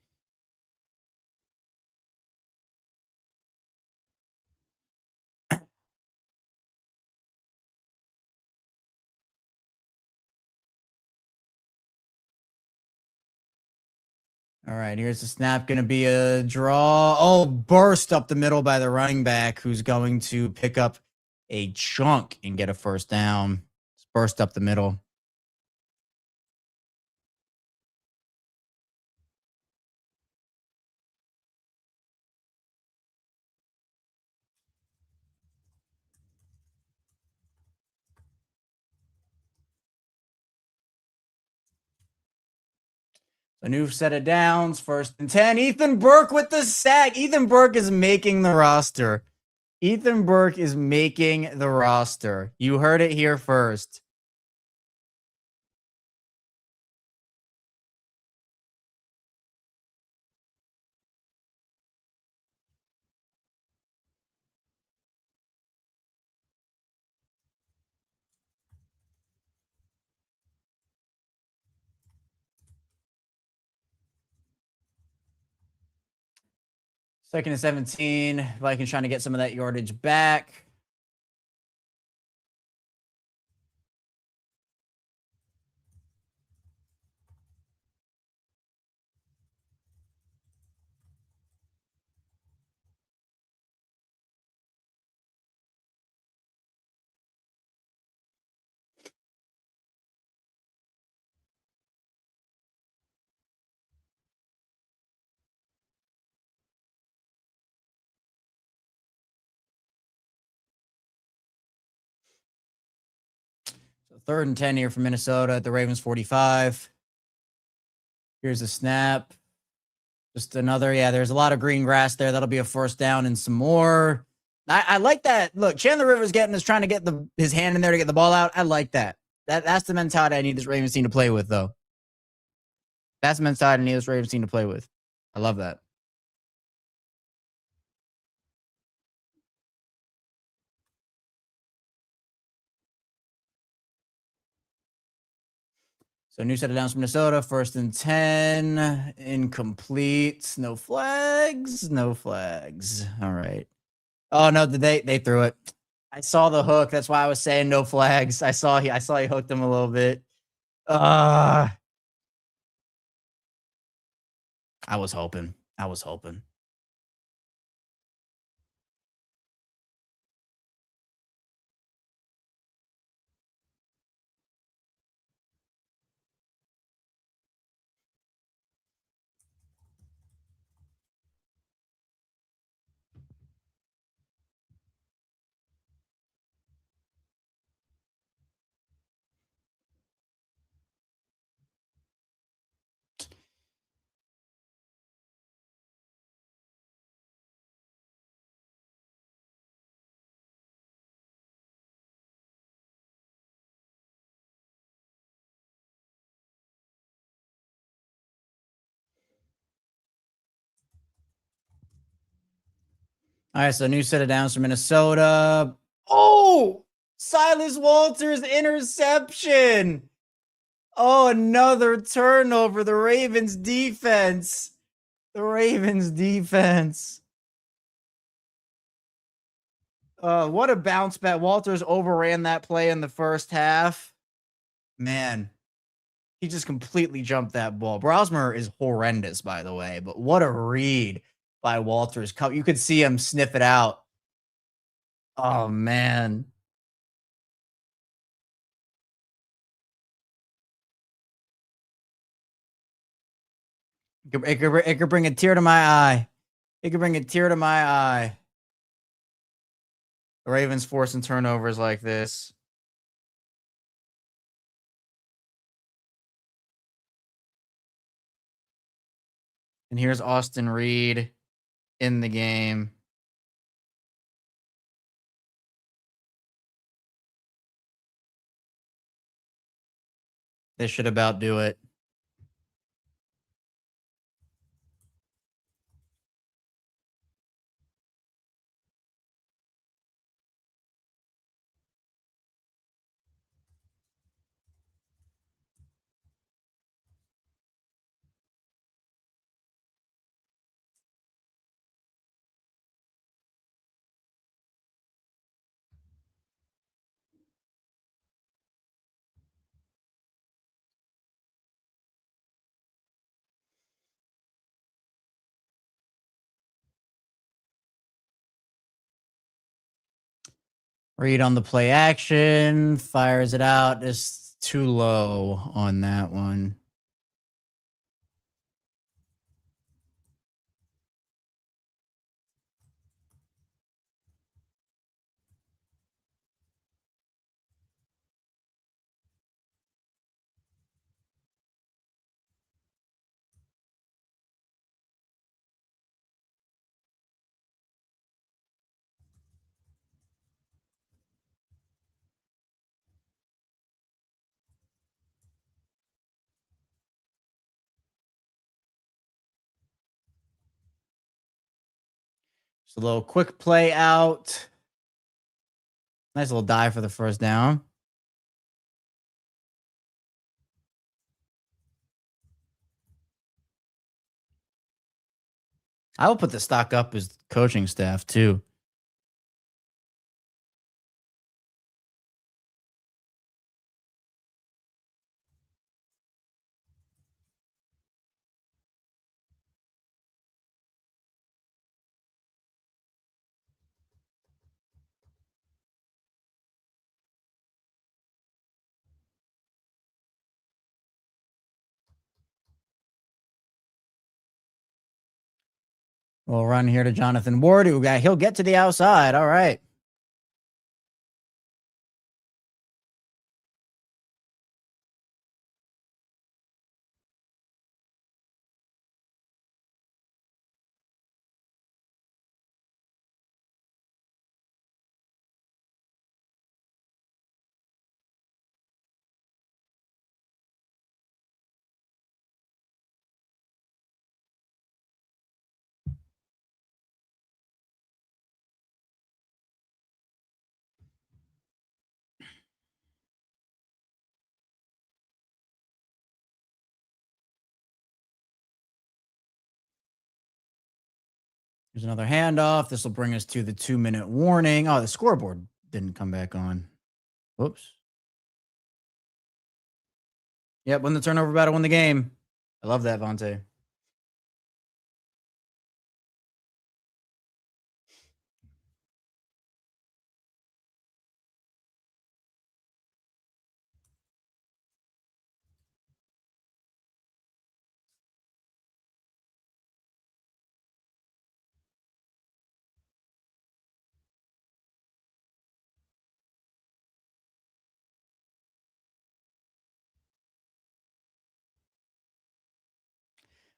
All right, here's the snap. Going to be a draw. Oh, burst up the middle by the running back who's going to pick up a chunk and get a first down. Burst up the middle. A new set of downs. 1st and 10. Ethan Burke with the sack. Ethan Burke is making the roster. Ethan Burke is making the roster. You heard it here first. Second and 17. Vikings trying to get some of that yardage back. So 3rd and 10 here for Minnesota at the Ravens 45. Here's a snap. Just another, there's a lot of green grass there. That'll be a first down and some more. I like that. Look, Chandler Rivers trying to get his hand in there to get the ball out. I like that. That's the mentality I need this Ravens team to play with, though. That's the mentality I need this Ravens team to play with. I love that. So new set of downs from Minnesota, 1st and 10, incomplete, no flags, no flags. All right. Oh no, they threw it. I saw the hook. That's why I was saying no flags. I saw he hooked him a little bit. I was hoping. All right, so new set of downs for Minnesota. Oh, Silas Walters interception. Oh, another turnover. The Ravens defense. What a bounce back. Walters overran that play in the first half. Man, he just completely jumped that ball. Brosmer is horrendous, by the way, but what a read by Walters. You could see him sniff it out. Oh, man. It could bring a tear to my eye. The Ravens forcing turnovers like this. And here's Austin Reed in the game. This should about do it. Reed on the play action, fires it out. Just too low on that one. Just a little quick play out. Nice little dive for the first down. I will put the stock up as coaching staff too. We'll run here to Jonathan Ward. He'll get to the outside. All right. There's another handoff. This will bring us to the 2-minute warning. Oh, the scoreboard didn't come back on. Whoops. Yep, win the turnover battle, win the game. I love that, Vontae.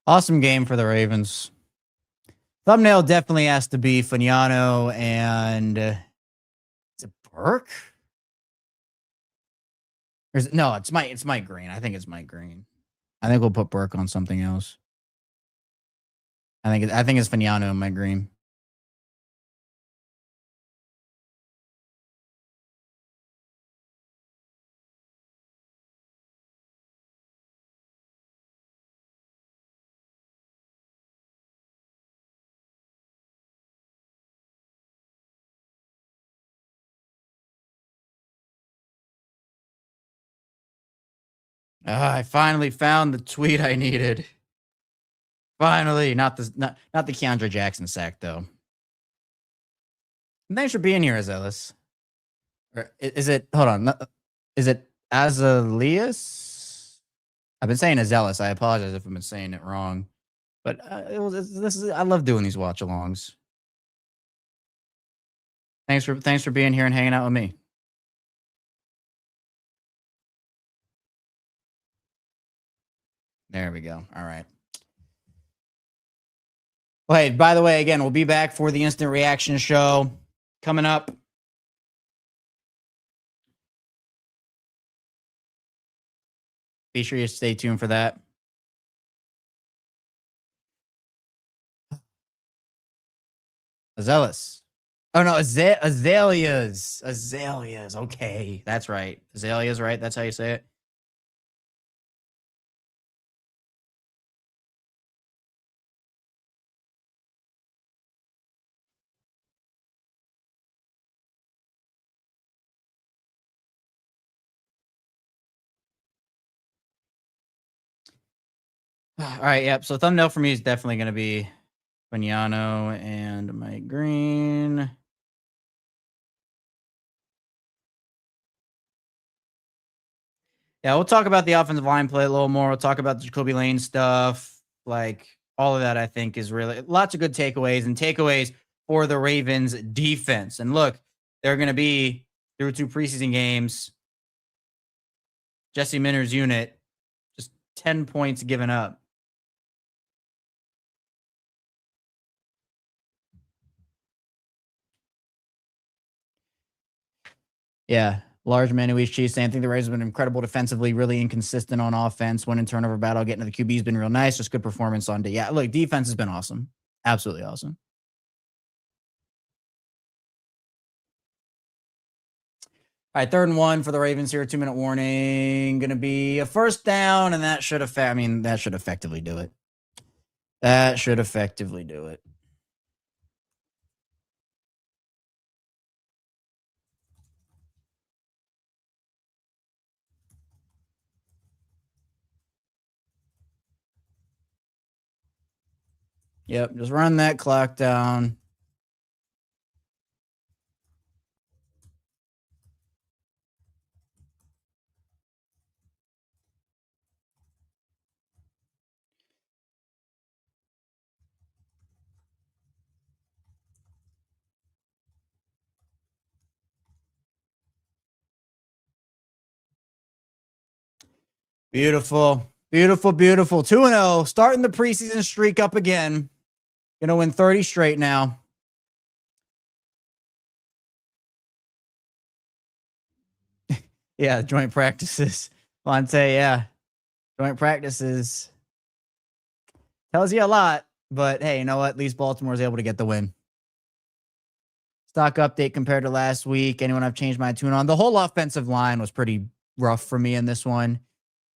Awesome game for the Ravens. Thumbnail definitely has to be Fagnano and is it Burke? No, it's Mike Green. I think it's Mike Green. I think we'll put Burke on something else. I think it's Fagnano and Mike Green. I finally found the tweet I needed. Finally, not the Keandre Jackson sack though. And thanks for being here, Azelis. Or is it? Hold on. Is it Azalias? I've been saying Azelis. I apologize if I've been saying it wrong. But I love doing these watch alongs. Thanks for being here and hanging out with me. There we go. All right. Well, hey, by the way, again, we'll be back for the instant reaction show coming up. Be sure you stay tuned for that. Azelis. Oh, no, Azaleas. Azaleas. Okay, that's right. Azaleas, right? That's how you say it? All right, yep. So thumbnail for me is definitely going to be Fagnano and Mike Green. Yeah, we'll talk about the offensive line play a little more. We'll talk about the Ja'Kobi Lane stuff. Like, all of that, I think, is really lots of good takeaways and takeaways for the Ravens defense. And look, they're going to be through 2 preseason games. Jesse Minter's unit, just 10 points given up. Yeah. Large Manuish Chiefs saying, I think the Ravens have been incredible defensively, really inconsistent on offense. Winning turnover battle, getting to the QB has been real nice. Just good performance on day. Yeah, look, defense has been awesome. Absolutely awesome. All right, 3rd and 1 for the Ravens here. 2-minute warning. Going to be a first down, and that should effectively do it. That should effectively do it. Yep, just run that clock down. Beautiful. Beautiful, beautiful. 2-0, starting the preseason streak up again. Gonna win 30 straight now. Yeah, joint practices. Vontae, yeah. Joint practices. Tells you a lot, but hey, you know what? At least Baltimore's able to get the win. Stock update compared to last week. Anyone I've changed my tune on? The whole offensive line was pretty rough for me in this one.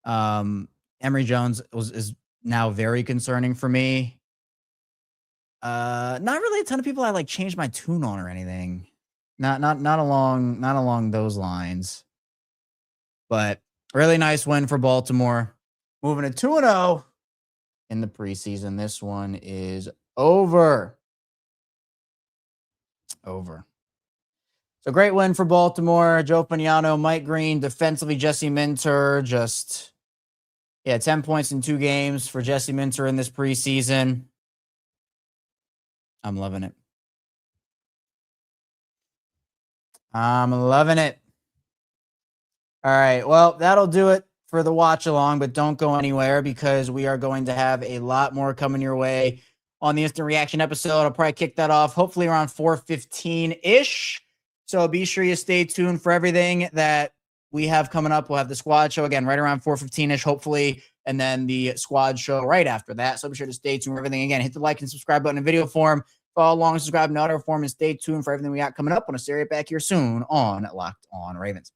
Emory Jones is now very concerning for me. Not really a ton of people I like changed my tune on or anything. Not along those lines. But really nice win for Baltimore. Moving to 2-0 in the preseason. This one is over. Over. So great win for Baltimore. Joe Pagano, Mike Green, defensively Jesse Minter. 10 points in 2 games for Jesse Minter in this preseason. I'm loving it. I'm loving it. All right. Well, that'll do it for the watch along, but don't go anywhere because we are going to have a lot more coming your way on the instant reaction episode. I'll probably kick that off hopefully around 4:15-ish. So be sure you stay tuned for everything that we have coming up. We'll have the squad show again right around 4:15-ish, hopefully, and then the squad show right after that. So be sure to stay tuned for everything. Again, hit the like and subscribe button in video form. Follow along, subscribe in audio form, and stay tuned for everything we got coming up. On a series back here soon on Locked On Ravens.